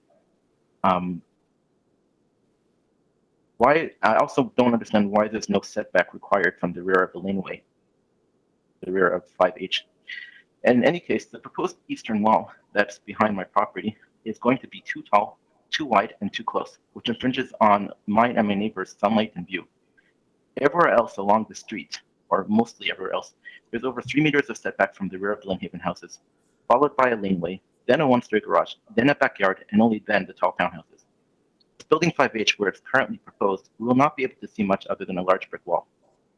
[SPEAKER 18] I also don't understand why there's no setback required from the rear of the laneway, the rear of 5H. And in any case, the proposed eastern wall that's behind my property is going to be too tall, too wide, and too close, which infringes on mine and my neighbor's sunlight and view. Everywhere else along the street, or mostly everywhere else, there's over 3 meters of setback from the rear of the Lynnhaven houses, followed by a laneway, then a 1-story garage, then a backyard, and only then the tall townhouses. Building 5H, where it's currently proposed, we will not be able to see much other than a large brick wall.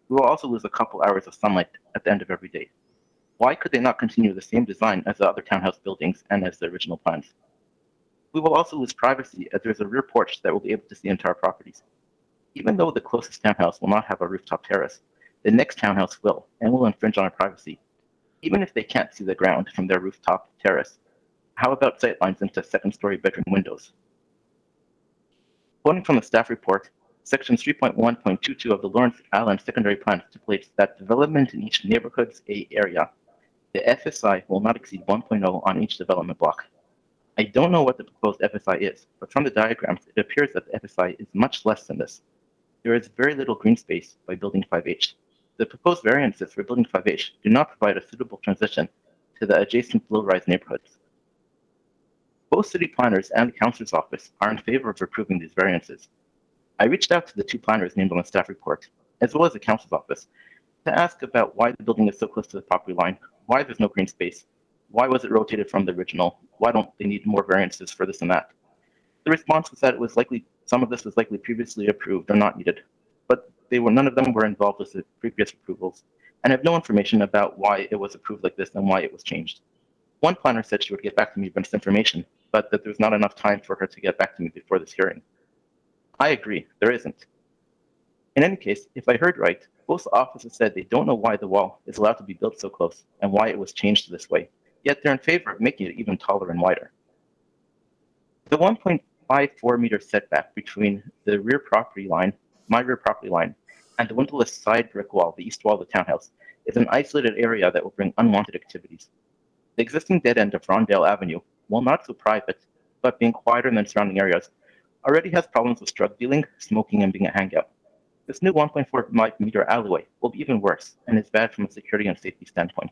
[SPEAKER 18] We will also lose a couple hours of sunlight at the end of every day. Why could they not continue the same design as the other townhouse buildings and as the original plans? We will also lose privacy as there's a rear porch that will be able to see into our properties. Even though the closest townhouse will not have a rooftop terrace, the next townhouse will, and will infringe on our privacy. Even if they can't see the ground from their rooftop terrace, how about sightlines into 2nd-story bedroom windows? Quoting from the staff report, Section 3.1.22 of the Lawrence Island Secondary Plan stipulates that development in each neighborhood's A area, the FSI will not exceed 1.0 on each development block. I don't know what the proposed FSI is, but from the diagrams, it appears that the FSI is much less than this. There is very little green space by building 5H. The proposed variances for building 5H do not provide a suitable transition to the adjacent low-rise neighborhoods. Both city planners and the councilor's office are in favor of approving these variances. I reached out to the 2 planners named on the staff report, as well as the council's office, to ask about why the building is so close to the property line, why there's no green space, why was it rotated from the original, why don't they need more variances for this and that. The response was that it was likely some of this was likely previously approved or not needed, but none of them were involved with the previous approvals and have no information about why it was approved like this and why it was changed. One planner said she would get back to me with this information, but that there's not enough time for her to get back to me before this hearing. I agree, there isn't. In any case, if I heard right, both offices said they don't know why the wall is allowed to be built so close and why it was changed this way, yet they're in favor of making it even taller and wider. The 1.54 meter setback between the rear property line, my rear property line, and the windowless side brick wall, the east wall of the townhouse, is an isolated area that will bring unwanted activities. The existing dead end of Rondale Avenue, while not so private, but being quieter than surrounding areas, already has problems with drug dealing, smoking, and being a hangout. This new 1.4 meter alleyway will be even worse and is bad from a security and safety standpoint.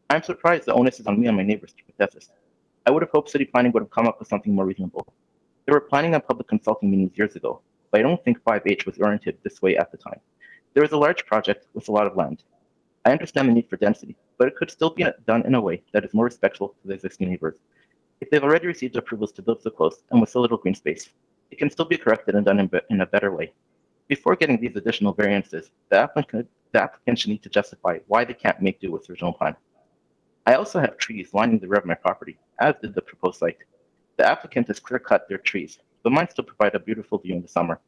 [SPEAKER 18] I'm surprised the onus is on me and my neighbors to protest this. I would have hoped city planning would have come up with something more reasonable. They were planning on public consulting meetings years ago, but I don't think 5H was oriented this way at the time. There was a large project with a lot of land. I understand the need for density, but it could still be done in a way that is more respectful to the existing neighbors. If they've already received approvals to build so close and with so little green space, it can still be corrected and done in a better way. Before getting these additional variances, the applicant should need to justify why they can't make do with the original plan. I also have trees lining the rear of my property, as did the proposed site. The applicant has clear-cut their trees, but mine still provide a beautiful view in the summer.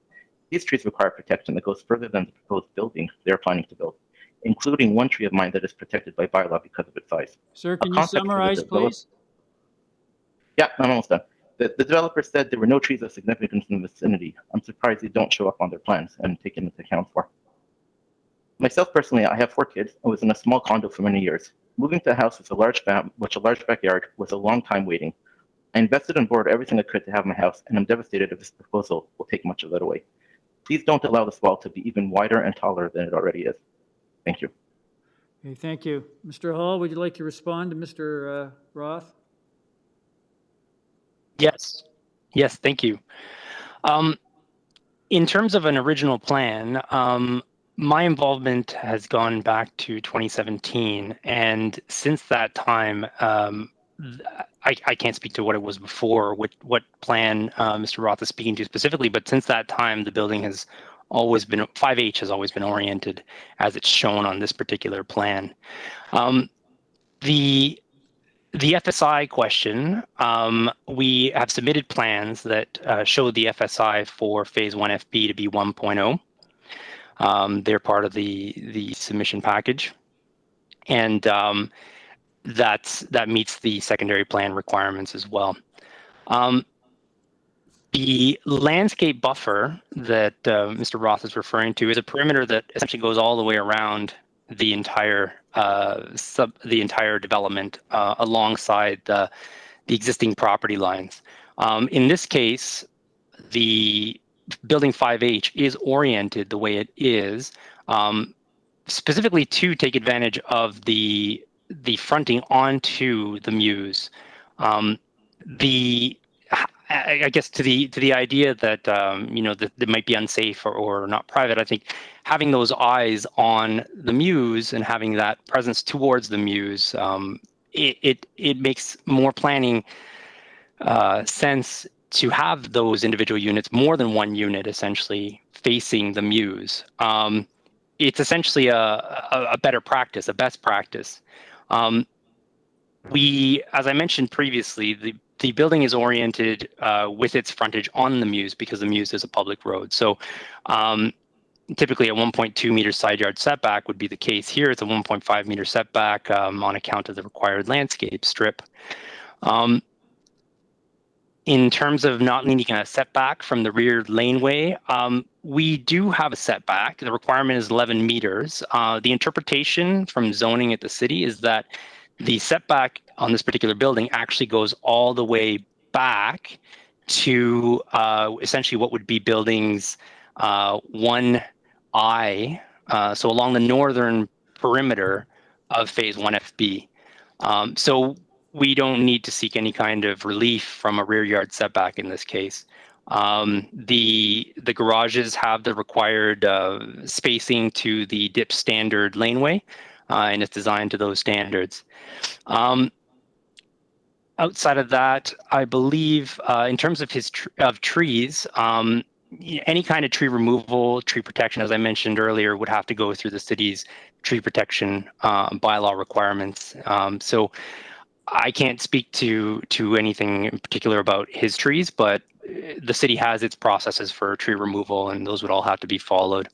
[SPEAKER 18] These trees require protection that goes further than the proposed building they're planning to build, including one tree of mine that is protected by bylaw because of its size.
[SPEAKER 1] Sir, can you summarize, please?
[SPEAKER 18] Yeah, I'm almost done. The developer said there were no trees of significance in the vicinity. I'm surprised they don't show up on their plans and taken into account for. Myself personally, I have 4 kids. I was in a small condo for many years. Moving to a house with a large backyard was a long time waiting. I invested and borrowed everything I could to have my house, and I'm devastated if this proposal will take much of that away. Please don't allow this wall to be even wider and taller than it already is. Thank you.
[SPEAKER 1] Okay, thank you. Mr. Hall, would you like to respond to Mr. Roth?
[SPEAKER 13] Yes. Yes, thank you. In terms of an original plan, my involvement has gone back to 2017, and since that time, I can't speak to what it was before, what plan Mr. Roth is speaking to specifically, but since that time, the building has always been, 5H has always been oriented as it's shown on this particular plan. The FSI question, we have submitted plans that show the FSI for Phase 1FB to be 1.0. They're part of the submission package, and that meets the secondary plan requirements as well. The landscape buffer that Mr. Roth is referring to is a perimeter that essentially goes all the way around the entire development alongside the existing property lines. In this case, the building 5H is oriented the way it is, specifically to take advantage of the fronting onto the Mews. I guess to the idea that that it might be unsafe or not private, I think having those eyes on the Mews and having that presence towards the Mews, it makes more planning sense to have those individual units, more than one unit essentially facing the Mews. It's essentially a better practice, a best practice. As I mentioned previously, the building is oriented with its frontage on the Mews because the Mews is a public road. So typically a 1.2 meter side yard setback would be the case here. It's a 1.5 meter setback on account of the required landscape strip. In terms of not needing a setback from the rear laneway, we do have a setback. The requirement is 11 meters. The interpretation from zoning at the city is that the setback on this particular building actually goes all the way back to essentially what would be buildings 1I, so along the northern perimeter of Phase 1FB. So we don't need to seek any kind of relief from a rear yard setback in this case. The garages have the required spacing to the DIP standard laneway, and it's designed to those standards. Outside of that, I believe in terms of trees, any kind of tree removal, tree protection, as I mentioned earlier, would have to go through the city's tree protection bylaw requirements. So I can't speak to anything in particular about his trees, but the city has its processes for tree removal, and those would all have to be followed.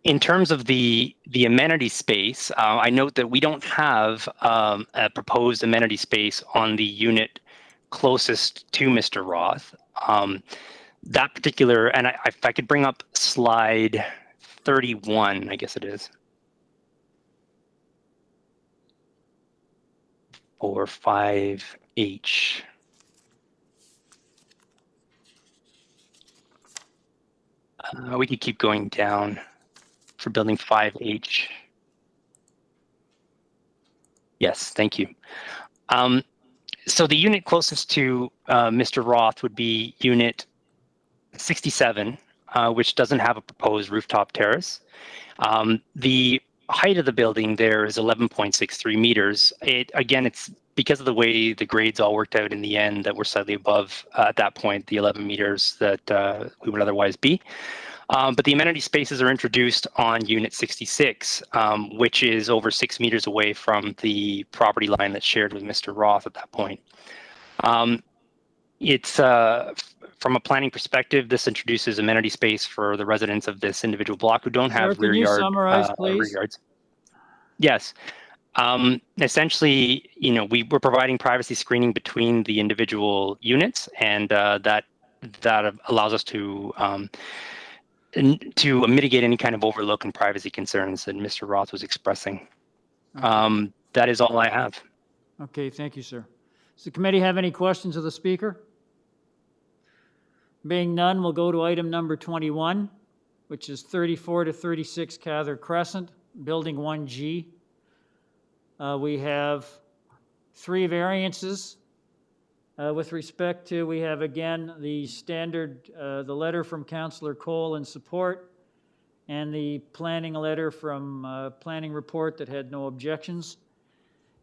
[SPEAKER 13] In terms of the amenity space, I note that we don't have a proposed amenity space on the unit closest to Mr. Roth. That particular, and if I could bring up slide 31, I guess it is. Or 5H. We could keep going down for building 5H. Yes, thank you. So the unit closest to Mr. Roth would be unit 67, which doesn't have a proposed rooftop terrace. The height of the building there is 11.63 meters. Again, it's because of the way the grades all worked out in the end that we're slightly above at that point, the 11 meters that we would otherwise be. But the amenity spaces are introduced on unit 66, which is over 6 meters away from the property line that's shared with Mr. Roth at that point. It's from a planning perspective, this introduces amenity space for the residents of this individual block who don't have
[SPEAKER 1] Can you summarize, please?
[SPEAKER 13] rear yards. Yes. Essentially, we're providing privacy screening between the individual units, and that allows us to mitigate any kind of overlook and privacy concerns that Mr. Roth was expressing.
[SPEAKER 1] Okay.
[SPEAKER 13] That is all I have.
[SPEAKER 1] Okay, thank you, sir. Does the committee have any questions of the speaker? Being none, we'll go to item number 21, which is 34 to 36 CATHER Crescent, Building 1G. We have 3 variances. With respect to, we have again the standard, the letter from Councillor Cole in support, and the planning letter from planning report that had no objections.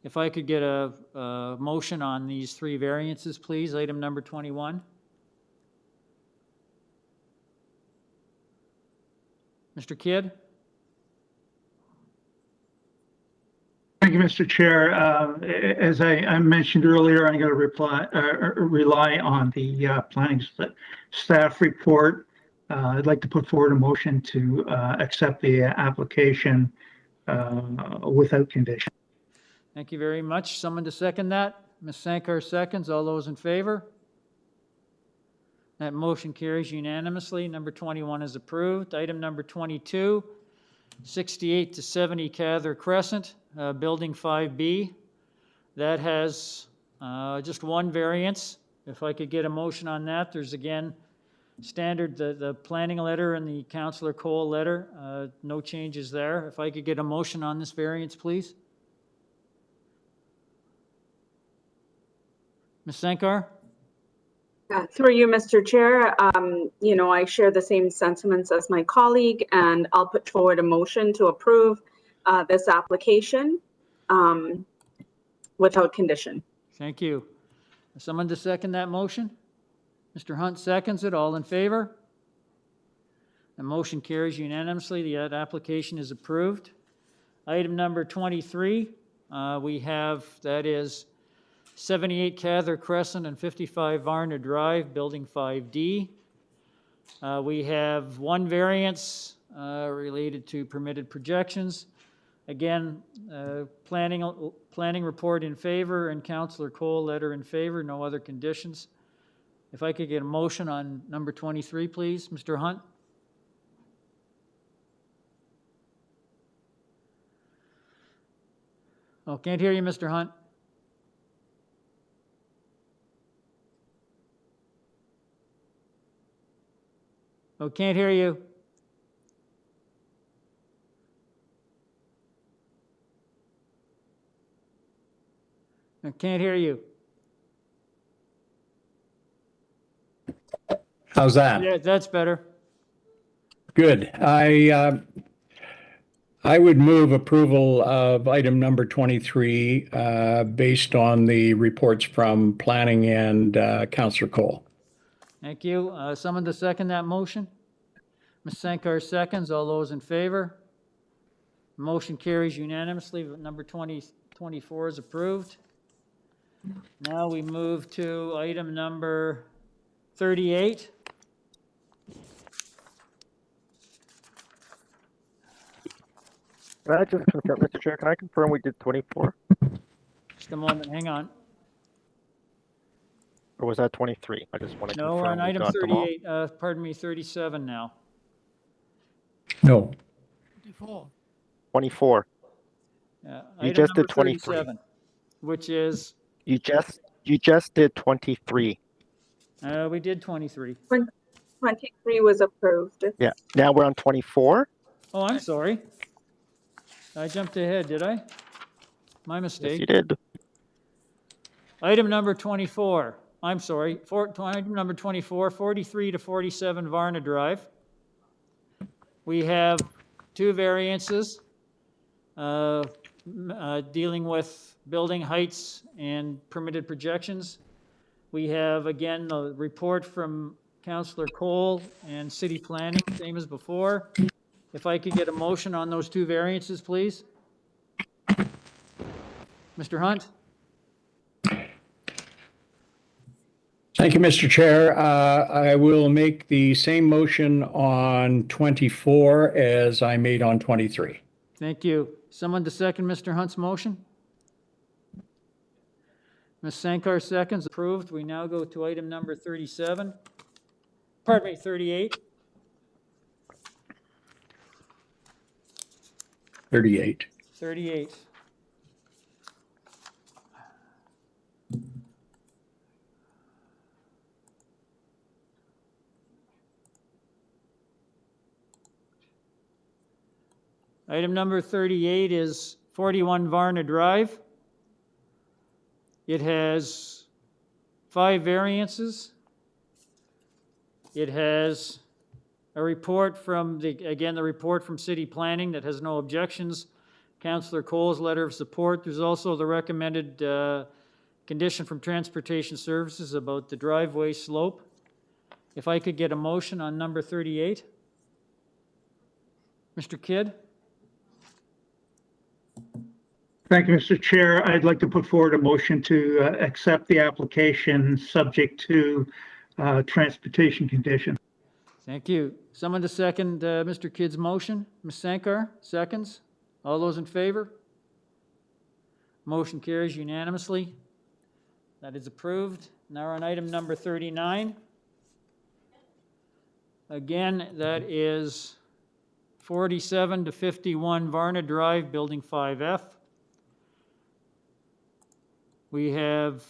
[SPEAKER 1] If I could get a motion on these 3 variances, please. Item number 21. Mr. Kidd?
[SPEAKER 6] Thank you, Mr. Chair. As I mentioned earlier, I'm going to rely on the planning staff report. I'd like to put forward a motion to accept the application without condition.
[SPEAKER 1] Thank you very much. Someone to second that? Ms. Sankar seconds. All those in favor? That motion carries unanimously. Number 21 is approved. Item number 22, 68 to 70 CATHER Crescent, Building 5B. That has just 1 variance. If I could get a motion on that, there's again standard, the planning letter and the Councillor Cole letter, no changes there. If I could get a motion on this variance, please. Ms. Sankar?
[SPEAKER 10] Through you, Mr. Chair, I share the same sentiments as my colleague, and I'll put forward a motion to approve this application without condition.
[SPEAKER 1] Thank you. Someone to second that motion? Mr. Hunt seconds it. All in favor? The motion carries unanimously. That application is approved. Item number 23, we have, that is 78 CATHER Crescent and 55 Varna Drive, Building 5D. We have 1 variance related to permitted projections. Again, planning report in favor and Councillor Cole letter in favor, no other conditions. If I could get a motion on number 23, please, Mr. Hunt. Oh, can't hear you, Mr. Hunt. Oh, can't hear you. I can't hear you.
[SPEAKER 17] How's that?
[SPEAKER 1] Yeah, that's better.
[SPEAKER 17] Good. I would move approval of item number 23 based on the reports from planning and Councillor Cole.
[SPEAKER 1] Thank you. Someone to second that motion? Ms. Sankar seconds. All those in favor? Motion carries unanimously. Number 23 24 is approved. Now we move to item number 38.
[SPEAKER 16] Can I just confirm, Mr. Chair, can I confirm we did 24?
[SPEAKER 1] Just a moment, hang on.
[SPEAKER 16] Or was that 23? I just want to
[SPEAKER 1] No,
[SPEAKER 16] confirm
[SPEAKER 1] on
[SPEAKER 16] we
[SPEAKER 1] item
[SPEAKER 16] got them all.
[SPEAKER 1] 38, pardon me, 37 now.
[SPEAKER 17] No.
[SPEAKER 8] 24.
[SPEAKER 16] 24.
[SPEAKER 1] You
[SPEAKER 16] You just did 23.
[SPEAKER 1] Which is?
[SPEAKER 16] You just did 23.
[SPEAKER 1] We did 23.
[SPEAKER 10] 23 was approved.
[SPEAKER 16] Yeah. Now we're on 24.
[SPEAKER 1] Oh, I'm sorry. I jumped ahead, did I? My mistake.
[SPEAKER 16] Yes, you did.
[SPEAKER 1] Item number 24. I'm sorry. Item number 24, 43 to 47 Varna Drive. We have two variances dealing with building heights and permitted projections. We have, again, the report from Councillor Cole and City Planning, same as before. If I could get a motion on those two variances, please. Mr. Hunt?
[SPEAKER 17] Thank you, Mr. Chair. I will make the same motion on 24 as I made on 23.
[SPEAKER 1] Thank you. Someone to second Mr. Hunt's motion? Ms. Sankar seconds. Approved. We now go to item number 37. Pardon me, 38.
[SPEAKER 17] 38.
[SPEAKER 1] 38. Item number 38 is 41 Varna Drive. It has 5 variances. It has a report from the report from City Planning that has no objections. Councillor Cole's letter of support. There's also the recommended condition from Transportation Services about the driveway slope. If I could get a motion on number 38. Mr. Kidd?
[SPEAKER 6] Thank you, Mr. Chair. I'd like to put forward a motion to accept the application subject to transportation condition.
[SPEAKER 1] Thank you. Someone to second Mr. Kidd's motion? Ms. Sankar, seconds. All those in favor? Motion carries unanimously. That is approved. Now we're on item number 39. Again, that is 47 to 51 Varna Drive, Building 5F. We have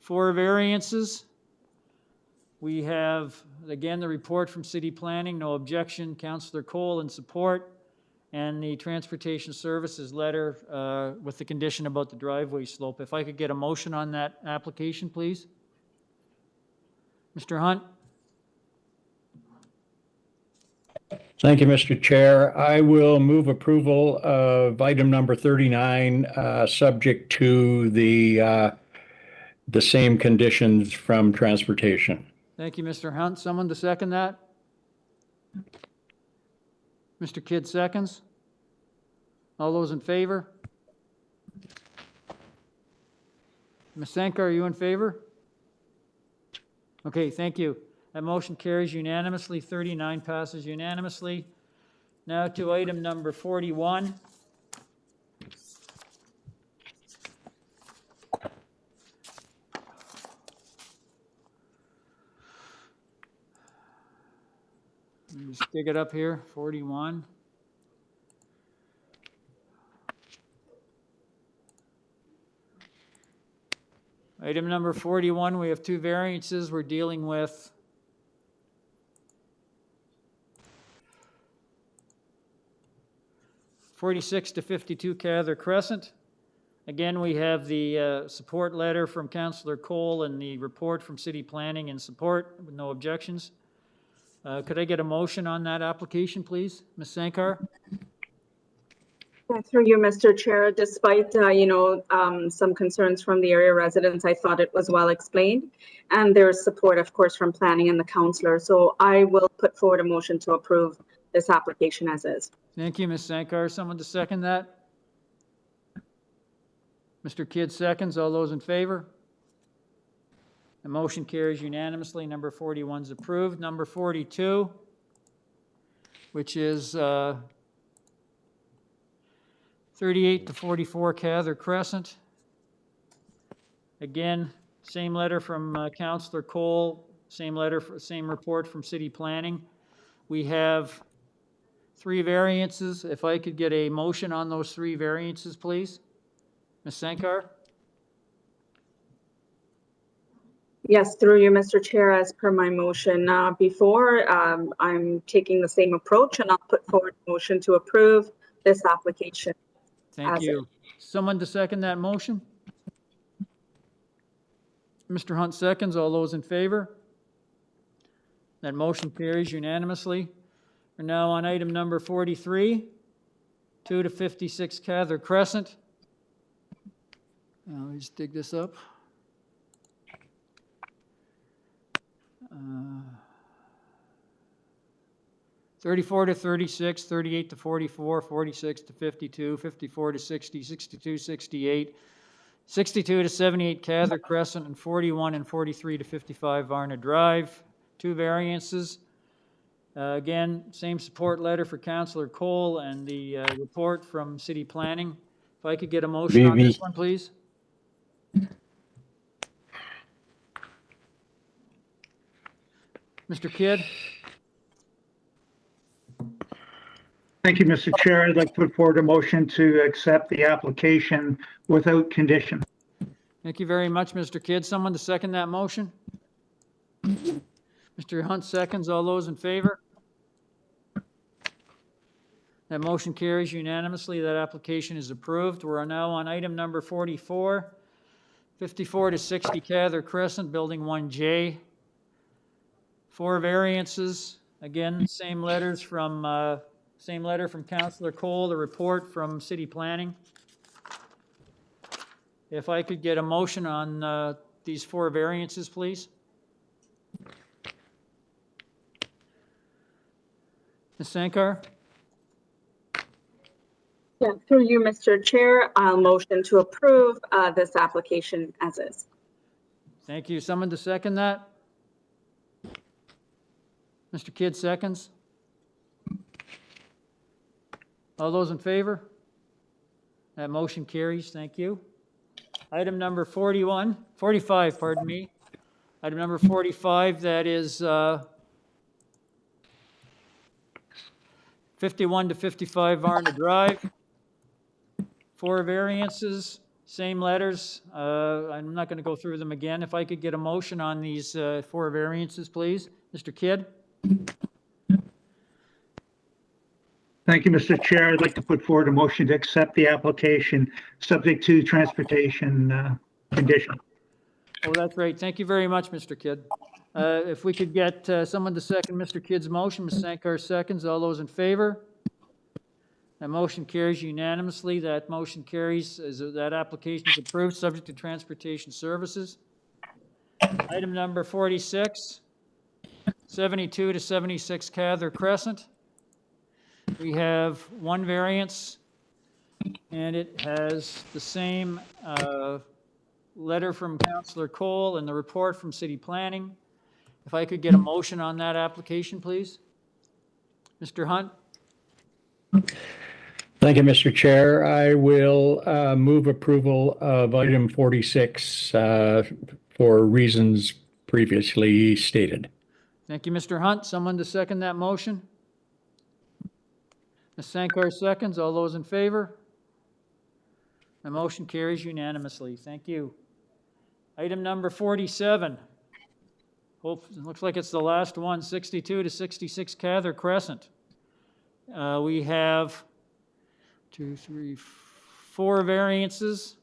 [SPEAKER 1] 4 variances. We have, again, the report from City Planning, no objection, Councillor Cole in support, and the Transportation Services letter with the condition about the driveway slope. If I could get a motion on that application, please. Mr. Hunt?
[SPEAKER 17] Thank you, Mr. Chair. I will move approval of item number 39, subject to the same conditions from transportation.
[SPEAKER 1] Thank you, Mr. Hunt. Someone to second that? Mr. Kidd seconds. All those in favor? Ms. Sankar, are you in favor? Okay, thank you. That motion carries unanimously. 39 passes unanimously. Now to item number 41. Let me just dig it up here, 41. Item number 41, we have 2 variances we're dealing with. (46 to 52 CATHER Crescent). Again, we have the support letter from Councillor Cole and the report from City Planning in support with no objections. Could I get a motion on that application, please? Ms. Sankar?
[SPEAKER 10] Through you, Mr. Chair, despite, some concerns from the area residents, I thought it was well explained. And there's support, of course, from planning and the councillor. So I will put forward a motion to approve this application as is.
[SPEAKER 1] Thank you, Ms. Sankar. Someone to second that? Mr. Kidd seconds. All those in favor? The motion carries unanimously. Number 41 is approved. Number 42, which is 38 to 44 Cather Crescent. Again, same letter from Councillor Cole, same report from City Planning. We have 3 variances. If I could get a motion on those 3 variances, please. Ms. Sankar?
[SPEAKER 10] Yes, through you, Mr. Chair, as per my motion before, I'm taking the same approach and I'll put forward a motion to approve this application.
[SPEAKER 1] Thank you. Someone to second that motion? Mr. Hunt seconds. All those in favor? That motion carries unanimously. We're now on item number 43, 2 to 56 Cather Crescent. Now, let me just dig this up. 34 to 36, 38 to 44, 46 to 52, 54 to 60, 62, 68, 62 to 78 Cather Crescent, and 41 and 43 to 55 Varna Drive. 2 variances. Again, same support letter for Councillor Cole and the report from City Planning. If I could get a motion on this one, please. Mr. Kidd?
[SPEAKER 6] Thank you, Mr. Chair. I'd like to put forward a motion to accept the application without condition.
[SPEAKER 1] Thank you very much, Mr. Kidd. Someone to second that motion? Mr. Hunt seconds. All those in favor? That motion carries unanimously. That application is approved. We're now on item number 44, 54 to 60 Cather Crescent, Building 1J. 4 variances. Again, same letter from Councillor Cole, the report from City Planning. If I could get a motion on these 4 variances, please. Ms. Sankar?
[SPEAKER 10] Yeah, through you, Mr. Chair, I'll motion to approve this application as is.
[SPEAKER 1] Thank you. Someone to second that? Mr. Kidd seconds. All those in favor? That motion carries. Thank you. Item number 45, pardon me. Item number 45, that is 51 to 55 Varna Drive. 4 variances, same letters. I'm not going to go through them again. If I could get a motion on these 4 variances, please. Mr. Kidd?
[SPEAKER 6] Thank you, Mr. Chair. I'd like to put forward a motion to accept the application subject to transportation condition.
[SPEAKER 1] Oh, that's right. Thank you very much, Mr. Kidd. If we could get someone to second Mr. Kidd's motion. Ms. Sankar seconds. All those in favor? That motion carries unanimously. That motion carries, that application is approved, subject to transportation services. Item number 46, 72 to 76 Cather Crescent. We have 1 variance, and it has the same letter from Councillor Cole and the report from City Planning. If I could get a motion on that application, please. Mr. Hunt?
[SPEAKER 17] Thank you, Mr. Chair. I will move approval of item 46 for reasons previously stated.
[SPEAKER 1] Thank you, Mr. Hunt. Someone to second that motion? Ms. Sankar seconds. All those in favor? The motion carries unanimously. Thank you. Item number 47. Looks like it's the last one, 62 to 66 Cather Crescent. We have 4 variances.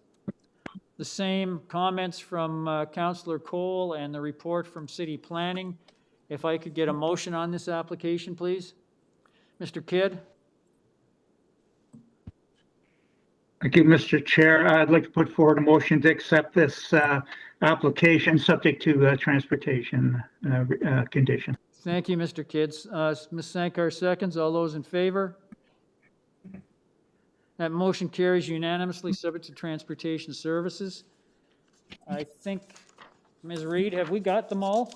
[SPEAKER 1] The same comments from Councillor Cole and the report from City Planning. If I could get a motion on this application, please. Mr. Kidd?
[SPEAKER 6] Thank you, Mr. Chair. I'd like to put forward a motion to accept this application subject to transportation condition.
[SPEAKER 1] Thank you, Mr. Kidd. Ms. Sankar seconds. All those in favor? That motion carries unanimously, subject to transportation services. I think, Ms. Reed, have we got them all?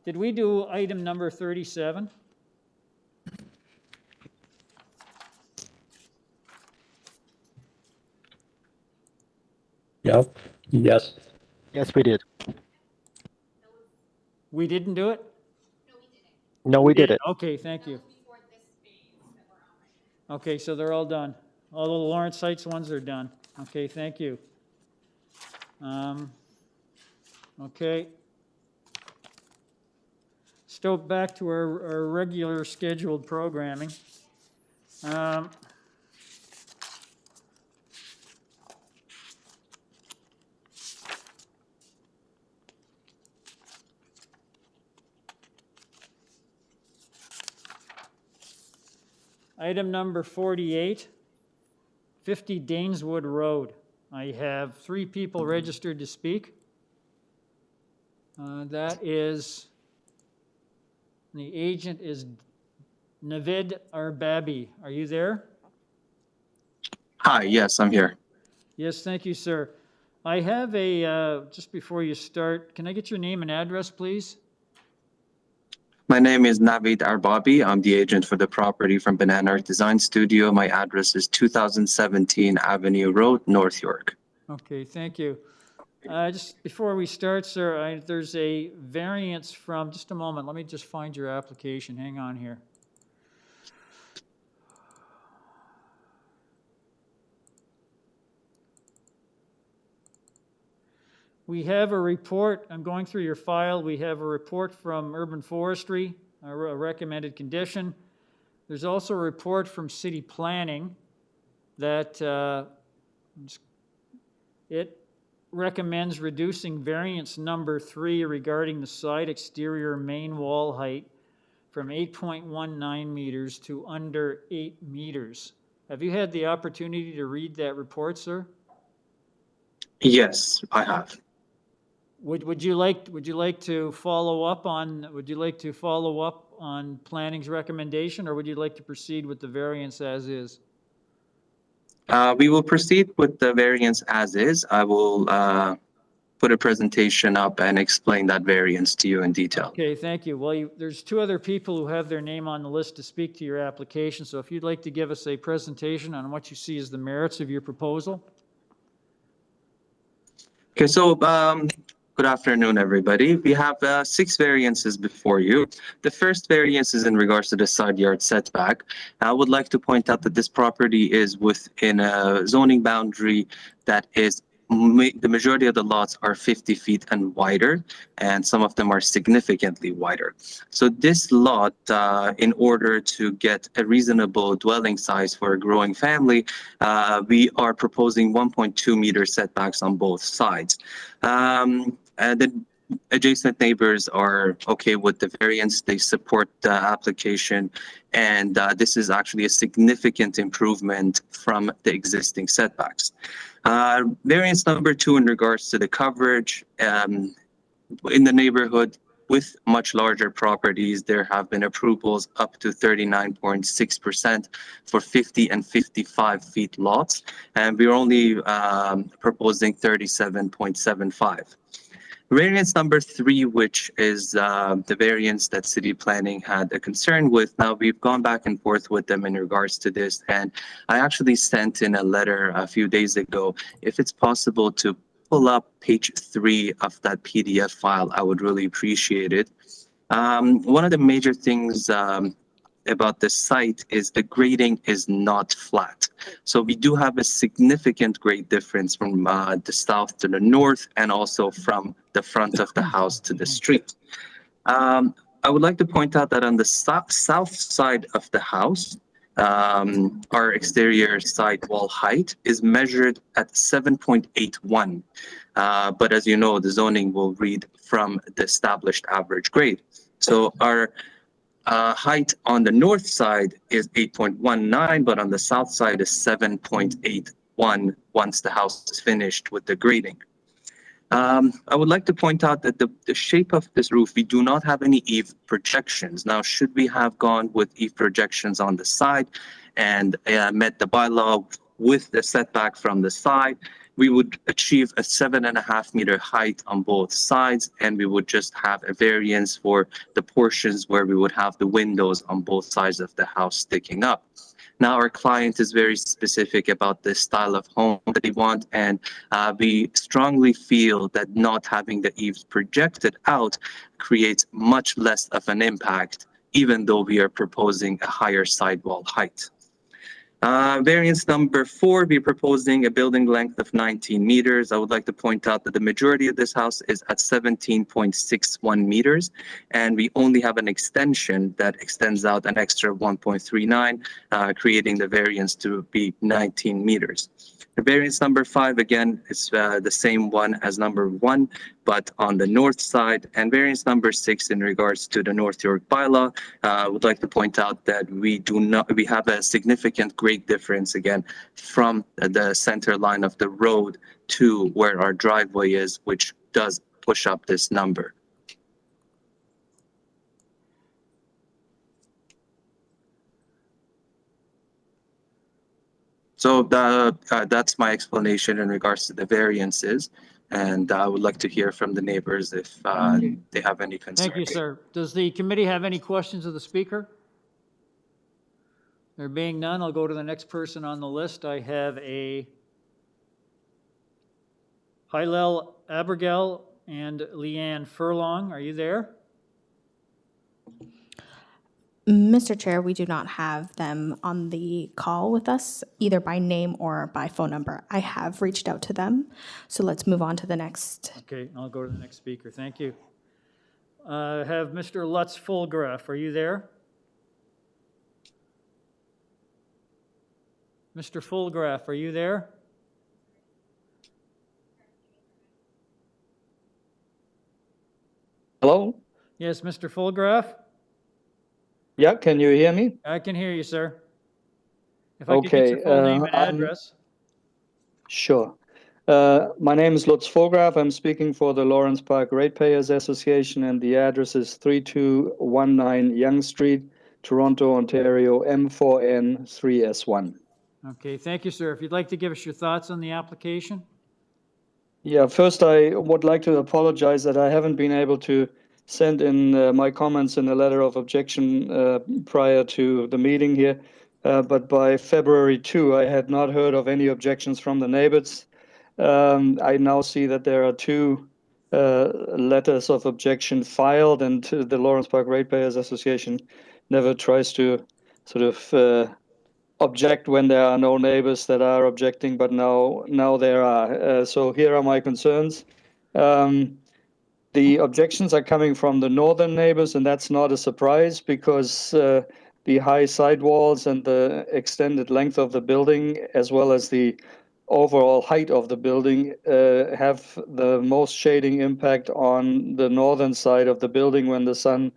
[SPEAKER 1] Did we do item number 37?
[SPEAKER 17] Yep. Yes.
[SPEAKER 16] Yes, we did.
[SPEAKER 1] We didn't do it?
[SPEAKER 16] No, we did it.
[SPEAKER 1] Okay, thank you. Okay, so they're all done. All the Lawrence Heights ones are done. Okay, thank you. Okay. Still back to our regular scheduled programming. Item number 48, 50 Daneswood Road. I have 3 people registered to speak. That is, the agent is Navid Arbabi. Are you there?
[SPEAKER 19] Hi, yes, I'm here.
[SPEAKER 1] Yes, thank you, sir. I have a, just before you start, can I get your name and address, please?
[SPEAKER 19] My name is Navid Arbabi. I'm the agent for the property from Banana Art Design Studio. My address is 2017 Avenue Road, North York.
[SPEAKER 1] Okay, thank you. Just before we start, sir, there's a variance from, just a moment, let me just find your application. Hang on here. We have a report, I'm going through your file, we have a report from Urban Forestry, a recommended condition. There's also a report from City Planning that it recommends reducing variance number 3 regarding the side exterior main wall height from 8.19 meters to under 8 meters. Have you had the opportunity to read that report, sir?
[SPEAKER 19] Yes, I have.
[SPEAKER 1] Would you like to follow up on planning's recommendation, or would you like to proceed with the variance as is?
[SPEAKER 19] We will proceed with the variance as is. I will put a presentation up and explain that variance to you in detail.
[SPEAKER 1] Okay, thank you. Well, there's 2 other people who have their name on the list to speak to your application, so if you'd like to give us a presentation on what you see as the merits of your proposal.
[SPEAKER 19] Okay, so good afternoon, everybody. We have 6 variances before you. The first variance is in regards to the side yard setback. I would like to point out that this property is within a zoning boundary that is, the majority of the lots are 50 feet and wider, and some of them are significantly wider. So this lot, in order to get a reasonable dwelling size for a growing family, we are proposing 1.2 meter setbacks on both sides. And the adjacent neighbors are okay with the variance. They support the application, and this is actually a significant improvement from the existing setbacks. Variance number 2 in regards to the coverage in the neighborhood with much larger properties, there have been approvals up to 39.6% for 50 and 55 feet lots, and we're only proposing 37.75. Variance number 3, which is the variance that city planning had a concern with. Now, we've gone back and forth with them in regards to this, and I actually sent in a letter a few days ago. If it's possible to pull up page 3 of that PDF file, I would really appreciate it. One of the major things about this site is the grading is not flat. So we do have a significant grade difference from the south to the north, and also from the front of the house to the street. I would like to point out that on the south side of the house, our exterior side wall height is measured at 7.81. But as you know, the zoning will read from the established average grade. So our height on the north side is 8.19, but on the south side is 7.81 once the house is finished with the grading. I would like to point out that the shape of this roof, we do not have any eave projections. Now, should we have gone with eave projections on the side and met the bylaw with the setback from the side, we would achieve a 7.5 meter height on both sides, and we would just have a variance for the portions where we would have the windows on both sides of the house sticking up. Now, our client is very specific about the style of home that they want, and we strongly feel that not having the eaves projected out creates much less of an impact, even though we are proposing a higher sidewall height. Variance number 4, we're proposing a building length of 19 meters. I would like to point out that the majority of this house is at 17.61 meters, and we only have an extension that extends out an extra 1.39, creating the variance to be 19 meters. The variance number 5, again, is the same one as number 1, but on the north side. And variance number 6, in regards to the North York bylaw, I would like to point out that we have a significant grade difference, again, from the center line of the road to where our driveway is, which does push up this number. So that's my explanation in regards to the variances, and I would like to hear from the neighbors if they have any concerns.
[SPEAKER 1] Thank you, sir. Does the committee have any questions of the speaker? There being none, I'll go to the next person on the list. I have a Hillel Abergel and Leanne Furlong. Are you there?
[SPEAKER 5] Mr. Chair, we do not have them on the call with us, either by name or by phone number. I have reached out to them, so let's move on to the next.
[SPEAKER 1] Okay, I'll go to the next speaker. Thank you. I have Mr. Lutz Fulgraf. Are you there? Mr. Fulgraf, are you there?
[SPEAKER 20] Hello?
[SPEAKER 1] Yes, Mr. Fulgraf?
[SPEAKER 20] Yeah, can you hear me?
[SPEAKER 1] I can hear you, sir. If I could get your full name and address.
[SPEAKER 20] Sure. My name is Lutz Vograf. I'm speaking for the Lawrence Park Ratepayers Association, and the address is 3219 Yonge Street, Toronto, Ontario, M4N 3S1.
[SPEAKER 1] Okay, thank you, sir. If you'd like to give us your thoughts on the application.
[SPEAKER 20] Yeah, first I would like to apologize that I haven't been able to send in my comments in a letter of objection prior to the meeting here. But by February 2, I had not heard of any objections from the neighbors. I now see that there are 2 letters of objection filed, and the Lawrence Park Ratepayers Association never tries to sort of object when there are no neighbors that are objecting, but now there are. So here are my concerns. The objections are coming from the northern neighbors, and that's not a surprise because the high sidewalls and the extended length of the building, as well as the overall height of the building, have the most shading impact on the northern side of the building when the sun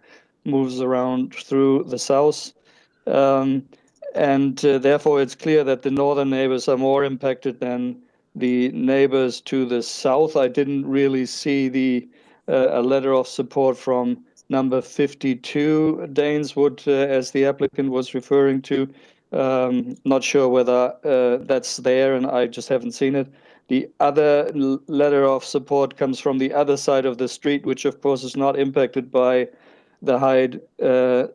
[SPEAKER 20] moves around through the south. And therefore, it's clear that the northern neighbors are more impacted than the neighbors to the south. I didn't really see a letter of support from number 52 Daneswood, as the applicant was referring to. Not sure whether that's there, and I just haven't seen it. The other letter of support comes from the other side of the street, which of course is not impacted by the high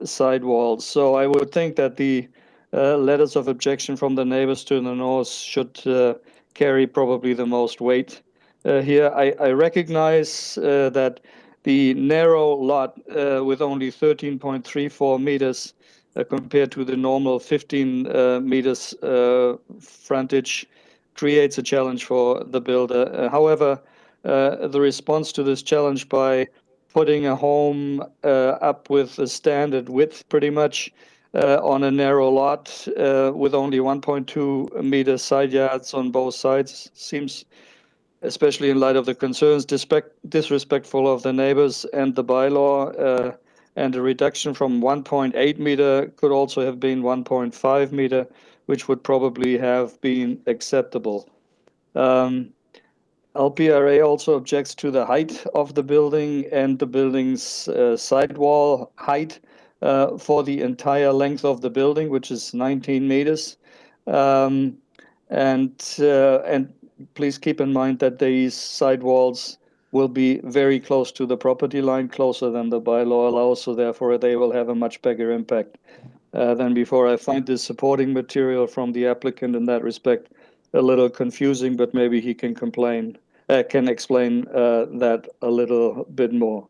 [SPEAKER 20] sidewalls. So I would think that the letters of objection from the neighbors to the north should carry probably the most weight. Here, I recognize that the narrow lot with only 13.34 meters compared to the normal 15 meters frontage creates a challenge for the builder. However, the response to this challenge by putting a home up with a standard width pretty much on a narrow lot with only 1.2 meter side yards on both sides seems, especially in light of the concerns, disrespectful of the neighbors and the bylaw, and a reduction from 1.8 meter could also have been 1.5 meter, which would probably have been acceptable. LPRA also objects to the height of the building and the building's sidewall height for the entire length of the building, which is 19 meters. And please keep in mind that these sidewalls will be very close to the property line, closer than the bylaw allows, so therefore they will have a much bigger impact than before. I find the supporting material from the applicant in that respect a little confusing, but maybe he can explain that a little bit more.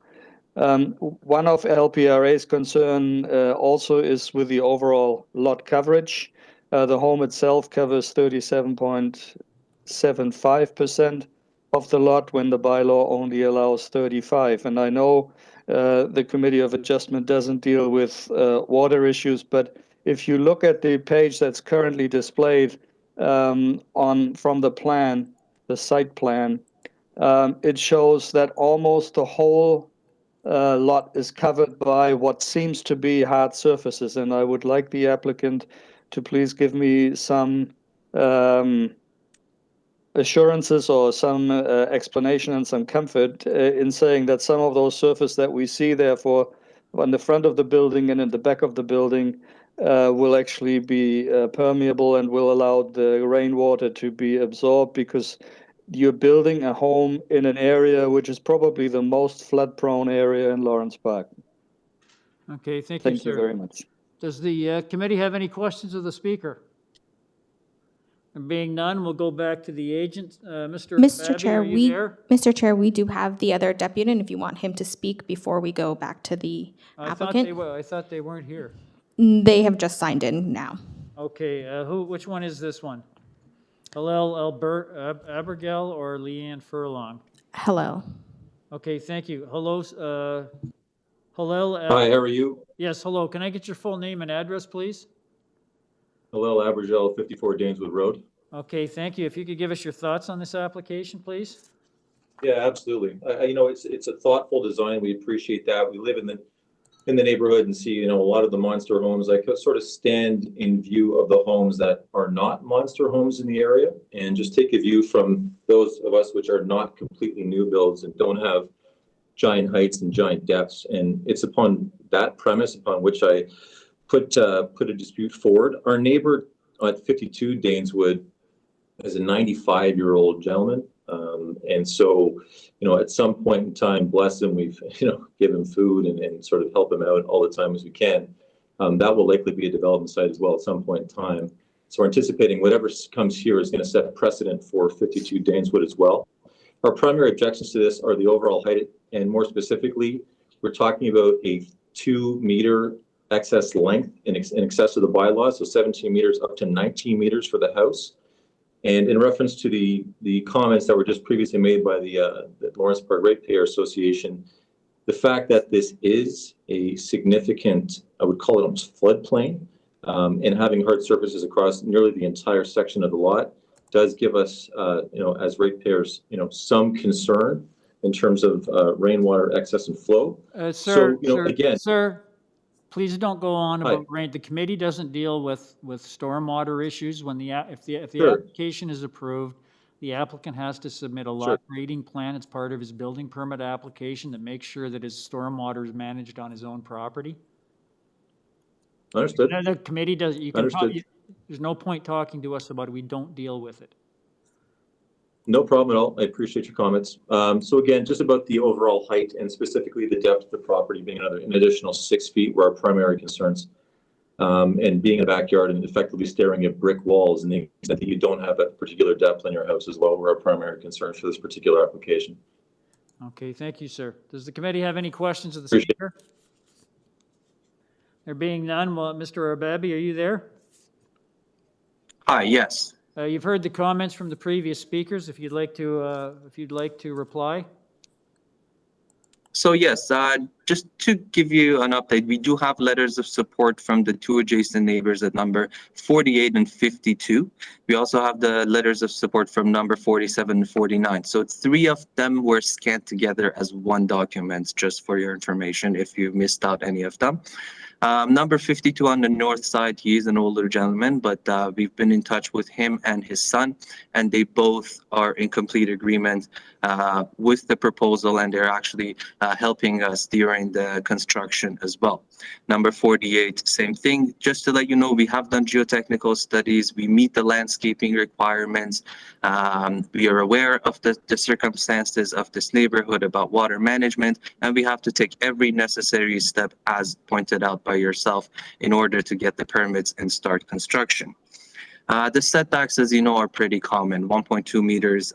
[SPEAKER 20] One of LPRA's concern also is with the overall lot coverage. The home itself covers 37.75% of the lot when the bylaw only allows 35%. And I know the Committee of Adjustment doesn't deal with water issues, but if you look at the page that's currently displayed from the plan, the site plan, it shows that almost the whole lot is covered by what seems to be hard surfaces. And I would like the applicant to please give me some assurances or some explanation and some comfort in saying that some of those surfaces that we see therefore on the front of the building and in the back of the building will actually be permeable and will allow the rainwater to be absorbed, because you're building a home in an area which is probably the most flood-prone area in Lawrence Park.
[SPEAKER 1] Okay, thank you,
[SPEAKER 20] Thank
[SPEAKER 1] sir.
[SPEAKER 20] you very much.
[SPEAKER 1] Does the committee have any questions of the speaker? And being none, we'll go back to the agent. Mr. Babby,
[SPEAKER 5] Chair,
[SPEAKER 1] are you there?
[SPEAKER 5] Mr. Chair, we do have the other deputy, and if you want him to speak before we go back to the applicant.
[SPEAKER 1] I thought they weren't here.
[SPEAKER 5] They have just signed in now.
[SPEAKER 1] Okay, which one is this one? Hillel Abergel or Leanne Furlong?
[SPEAKER 5] Hello.
[SPEAKER 1] Okay, thank you. Hello, Hillel.
[SPEAKER 21] Hi, how are you?
[SPEAKER 1] Yes, hello. Can I get your full name and address, please?
[SPEAKER 21] Hillel Abergel, 54 Daneswood Road.
[SPEAKER 1] Okay, thank you. If you could give us your thoughts on this application, please.
[SPEAKER 21] Yeah, absolutely. You know, it's a thoughtful design. We appreciate that. We live in the neighborhood and see, you know, a lot of the monster homes. I sort of stand in view of the homes that are not monster homes in the area, and just take a view from those of us which are not completely new builds and don't have giant heights and giant depths. And it's upon that premise upon which I put a dispute forward. Our neighbor at 52 Daneswood is a 95-year-old gentleman. And so, you know, at some point in time, bless him, we've, you know, given food and sort of help him out all the time as we can. That will likely be a development site as well at some point in time. So we're anticipating whatever comes here is going to set precedent for 52 Daneswood as well. Our primary objections to this are the overall height, and more specifically, we're talking about a 2-meter excess length in excess of the bylaw, so 17 meters up to 19 meters for the house. And in reference to the comments that were just previously made by the Lawrence Park Ratepayer Association, the fact that this is a significant, I would call it almost floodplain, and having hard surfaces across nearly the entire section of the lot does give us, you know, as ratepayers, you know, some concern in terms of rainwater excess and flow.
[SPEAKER 1] Sir,
[SPEAKER 21] again,
[SPEAKER 1] sir, please don't go on
[SPEAKER 21] Hi.
[SPEAKER 1] about rain. The committee doesn't deal with stormwater issues. When if the
[SPEAKER 21] Sure.
[SPEAKER 1] application is approved, the applicant has to submit a lot grading plan. It's part of his building permit application that makes sure that his stormwater is managed on his own property.
[SPEAKER 21] Understood.
[SPEAKER 1] The committee does. You can
[SPEAKER 21] Understood.
[SPEAKER 1] there's no point talking to us about it. We don't deal with it.
[SPEAKER 21] No problem at all. I appreciate your comments. So again, just about the overall height and specifically the depth of the property being an additional 6 feet were our primary concerns. And being a backyard and effectively staring at brick walls, and the extent that you don't have that particular depth in your house as well were our primary concerns for this particular application.
[SPEAKER 1] Okay, thank you, sir. Does the committee have any questions of the
[SPEAKER 21] Appreciate
[SPEAKER 1] speaker? There being none, well, Mr. Arbabi, are you there?
[SPEAKER 19] Hi, yes.
[SPEAKER 1] You've heard the comments from the previous speakers. If you'd like to reply.
[SPEAKER 19] So yes, just to give you an update, we do have letters of support from the 2 adjacent neighbors at number 48 and 52. We also have the letters of support from number 47 and 49. So 3 of them were scanned together as one document, just for your information, if you missed out any of them. Number 52 on the north side, he is an older gentleman, but we've been in touch with him and his son, and they both are in complete agreement with the proposal, and they're actually helping us during the construction as well. Number 48, same thing. Just to let you know, we have done geotechnical studies. We meet the landscaping requirements. We are aware of the circumstances of this neighborhood about water management, and we have to take every necessary step as pointed out by yourself in order to get the permits and start construction. The setbacks, as you know, are pretty common. 1.2 meters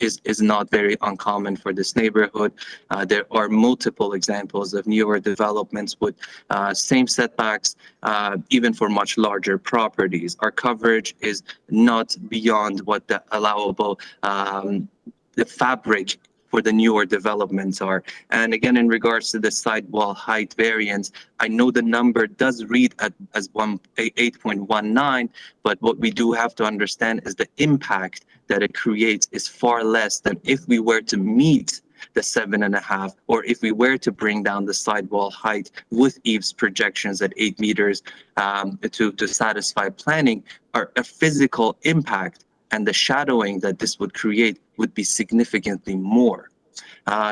[SPEAKER 19] is not very uncommon for this neighborhood. There are multiple examples of newer developments with same setbacks, even for much larger properties. Our coverage is not beyond what the allowable, the fabric for the newer developments are. And again, in regards to the sidewall height variance, I know the number does read as 8.19, but what we do have to understand is the impact that it creates is far less than if we were to meet the 7.5, or if we were to bring down the sidewall height with eaves projections at 8 meters to satisfy planning. A physical impact and the shadowing that this would create would be significantly more.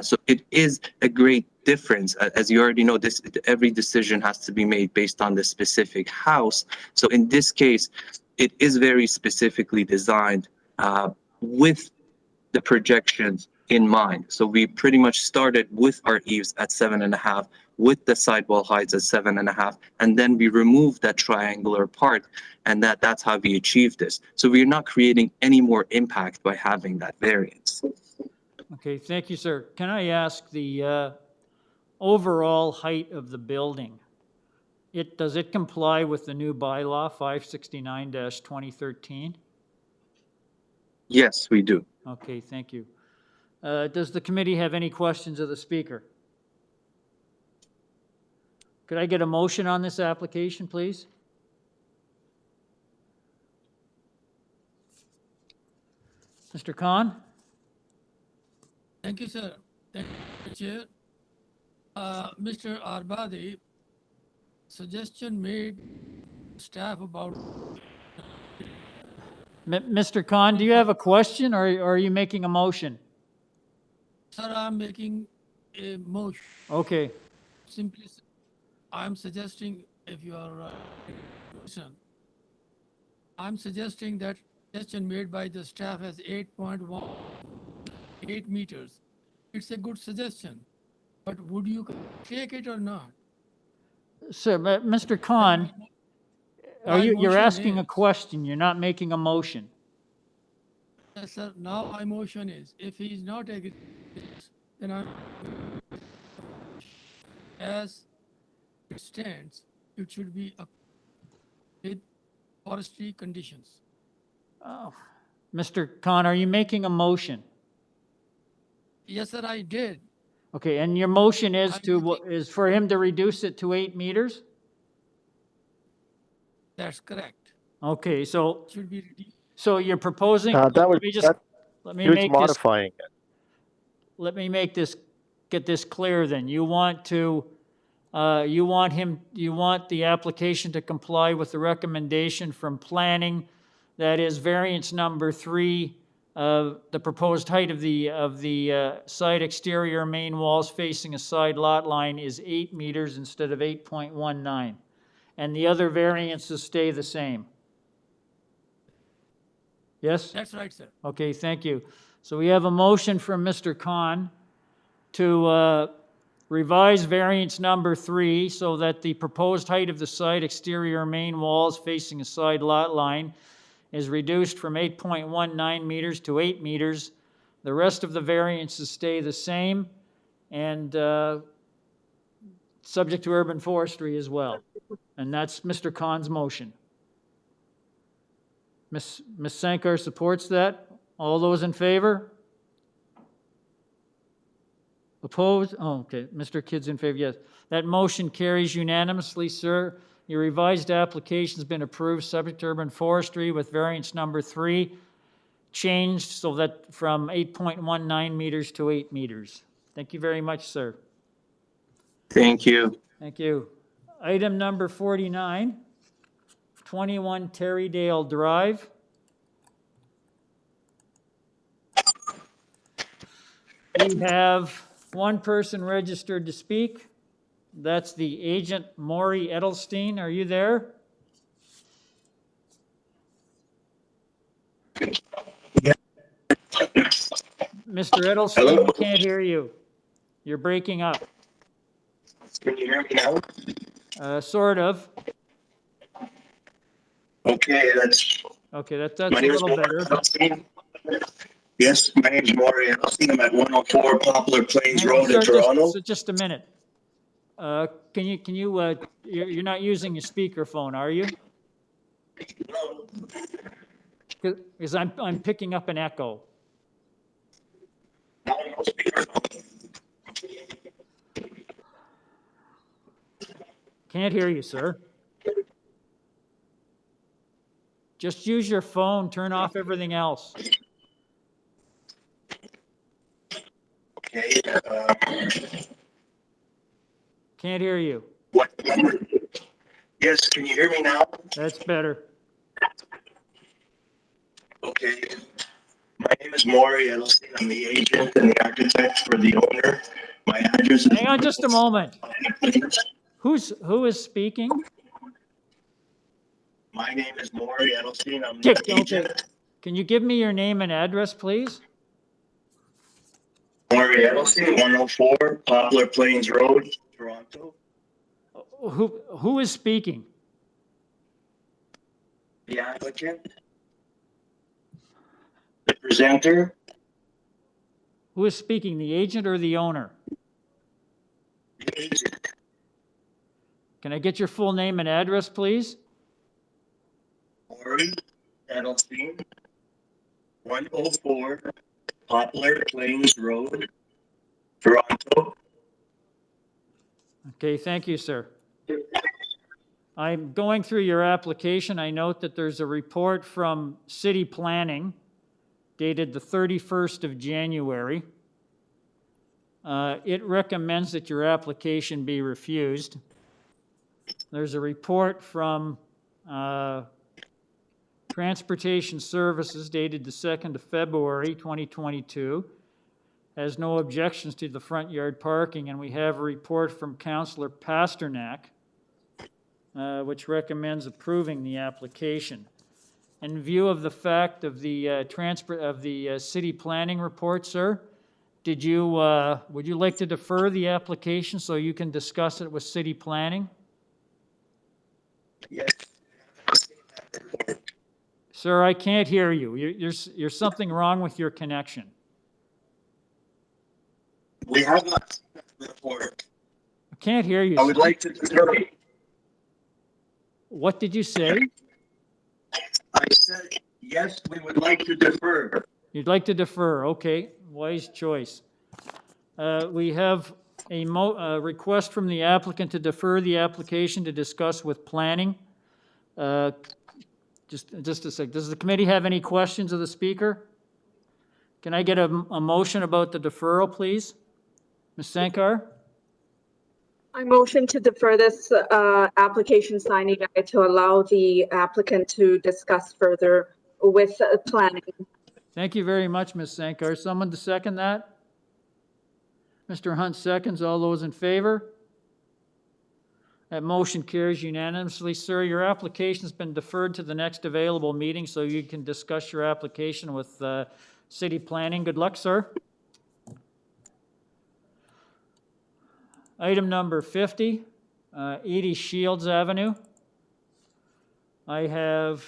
[SPEAKER 19] So it is a great difference. As you already know, every decision has to be made based on the specific house. So in this case, it is very specifically designed with the projections in mind. So we pretty much started with our eaves at 7.5, with the sidewall heights at 7.5, and then we removed that triangular part, and that's how we achieved this. So we're not creating any more impact by having that variance.
[SPEAKER 1] Okay, thank you, sir. Can I ask the overall height of the building? Does it comply with the new bylaw 569-2013?
[SPEAKER 19] Yes, we do.
[SPEAKER 1] Okay, thank you. Does the committee have any questions of the speaker? Could I get a motion on this application, please? Mr. Khan?
[SPEAKER 8] Thank you, sir. Thank you, Chair. Mr. Arbadi, suggestion made staff about.
[SPEAKER 1] Mr. Khan, do you have a question, or are you making a motion?
[SPEAKER 8] Sir, I'm making a motion.
[SPEAKER 1] Okay.
[SPEAKER 8] Simply, I'm suggesting, if you are I'm suggesting that suggestion made by the staff as 8.18 meters. It's a good suggestion, but would you take it or not?
[SPEAKER 1] Sir, but Mr. Khan, you're asking a question, you're not making a motion.
[SPEAKER 8] Yes, sir. Now my motion is, if he is not agreeing, then I'm, as it stands, it should be with forestry conditions.
[SPEAKER 1] Oh. Mr. Khan, are you making a motion?
[SPEAKER 8] Yes, sir, I did.
[SPEAKER 1] Okay, and your motion is for him to reduce it to 8 meters?
[SPEAKER 8] That's correct.
[SPEAKER 1] Okay, so
[SPEAKER 8] Should be reduced.
[SPEAKER 1] so you're proposing.
[SPEAKER 16] That was
[SPEAKER 1] let me
[SPEAKER 16] he was
[SPEAKER 1] make
[SPEAKER 16] modifying it.
[SPEAKER 1] Let me get this clear. Then you want the application to comply with the recommendation from planning, that is variance number 3. The proposed height of the side exterior main walls facing a side lot line is 8 meters instead of 8.19, and the other variances stay the same. Yes?
[SPEAKER 8] That's right, sir.
[SPEAKER 1] Okay, thank you. So we have a motion from Mr. Khan to revise variance number 3 so that the proposed height of the side exterior main walls facing a side lot line is reduced from 8.19 meters to 8 meters. The rest of the variances stay the same, and subject to urban forestry as well. And that's Mr. Khan's motion. Ms. Sankar supports that. All those in favor? Opposed? Oh, okay. Mr. Kidd's in favor, yes. That motion carries unanimously, sir. Your revised application's been approved, subject to urban forestry, with variance number 3 changed so that from 8.19 meters to 8 meters. Thank you very much, sir.
[SPEAKER 19] Thank you.
[SPEAKER 1] Thank you. Item number 49, 21 Terrydale Drive. We have one person registered to speak. That's the agent, Maury Edelstein. Are you there? Mr. Edelstein, we can't hear you. You're breaking up.
[SPEAKER 3] Can you hear me now?
[SPEAKER 1] Sort of.
[SPEAKER 3] Okay, that's
[SPEAKER 1] that's
[SPEAKER 3] my
[SPEAKER 1] a
[SPEAKER 3] name is
[SPEAKER 1] little
[SPEAKER 3] Maury
[SPEAKER 1] better.
[SPEAKER 3] Edelstein. Yes, my name is Maury Edelstein. I'm at 104 Poplar Plains
[SPEAKER 1] Hang on,
[SPEAKER 3] Road in
[SPEAKER 1] sir,
[SPEAKER 3] Toronto.
[SPEAKER 1] just a minute. Can you you're not using your speakerphone, are you?
[SPEAKER 3] No.
[SPEAKER 1] Because I'm picking up an echo. Can't hear you, sir. Just use your phone, turn off everything else.
[SPEAKER 3] Okay.
[SPEAKER 1] Can't hear you.
[SPEAKER 3] What number? Yes, can you hear me now?
[SPEAKER 1] That's better.
[SPEAKER 3] Okay. My name is Maury Edelstein. I'm the agent and the architect for the owner. My address is...
[SPEAKER 1] Hang on just a moment. Who is speaking?
[SPEAKER 3] My name is Maury Edelstein. I'm
[SPEAKER 1] Okay,
[SPEAKER 3] the agent.
[SPEAKER 1] Can you give me your name and address, please?
[SPEAKER 3] Maury Edelstein, 104 Poplar Plains Road, Toronto.
[SPEAKER 1] Who is speaking?
[SPEAKER 3] The applicant. The presenter.
[SPEAKER 1] Who is speaking, the agent or the owner?
[SPEAKER 3] The agent.
[SPEAKER 1] Can I get your full name and address, please?
[SPEAKER 3] Maury Edelstein, 104 Poplar Plains Road, Toronto.
[SPEAKER 1] Okay, thank you, sir. I'm going through your application. I note that there's a report from City Planning dated the 31st of January. It recommends that your application be refused. There's a report from Transportation Services dated the 2nd of February 2022. Has no objections to the front yard parking, and we have a report from Councillor Pasternak, which recommends approving the application. In view of the fact of the city planning report, sir, would you like to defer the application so you can discuss it with city planning?
[SPEAKER 3] Yes.
[SPEAKER 1] Sir, I can't hear you. There's something wrong with your connection.
[SPEAKER 3] We have not seen that report.
[SPEAKER 1] I can't hear you.
[SPEAKER 3] I would like to defer.
[SPEAKER 1] What did you say?
[SPEAKER 3] I said, yes, we would like to defer.
[SPEAKER 1] You'd like to defer. Okay, wise choice. We have a request from the applicant to defer the application to discuss with planning. Just a sec. Does the committee have any questions of the speaker? Can I get a motion about the deferral, please? Ms. Sankar?
[SPEAKER 10] I motion to defer this application signing to allow the applicant to discuss further with planning.
[SPEAKER 1] Thank you very much, Ms. Sankar. Someone to second that? Mr. Hunt seconds. All those in favor? That motion carries unanimously. Sir, your application's been deferred to the next available meeting so you can discuss your application with city planning. Good luck, sir. Item number 50, 80 Shields Avenue. I have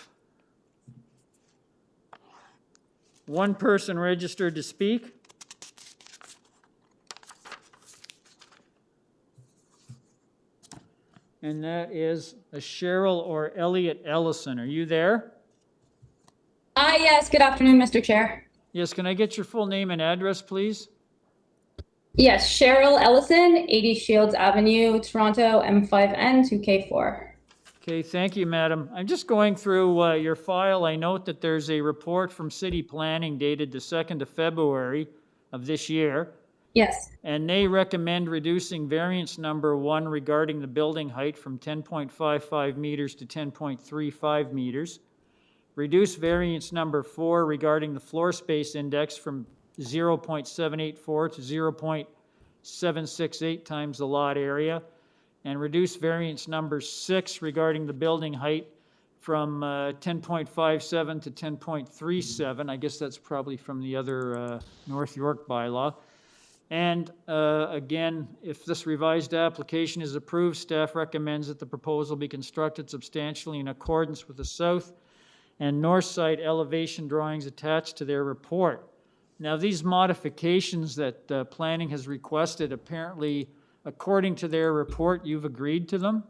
[SPEAKER 1] one person registered to speak. And that is a Cheryl or Elliot Ellison. Are you there?
[SPEAKER 22] Yes, good afternoon, Mr. Chair.
[SPEAKER 1] Yes, can I get your full name and address, please?
[SPEAKER 22] Yes, Cheryl Ellison, 80 Shields Avenue, Toronto, M5N 2K4.
[SPEAKER 1] Okay, thank you, madam. I'm just going through your file. I note that there's a report from city planning dated the 2nd of February of this year.
[SPEAKER 22] Yes.
[SPEAKER 1] And they recommend reducing variance number 1 regarding the building height from 10.55 meters to 10.35 meters. Reduce variance number 4 regarding the floor space index from 0.784 to 0.768 times the lot area. And reduce variance number 6 regarding the building height from 10.57 to 10.37. I guess that's probably from the other North York bylaw. And again, if this revised application is approved, staff recommends that the proposal be constructed substantially in accordance with the south and north side elevation drawings attached to their report. Now, these modifications that planning has requested, apparently, according to their report, you've agreed to them?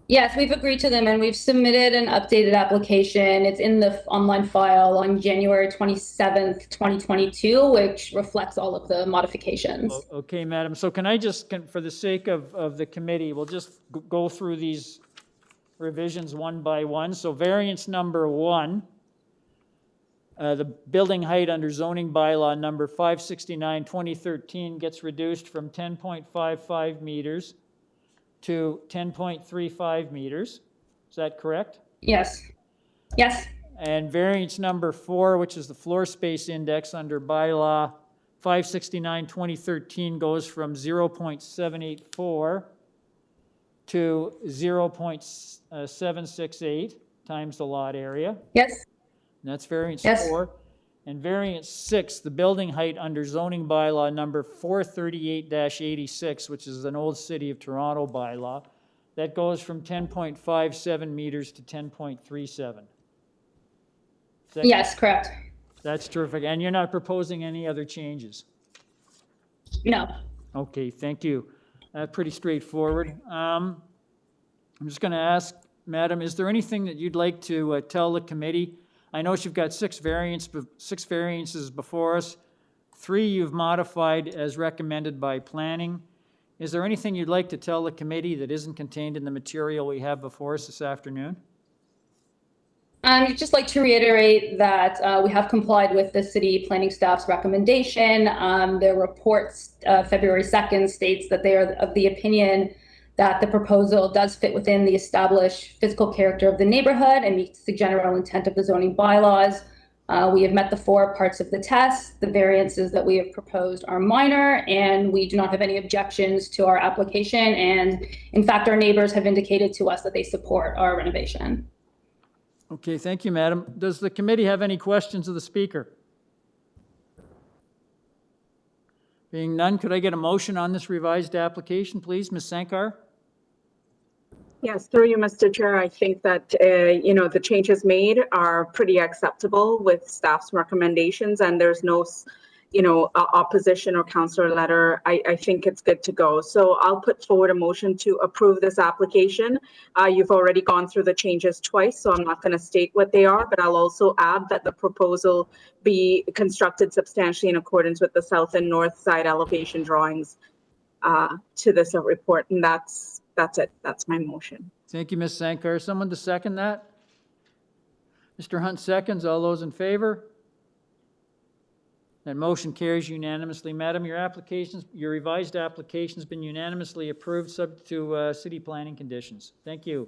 [SPEAKER 22] Yes, we've agreed to them and we've submitted an updated application. It's in the online file on January 27th, 2022, which reflects all of the modifications.
[SPEAKER 1] Okay, madam. So can I just, for the sake of the committee, we'll just go through these revisions one by one. So variance number 1, the building height under zoning bylaw number 569, 2013 gets reduced from 10.55 meters to 10.35 meters. Is that correct?
[SPEAKER 22] Yes. Yes.
[SPEAKER 1] And variance number 4, which is the floor space index under bylaw 569, 2013 goes from 0.784 to 0.768 times the lot area.
[SPEAKER 22] Yes.
[SPEAKER 1] And that's variance
[SPEAKER 22] Yes.
[SPEAKER 1] 4. And variance 6, the building height under zoning bylaw number 438-86, which is an old City of Toronto bylaw, that goes from 10.57 meters to 10.37.
[SPEAKER 22] Yes, correct.
[SPEAKER 1] That's terrific. And you're not proposing any other changes?
[SPEAKER 22] No.
[SPEAKER 1] Okay, thank you. Pretty straightforward. I'm just going to ask, Madam, is there anything that you'd like to tell the committee? I know you've got 6 variances before us. 3 you've modified as recommended by planning. Is there anything you'd like to tell the committee that isn't contained in the material we have before us this afternoon?
[SPEAKER 22] I'd just like to reiterate that we have complied with the city planning staff's recommendation. Their report February 2nd states that they are of the opinion that the proposal does fit within the established physical character of the neighborhood and meets the general intent of the zoning bylaws. We have met the 4 parts of the test. The variances that we have proposed are minor, and we do not have any objections to our application. And in fact, our neighbors have indicated to us that they support our renovation.
[SPEAKER 1] Okay, thank you, Madam. Does the committee have any questions of the speaker? Being none, could I get a motion on this revised application, please? Ms. Sankar?
[SPEAKER 10] Yes, through you, Mr. Chair, I think that, the changes made are pretty acceptable with staff's recommendations, and there's no, opposition or counselor letter. I think it's good to go. So I'll put forward a motion to approve this application. You've already gone through the changes twice, so I'm not going to state what they are, but I'll also add that the proposal be constructed substantially in accordance with the south and north side elevation drawings to this report, and that's it. That's my motion.
[SPEAKER 1] Thank you, Ms. Sankar. Someone to second that? Mr. Hunt seconds. All those in favor? That motion carries unanimously. Madam, your revised application has been unanimously approved, subject to city planning conditions. Thank you.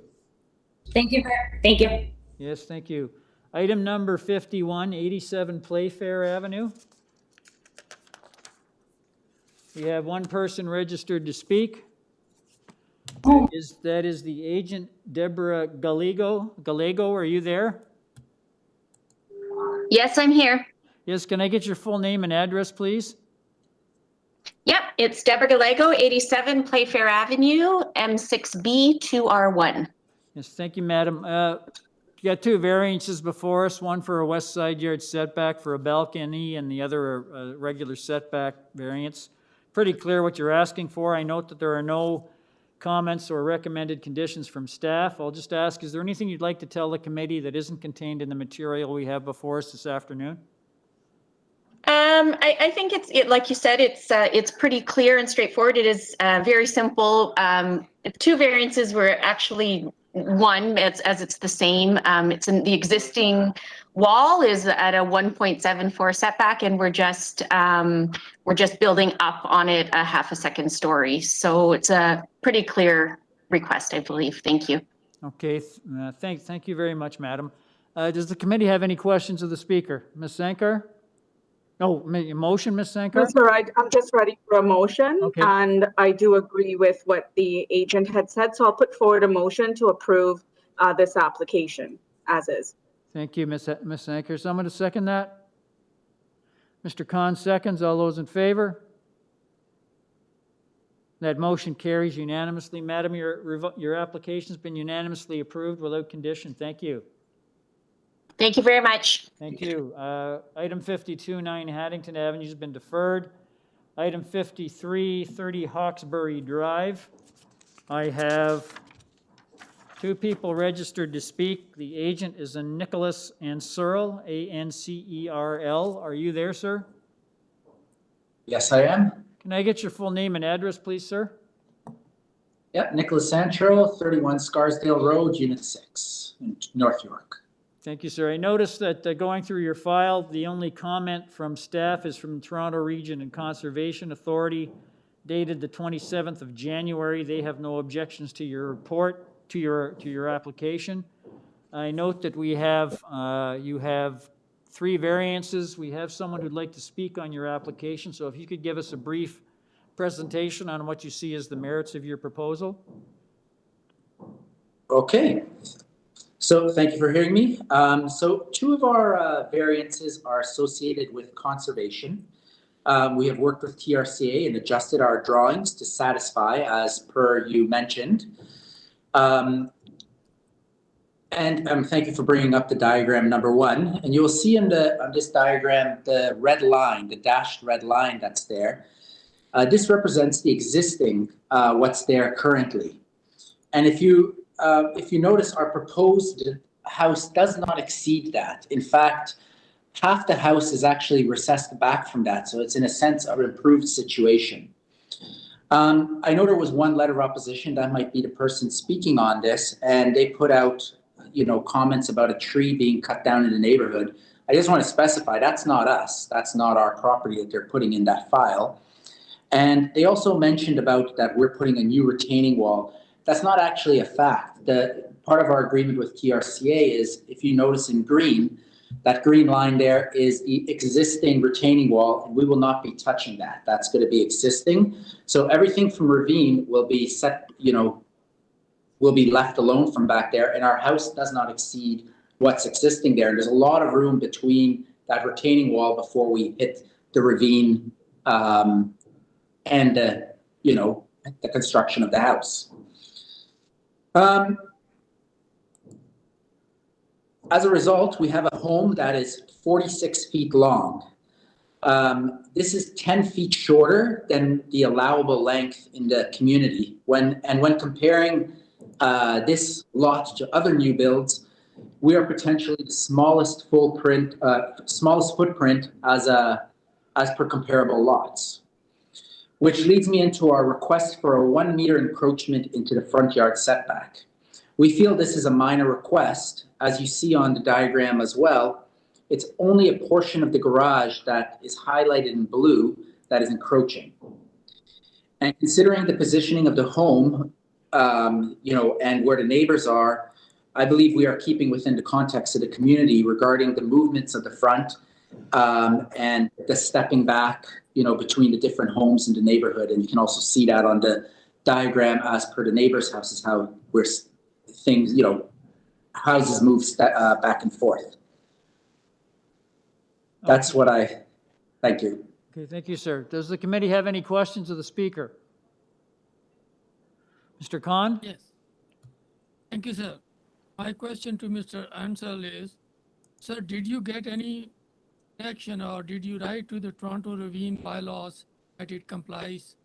[SPEAKER 22] Thank you. Thank you.
[SPEAKER 1] Yes, thank you. Item number 51, 87 Playfair Avenue. We have one person registered to speak. That is the agent, Deborah Gallego, are you there?
[SPEAKER 2] Yes, I'm here.
[SPEAKER 1] Yes, can I get your full name and address, please?
[SPEAKER 2] Yep, it's Deborah Gallego, 87 Playfair Avenue, M6B 2R1.
[SPEAKER 1] Yes, thank you, madam. You got 2 variances before us, one for a west side yard setback for a balcony and the other a regular setback variance. Pretty clear what you're asking for. I note that there are no comments or recommended conditions from staff. I'll just ask, is there anything you'd like to tell the committee that isn't contained in the material we have before us this afternoon?
[SPEAKER 2] I think it's like you said, it's pretty clear and straightforward. It is very simple. 2 variances were actually one, as it's the same. It's in the existing wall is at a 1.74 setback, and we're just building up on it a half a second story. So it's a pretty clear request, I believe. Thank you.
[SPEAKER 1] Okay, thank you very much, madam. Does the committee have any questions of the speaker? Ms. Sankar? Oh, motion, Ms. Sankar?
[SPEAKER 10] That's all right. I'm just ready for a motion.
[SPEAKER 1] Okay.
[SPEAKER 10] And I do agree with what the agent had said. So I'll put forward a motion to approve this application as is.
[SPEAKER 1] Thank you, Ms. Sankar. Someone to second that? Mr. Khan seconds. All those in favor? That motion carries unanimously. Madam, your application's been unanimously approved without condition. Thank you.
[SPEAKER 2] Thank you very much.
[SPEAKER 1] Thank you. Item 52, 9 Haddington Avenue has been deferred. Item 53, 30 Hawkesbury Drive. I have two people registered to speak. The agent is a Nicholas Anserl, A-N-C-E-R-L. Are you there, sir?
[SPEAKER 4] Yes, I am.
[SPEAKER 1] Can I get your full name and address, please, sir?
[SPEAKER 4] Yep, Nicholas Sancho, 31 Scarsdale Road, Unit 6, in North York.
[SPEAKER 1] Thank you, sir. I noticed that going through your file, the only comment from staff is from Toronto Region and Conservation Authority, dated the 27th of January. They have no objections to your report, to your application. I note that we have you have 3 variances. We have someone who'd like to speak on your application. So if you could give us a brief presentation on what you see as the merits of your proposal.
[SPEAKER 4] Okay. So thank you for hearing me. So 2 of our variances are associated with conservation. We have worked with TRCA and adjusted our drawings to satisfy as per you mentioned. And thank you for bringing up the diagram number 1. And you'll see on this diagram the red line, the dashed red line that's there. This represents the existing, what's there currently. And if you notice, our proposed house does not exceed that. In fact, half the house is actually recessed back from that. So it's in a sense an improved situation. I know there was 1 letter of opposition. That might be the person speaking on this. And they put out, comments about a tree being cut down in the neighborhood. I just want to specify that's not us. That's not our property that they're putting in that file. And they also mentioned about that we're putting a new retaining wall. That's not actually a fact. The part of our agreement with TRCA is, if you notice in green, that green line there is the existing retaining wall, and we will not be touching that. That's going to be existing. So everything from ravine will be set, will be left alone from back there, and our house does not exceed what's existing there. And there's a lot of room between that retaining wall before we hit the ravine and the construction of the house. As a result, we have a home that is 46 feet long. This is 10 feet shorter than the allowable length in the community. When comparing this lot to other new builds, we are potentially the smallest footprint as per comparable lots. Which leads me into our request for a 1 meter encroachment into the front yard setback. We feel this is a minor request. As you see on the diagram as well, it's only a portion of the garage that is highlighted in blue that is encroaching. And considering the positioning of the home, and where the neighbors are, I believe we are keeping within the context of the community regarding the movements of the front and the stepping back, between the different homes in the neighborhood. And you can also see that on the diagram as per the neighbor's houses, how where things, houses move back and forth. That's what thank you.
[SPEAKER 1] Okay, thank you, sir. Does the committee have any questions of the speaker? Mr. Khan?
[SPEAKER 8] Yes. Thank you, sir. My question to Mr. Ansel is, sir, did you get any action or did you write to the Toronto Ravine bylaws that it complies?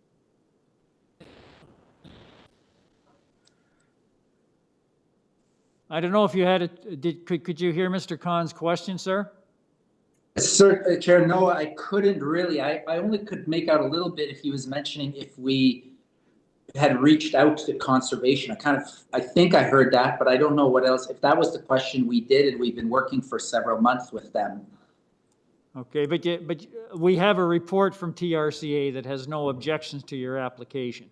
[SPEAKER 1] I don't know if you had it. Could you hear Mr. Khan's question, sir?
[SPEAKER 4] Sir, Chair, no, I couldn't really. I only could make out a little bit if he was mentioning if we had reached out to conservation. I think I heard that, but I don't know what else. If that was the question, we did, and we've been working for several months with them.
[SPEAKER 1] Okay, but we have a report from TRCA that has no objections to your application.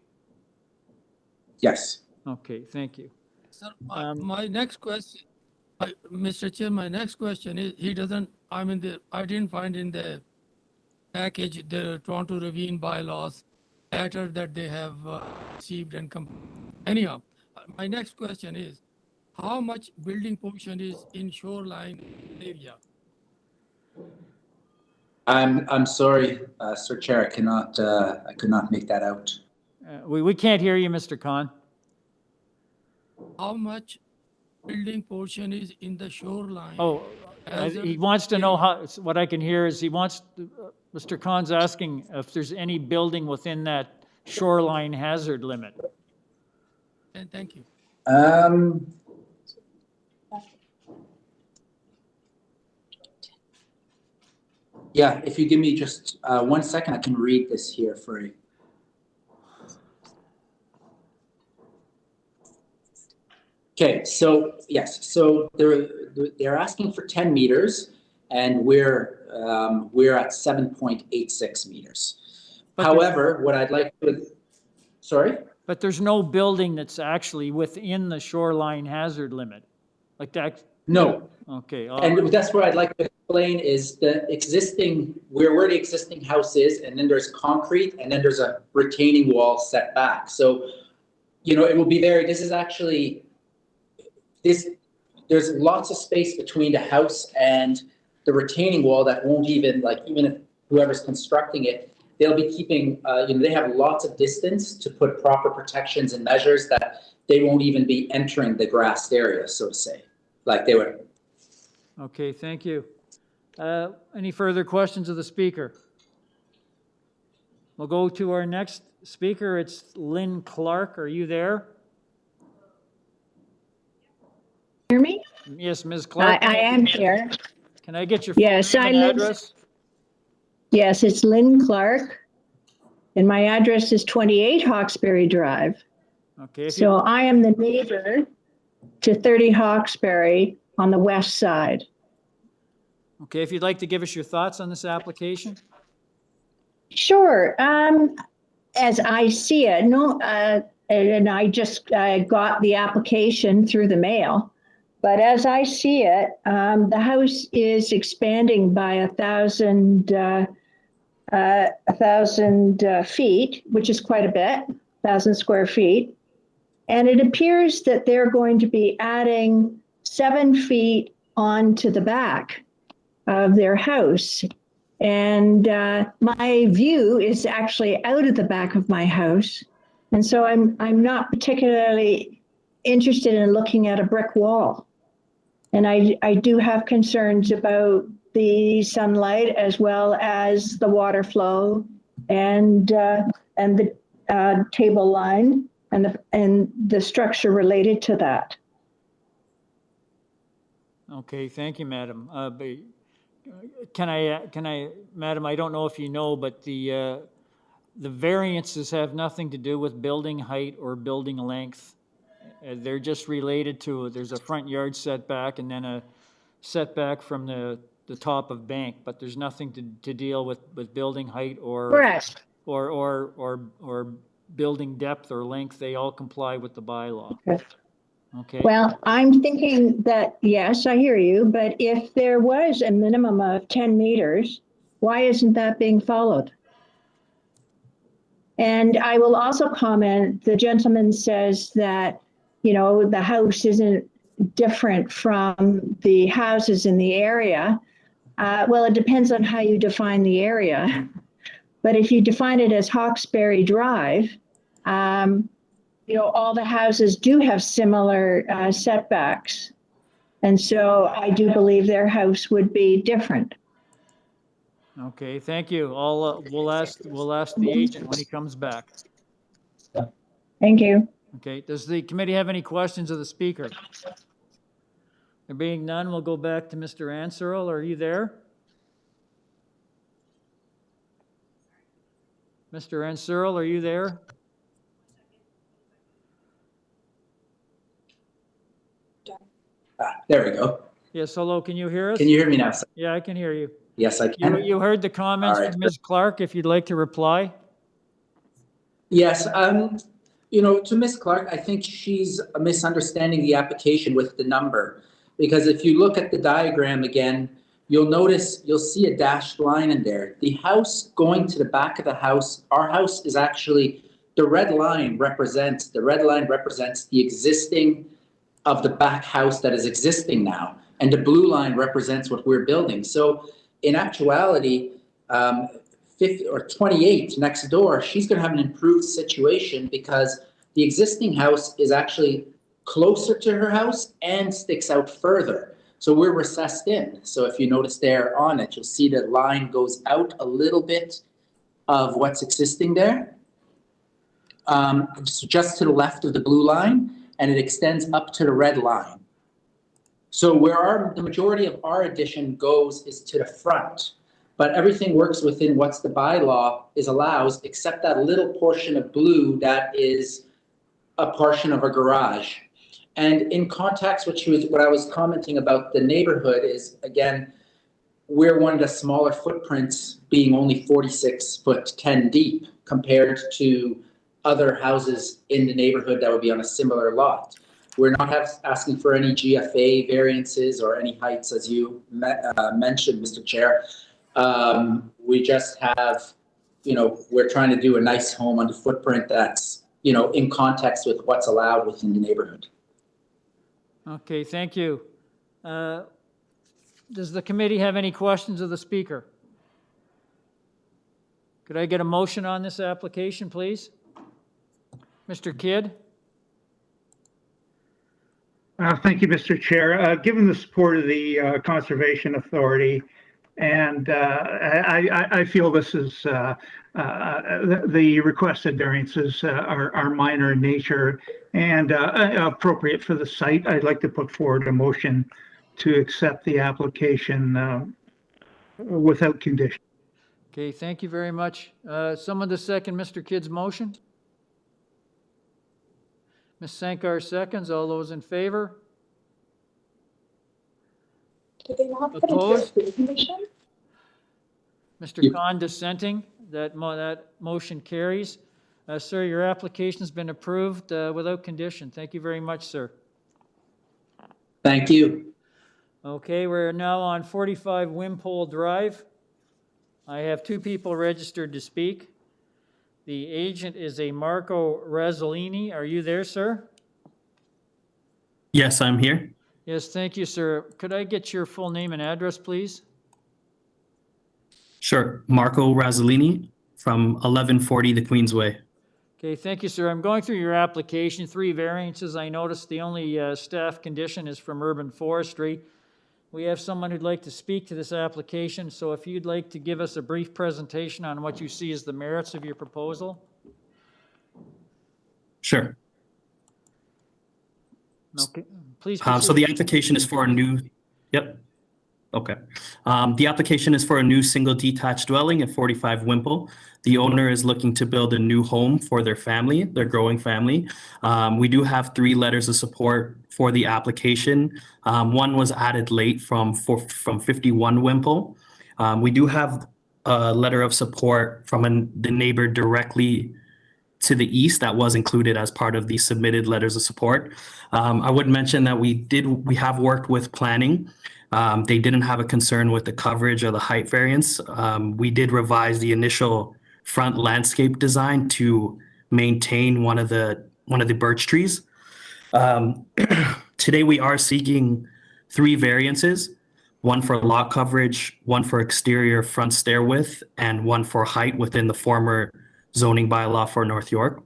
[SPEAKER 4] Yes.
[SPEAKER 1] Okay, thank you.
[SPEAKER 8] Sir, my next question, Mr. Chair, my next question is, I didn't find in the package the Toronto Ravine bylaws letter that they have received and anyhow, my next question is, how much building portion is in shoreline area?
[SPEAKER 4] I'm sorry, Sir Chair, I could not make that out.
[SPEAKER 1] We can't hear you, Mr. Khan.
[SPEAKER 8] How much building portion is in the shoreline?
[SPEAKER 1] Oh, he wants to know how, what I can hear is Mr. Khan's asking if there's any building within that shoreline hazard limit.
[SPEAKER 8] And thank you.
[SPEAKER 4] Yeah, if you give me just 1 second, I can read this here for you. Okay, so yes, so they're asking for 10 meters, and we're at 7.86 meters. However, what I'd like to, sorry?
[SPEAKER 1] But there's no building that's actually within the shoreline hazard limit, like that?
[SPEAKER 4] No.
[SPEAKER 1] Okay.
[SPEAKER 4] And that's where I'd like to explain is the existing, where the existing house is, and then there's concrete, and then there's a retaining wall set back. So, you know, it will be this is actually, there's lots of space between the house and the retaining wall that won't even, even if whoever's constructing it, they'll be keeping, they have lots of distance to put proper protections and measures that they won't even be entering the grassed area, so to say, like they would.
[SPEAKER 1] Okay, thank you. Any further questions of the speaker? We'll go to our next speaker. It's Lynn Clark. Are you there?
[SPEAKER 7] Hear me?
[SPEAKER 1] Yes, Ms. Clark.
[SPEAKER 7] I am here.
[SPEAKER 1] Can I get your
[SPEAKER 7] Yes,
[SPEAKER 1] name and address?
[SPEAKER 7] Yes, it's Lynn Clark, and my address is 28 Hawkesbury Drive.
[SPEAKER 1] Okay.
[SPEAKER 7] So I am the neighbor to 30 Hawkesbury on the west side.
[SPEAKER 1] Okay, if you'd like to give us your thoughts on this application?
[SPEAKER 7] Sure. As I see it, and I just got the application through the mail. But as I see it, the house is expanding by 1,000 feet, which is quite a bit, 1,000 square feet. And it appears that they're going to be adding 7 feet onto the back of their house. And my view is actually out of the back of my house. And so I'm not particularly interested in looking at a brick wall. And I do have concerns about the sunlight as well as the water flow and the table line and the structure related to that.
[SPEAKER 1] Okay, thank you, madam. Can I, madam, I don't know if you know, but the variances have nothing to do with building height or building length. They're just related to, there's a front yard setback and then a setback from the top of bank, but there's nothing to deal with building height or
[SPEAKER 7] Correct.
[SPEAKER 1] or building depth or length. They all comply with the bylaw. Okay.
[SPEAKER 7] Well, I'm thinking that, yes, I hear you, but if there was a minimum of 10 meters, why isn't that being followed? And I will also comment, the gentleman says that, you know, the house isn't different from the houses in the area. Well, it depends on how you define the area. But if you define it as Hawkesbury Drive, you know, all the houses do have similar setbacks. And so I do believe their house would be different.
[SPEAKER 1] Okay, thank you. We'll ask the agent when he comes back.
[SPEAKER 7] Thank you.
[SPEAKER 1] Okay, does the committee have any questions of the speaker? There being none, we'll go back to Mr. Ansearle. Are you there? Mr. Ansearle, are you there?
[SPEAKER 4] There we go.
[SPEAKER 1] Yes, hello, can you hear us?
[SPEAKER 4] Can you hear me now, sir?
[SPEAKER 1] Yeah, I can hear you.
[SPEAKER 4] Yes, I can.
[SPEAKER 1] You heard the comments
[SPEAKER 4] All right.
[SPEAKER 1] from Ms. Clark, if you'd like to reply?
[SPEAKER 4] Yes, to Ms. Clark, I think she's misunderstanding the application with the number. Because if you look at the diagram again, you'll see a dashed line in there. The house going to the back of the house, our house is actually, the red line represents the existing of the back house that is existing now. And the blue line represents what we're building. So in actuality, 50 or 28 next door, she's going to have an improved situation because the existing house is actually closer to her house and sticks out further. So we're recessed in. So if you notice there on it, you'll see the line goes out a little bit of what's existing there. Just to the left of the blue line, and it extends up to the red line. So where the majority of our addition goes is to the front, but everything works within what's the bylaw allows, except that little portion of blue that is a portion of a garage. And in context, what I was commenting about the neighborhood is, again, we're one of the smaller footprints, being only 46 foot 10 deep compared to other houses in the neighborhood that would be on a similar lot. We're not asking for any GFA variances or any heights, as you mentioned, Mr. Chair. We just have, we're trying to do a nice home on the footprint that's, in context with what's allowed within the neighborhood.
[SPEAKER 1] Okay, thank you. Does the committee have any questions of the speaker? Could I get a motion on this application, please? Mr. Kidd?
[SPEAKER 6] Thank you, Mr. Chair. Given the support of the Conservation Authority, and I feel this is the requested variances are minor in nature and appropriate for the site, I'd like to put forward a motion to accept the application without condition.
[SPEAKER 1] Okay, thank you very much. Someone to second Mr. Kidd's motion? Ms. Sankar seconds. All those in favor?
[SPEAKER 9] Do they not put it
[SPEAKER 1] Opposed?
[SPEAKER 9] to a condition?
[SPEAKER 1] Mr. Khan dissenting. That motion carries. Sir, your application's been approved without condition. Thank you very much, sir.
[SPEAKER 4] Thank you.
[SPEAKER 1] Okay, we're now on 45 Wimpole Drive. I have two people registered to speak. The agent is a Marco Razzolini. Are you there, sir?
[SPEAKER 11] Yes, I'm here.
[SPEAKER 1] Yes, thank you, sir. Could I get your full name and address, please?
[SPEAKER 11] Sure. Marco Razzolini from 1140 the Queensway.
[SPEAKER 1] Okay, thank you, sir. I'm going through your application, 3 variances. I noticed the only staff condition is from urban forestry. We have someone who'd like to speak to this application, so if you'd like to give us a brief presentation on what you see as the merits of your proposal.
[SPEAKER 11] Sure.
[SPEAKER 1] Okay, please
[SPEAKER 11] So
[SPEAKER 1] proceed.
[SPEAKER 11] the application is for a new, yep. Okay. The application is for a new single detached dwelling at 45 Wimple. The owner is looking to build a new home for their family, their growing family. We do have 3 letters of support for the application. One was added late from 51 Wimple. We do have a letter of support from the neighbor directly to the east that was included as part of the submitted letters of support. I would mention that we have worked with planning. They didn't have a concern with the coverage or the height variance. We did revise the initial front landscape design to maintain one of the birch trees. Today we are seeking 3 variances, one for lot coverage, one for exterior front stair width, and one for height within the former zoning bylaw for North York.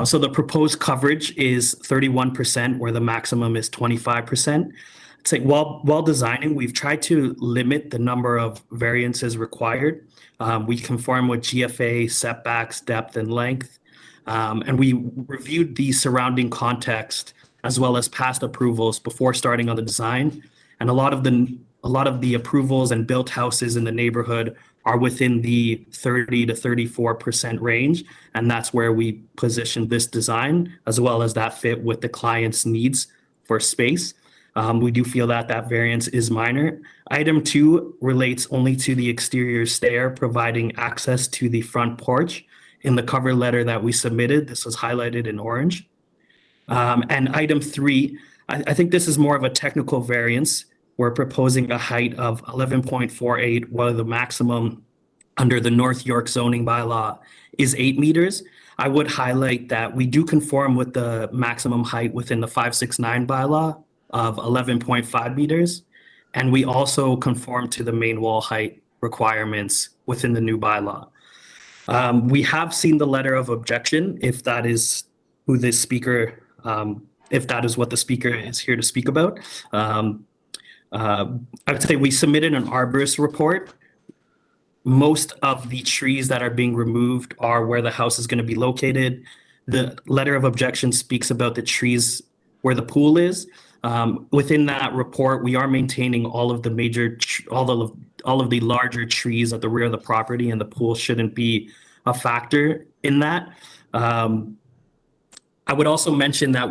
[SPEAKER 11] So the proposed coverage is 31%, where the maximum is 25%. It's like while designing, we've tried to limit the number of variances required. We conform with GFA, setbacks, depth, and length. And we reviewed the surrounding context as well as past approvals before starting on the design. And a lot of the approvals and built houses in the neighborhood are within the 30 to 34% range. And that's where we positioned this design, as well as that fit with the client's needs for space. We do feel that that variance is minor. Item 2 relates only to the exterior stair providing access to the front porch. In the cover letter that we submitted, this was highlighted in orange. And item 3, I think this is more of a technical variance. We're proposing a height of 11.48, while the maximum under the North York zoning bylaw is 8 meters. I would highlight that we do conform with the maximum height within the 569 bylaw of 11.5 meters. And we also conform to the main wall height requirements within the new bylaw. We have seen the letter of objection, if that is who this speaker, if that is what the speaker is here to speak about. I would say we submitted an arborist report. Most of the trees that are being removed are where the house is going to be located. The letter of objection speaks about the trees where the pool is. Within that report, we are maintaining all of the major, all of the larger trees at the rear of the property, and the pool shouldn't be a factor in that. I would also mention that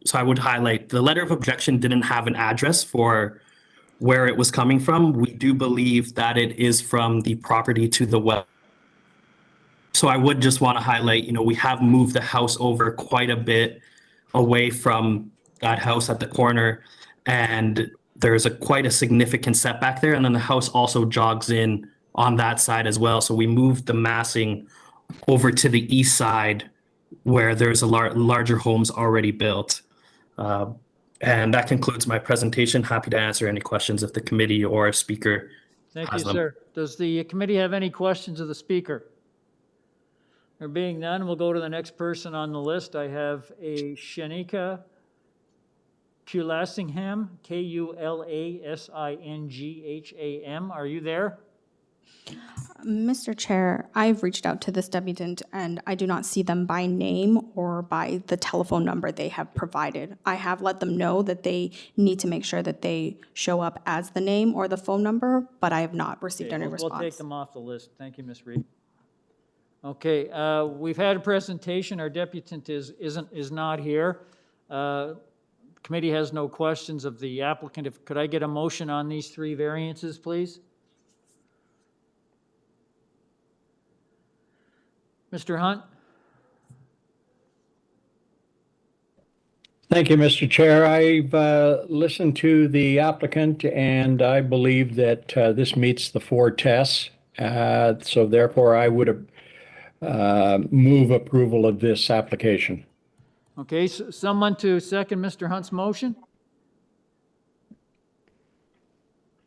[SPEAKER 11] so I would highlight the letter of objection didn't have an address for where it was coming from. We do believe that it is from the property to the west. So I would just want to highlight, we have moved the house over quite a bit away from that house at the corner, and there's quite a significant setback there. And then the house also jogs in on that side as well. So we moved the massing over to the east side where there's a larger homes already built. And that concludes my presentation. Happy to answer any questions if the committee or a speaker
[SPEAKER 1] Thank you,
[SPEAKER 11] has them.
[SPEAKER 1] sir. Does the committee have any questions of the speaker? There being none, we'll go to the next person on the list. I have a Shanika Kulasingham, Kulasingham. Are you there?
[SPEAKER 5] Mr. Chair, I've reached out to this debutant and I do not see them by name or by the telephone number they have provided. I have let them know that they need to make sure that they show up as the name or the phone number, but I have not received any response.
[SPEAKER 1] We'll take them off the list. Thank you, Ms. Reed. Okay, we've had a presentation. Our debutant is not here. Committee has no questions of the applicant. Could I get a motion on these 3 variances, please? Mr. Hunt?
[SPEAKER 17] Thank you, Mr. Chair. I've listened to the applicant, and I believe that this meets the 4 tests. So therefore, I would move approval of this application.
[SPEAKER 1] Okay, so someone to second Mr. Hunt's motion?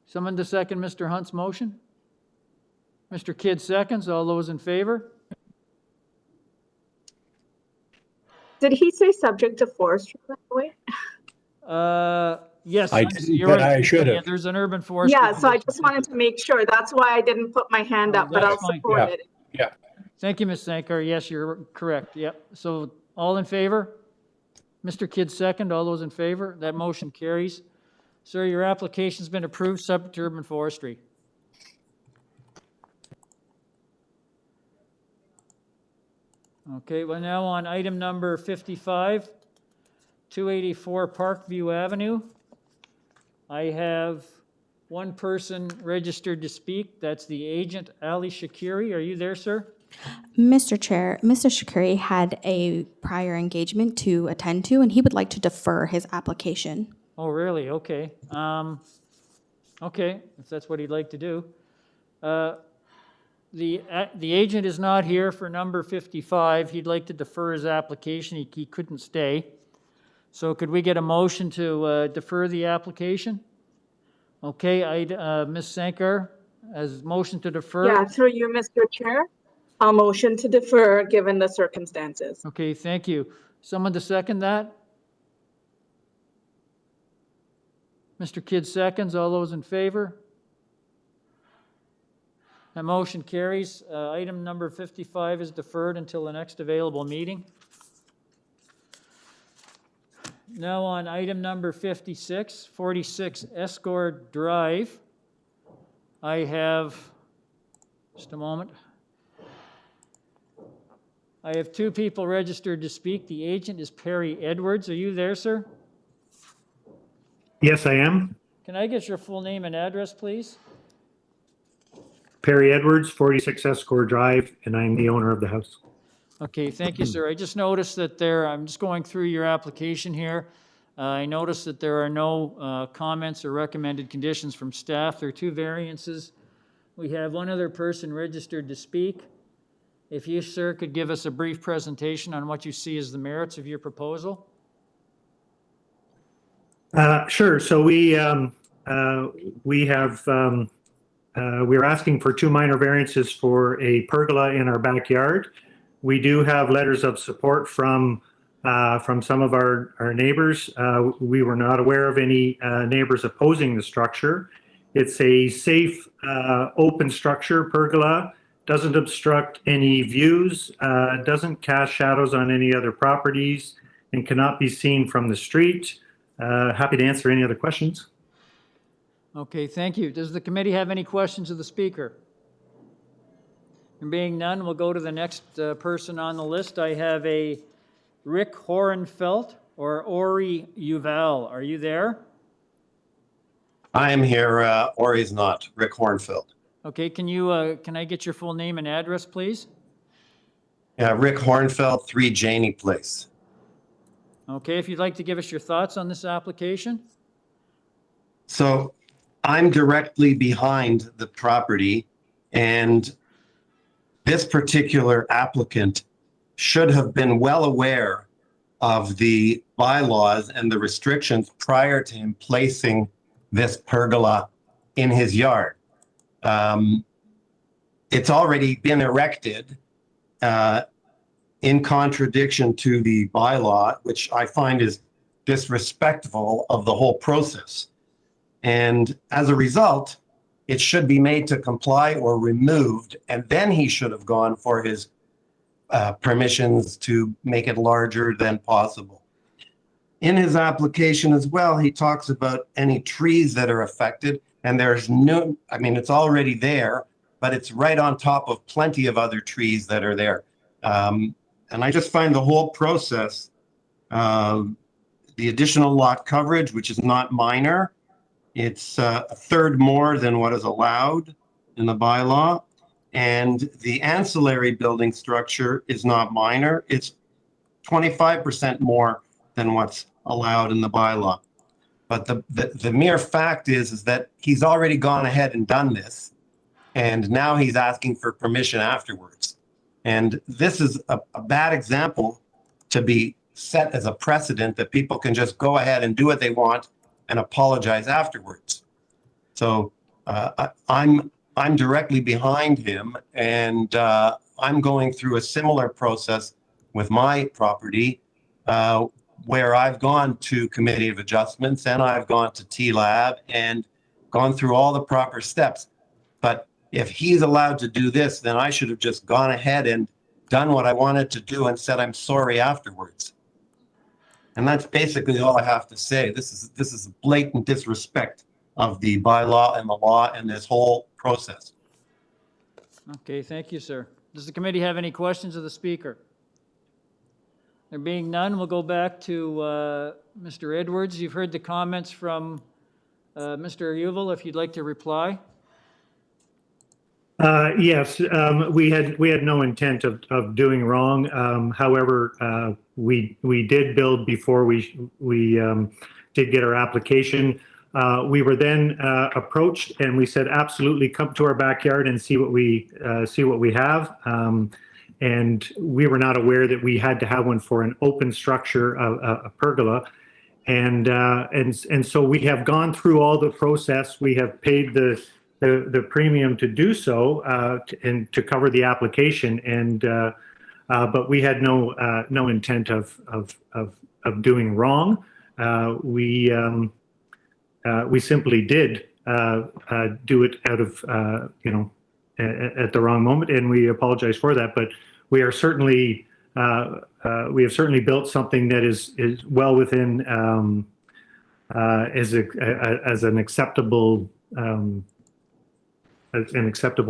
[SPEAKER 1] Someone to second Mr. Hunt's motion? Mr. Kidd seconds. All those in favor?
[SPEAKER 10] Did he say subject to forestry, by the way?
[SPEAKER 1] Yes.
[SPEAKER 17] You're right. I should have.
[SPEAKER 1] There's an urban forestry.
[SPEAKER 10] Yeah, so I just wanted to make sure. That's why I didn't put my hand up, but I'll support it.
[SPEAKER 17] Yeah.
[SPEAKER 1] Thank you, Ms. Sankar. Yes, you're correct. Yep. So all in favor? Mr. Kidd second. All those in favor? That motion carries. Sir, your application's been approved subject to urban forestry. Okay, we're now on item number 55, 284 Parkview Avenue. I have one person registered to speak. That's the agent, Ali Shakiri. Are you there, sir?
[SPEAKER 5] Mr. Chair, Mr. Shakiri had a prior engagement to attend to, and he would like to defer his application.
[SPEAKER 1] Oh, really? Okay. Okay, if that's what he'd like to do. The agent is not here for number 55. He'd like to defer his application. He couldn't stay. So could we get a motion to defer the application? Okay, Ms. Sankar, as motion to defer.
[SPEAKER 10] Yeah, through you, Mr. Chair. I'll motion to defer given the circumstances.
[SPEAKER 1] Okay, thank you. Someone to second that? Mr. Kidd seconds. All those in favor? That motion carries. Item number 55 is deferred until the next available meeting. Now on item number 56, 46 Escort Drive. I have, just a moment. I have 2 people registered to speak. The agent is Perry Edwards. Are you there, sir?
[SPEAKER 12] Yes, I am.
[SPEAKER 1] Can I get your full name and address, please?
[SPEAKER 12] Perry Edwards, 46 Escort Drive, and I'm the owner of the house.
[SPEAKER 1] Okay, thank you, sir. I just noticed that I'm just going through your application here. I noticed that there are no comments or recommended conditions from staff. There are 2 variances. We have one other person registered to speak. If you, sir, could give us a brief presentation on what you see as the merits of your proposal.
[SPEAKER 12] Sure. So we're asking for 2 minor variances for a pergola in our backyard. We do have letters of support from some of our neighbors. We were not aware of any neighbors opposing the structure. It's a safe, open structure, pergola, doesn't obstruct any views, doesn't cast shadows on any other properties, and cannot be seen from the street. Happy to answer any other questions.
[SPEAKER 1] Okay, thank you. Does the committee have any questions of the speaker? There being none, we'll go to the next person on the list. I have a Rick Horenfeld or Ori Uval. Are you there?
[SPEAKER 15] I am here. Ori's not. Rick Horenfeld.
[SPEAKER 1] Okay, can I get your full name and address, please?
[SPEAKER 15] Yeah, Rick Horenfeld, 3 Janey Place.
[SPEAKER 1] Okay, if you'd like to give us your thoughts on this application.
[SPEAKER 15] So I'm directly behind the property, and this particular applicant should have been well aware of the bylaws and the restrictions prior to him placing this pergola in his yard. It's already been erected in contradiction to the bylaw, which I find is disrespectful of the whole process. And as a result, it should be made to comply or removed, and then he should have gone for his permissions to make it larger than possible. In his application as well, he talks about any trees that are affected, and there's no, I mean, it's already there, but it's right on top of plenty of other trees that are there. And I just find the whole process, the additional lot coverage, which is not minor, it's a third more than what is allowed in the bylaw. And the ancillary building structure is not minor. It's 25% more than what's allowed in the bylaw. But the mere fact is that he's already gone ahead and done this, and now he's asking for permission afterwards. And this is a bad example to be set as a precedent that people can just go ahead and do what they want and apologize afterwards. So I'm directly behind him, and I'm going through a similar process with my property, where I've gone to Committee of Adjustments and I've gone to TLAB and gone through all the proper steps. But if he's allowed to do this, then I should have just gone ahead and done what I wanted to do and said I'm sorry afterwards. And that's basically all I have to say. This is blatant disrespect of the bylaw and the law and this whole process.
[SPEAKER 1] Okay, thank you, sir. Does the committee have any questions of the speaker? There being none, we'll go back to Mr. Edwards. You've heard the comments from Mr. Uval, if you'd like to reply.
[SPEAKER 12] Yes, we had no intent of doing wrong. However, we did build before we did get our application. We were then approached, and we said, absolutely, come to our backyard and see what we have. And we were not aware that we had to have one for an open structure, a pergola. And so we have gone through all the process. We have paid the premium to do so, and to cover the application. And but we had no intent of doing wrong. We simply did do it out of at the wrong moment, and we apologize for that. But we are certainly we have certainly built something that is well within as an acceptable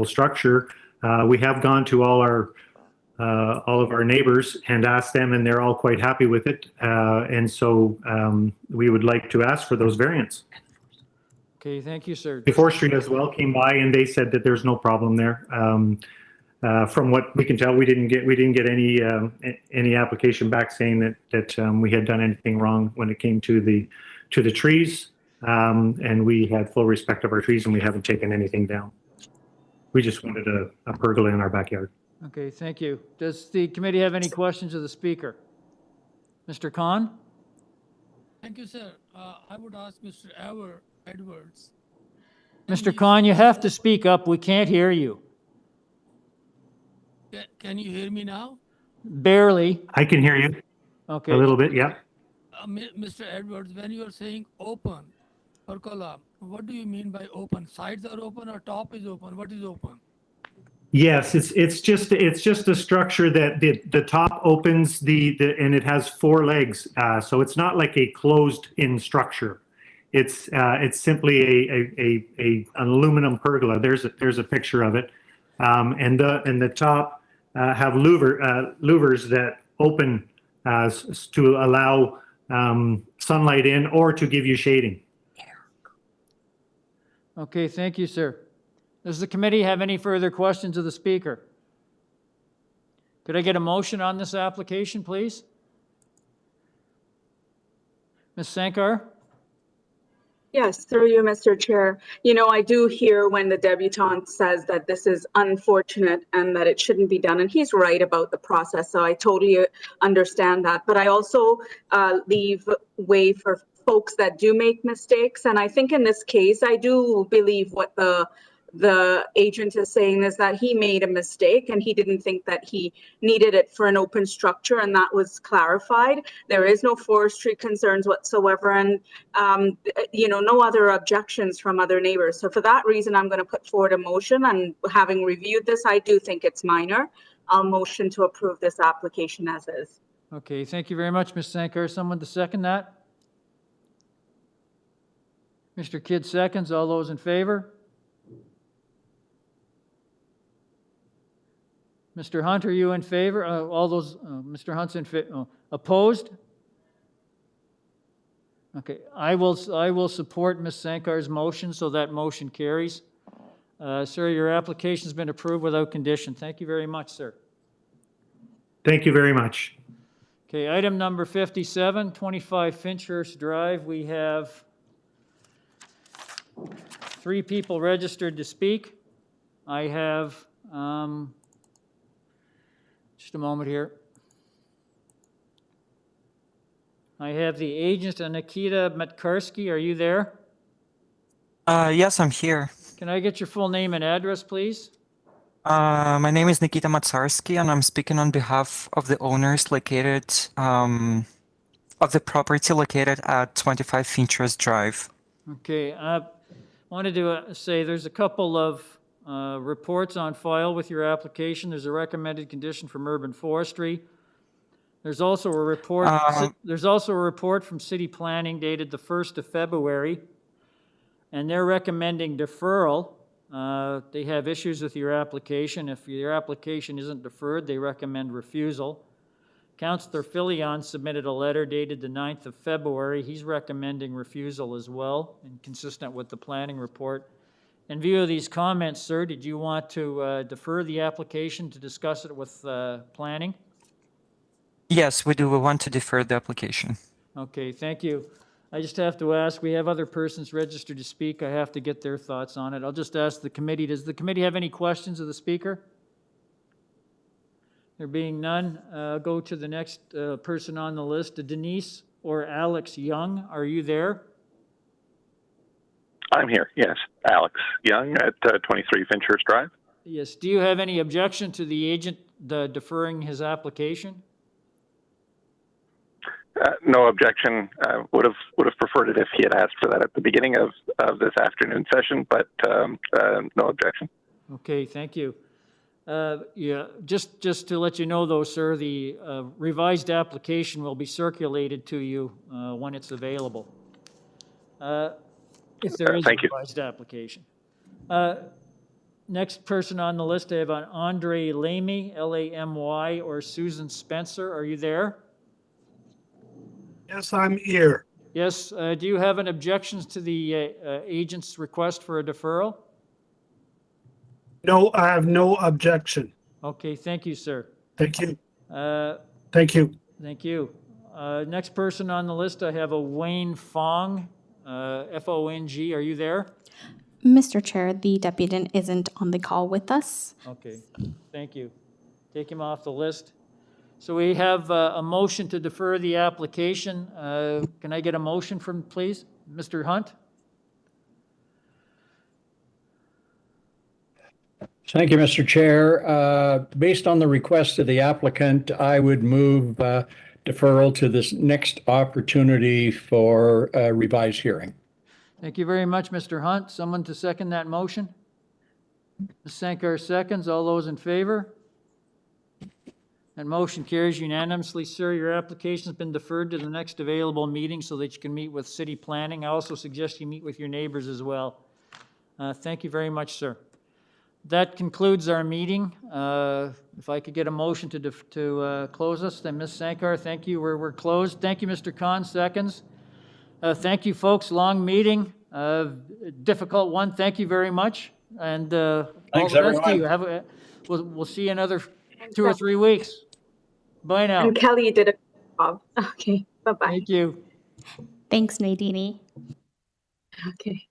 [SPEAKER 12] structure. We have gone to all our all of our neighbors and asked them, and they're all quite happy with it. And so we would like to ask for those variants.
[SPEAKER 1] Okay, thank you, sir.
[SPEAKER 12] The forestry as well came by, and they said that there's no problem there. From what we can tell, we didn't get any application back saying that we had done anything wrong when it came to the trees. And we had full respect of our trees, and we haven't taken anything down. We just wanted a pergola in our backyard.
[SPEAKER 1] Okay, thank you. Does the committee have any questions of the speaker? Mr. Khan?
[SPEAKER 8] Thank you, sir. I would ask Mr. Edwards.
[SPEAKER 1] Mr. Khan, you have to speak up. We can't hear you.
[SPEAKER 8] Can you hear me now?
[SPEAKER 1] Barely.
[SPEAKER 12] I can hear you.
[SPEAKER 1] Okay.
[SPEAKER 12] A little bit, yeah.
[SPEAKER 8] Mr. Edwards, when you are saying open pergola, what do you mean by open? Sides are open or top is open? What is open?
[SPEAKER 12] Yes, it's just a structure that the top opens and it has 4 legs. So it's not like a closed in structure. It's simply an aluminum pergola. There's a picture of it, and the top have louvers that open to allow sunlight in or to give you shading.
[SPEAKER 1] Okay, thank you, sir. Does the committee have any further questions of the speaker? Could I get a motion on this application, please? Ms. Sankar?
[SPEAKER 10] Yes, through you, Mr. Chair. You know, I do hear when the debutante says that this is unfortunate and that it shouldn't be done, and he's right about the process, so I totally understand that. But I also leave way for folks that do make mistakes, and I think in this case, I do believe what the agent is saying is that he made a mistake and he didn't think that he needed it for an open structure, and that was clarified. There is no forestry concerns whatsoever, and you know, no other objections from other neighbors. So for that reason, I'm going to put forward a motion, and having reviewed this, I do think it's minor. I'll motion to approve this application as is.
[SPEAKER 1] Okay, thank you very much, Ms. Sankar. Someone to second that? Mr. Kidd seconds. All those in favor? Mr. Hunt, are you in favor? All those, Mr. Hunt's in favor. Opposed? Okay, I will support Ms. Sankar's motion, so that motion carries. Sir, your application's been approved without condition. Thank you very much, sir.
[SPEAKER 12] Thank you very much.
[SPEAKER 1] Okay, item number 57, 25 Finchhurst Drive. We have 3 people registered to speak. I have, just a moment here. I have the agent, Nikita Matkarsky. Are you there?
[SPEAKER 14] Yes, I'm here.
[SPEAKER 1] Can I get your full name and address, please?
[SPEAKER 14] My name is Nikita Matsarsky, and I'm speaking on behalf of the owners located of the property located at 25 Finchhurst Drive.
[SPEAKER 1] Okay, I wanted to say there's a couple of reports on file with your application. There's a recommended condition from urban forestry. There's also a report. There's also a report from city planning dated the 1st of February, and they're recommending deferral. They have issues with your application. If your application isn't deferred, they recommend refusal. Councillor Filion submitted a letter dated the 9th of February. He's recommending refusal as well, and consistent with the planning report. In view of these comments, sir, did you want to defer the application to discuss it with planning?
[SPEAKER 14] Yes, we do. We want to defer the application.
[SPEAKER 1] Okay, thank you. I just have to ask, we have other persons registered to speak. I have to get their thoughts on it. I'll just ask the committee, does the committee have any questions of the speaker? There being none, go to the next person on the list. Denise or Alex Young, are you there?
[SPEAKER 18] I'm here, yes. Alex Young at 23 Finchhurst Drive.
[SPEAKER 1] Yes. Do you have any objection to the agent deferring his application?
[SPEAKER 18] No objection. Would have preferred it if he had asked for that at the beginning of this afternoon session, but no objection.
[SPEAKER 1] Okay, thank you. Yeah, just to let you know, though, sir, the revised application will be circulated to you when it's available. If there is a revised application. Next person on the list, I have Andre Lamy, Lamy, or Susan Spencer. Are you there?
[SPEAKER 13] Yes, I'm here.
[SPEAKER 1] Yes. Do you have any objections to the agent's request for a deferral?
[SPEAKER 13] No, I have no objection.
[SPEAKER 1] Okay, thank you, sir.
[SPEAKER 13] Thank you.
[SPEAKER 1] Uh,
[SPEAKER 13] Thank you.
[SPEAKER 1] Thank you. Next person on the list, I have a Wayne Fong, F-O-N-G. Are you there?
[SPEAKER 5] Mr. Chair, the deputant isn't on the call with us.
[SPEAKER 1] Okay, thank you. Take him off the list. So we have a motion to defer the application. Can I get a motion from, please? Mr. Hunt?
[SPEAKER 17] Thank you, Mr. Chair. Based on the request of the applicant, I would move deferral to this next opportunity for a revised hearing.
[SPEAKER 1] Thank you very much, Mr. Hunt. Someone to second that motion? Ms. Sankar seconds. All those in favor? That motion carries unanimously. Sir, your application has been deferred to the next available meeting so that you can meet with city planning. I also suggest you meet with your neighbors as well. Thank you very much, sir. That concludes our meeting. If I could get a motion to close us, then Ms. Sankar, thank you. We're closed. Thank you, Mr. Khan, seconds. Thank you, folks. Long meeting, difficult one. Thank you very much, and
[SPEAKER 17] Thanks,
[SPEAKER 1] all the best to
[SPEAKER 17] everyone.
[SPEAKER 1] you. We'll see you another 2 or 3 weeks. Bye now.
[SPEAKER 10] And Kelly did a good job. Okay, bye-bye.
[SPEAKER 1] Thank you.
[SPEAKER 5] Thanks, Nadine.
[SPEAKER 10] Okay.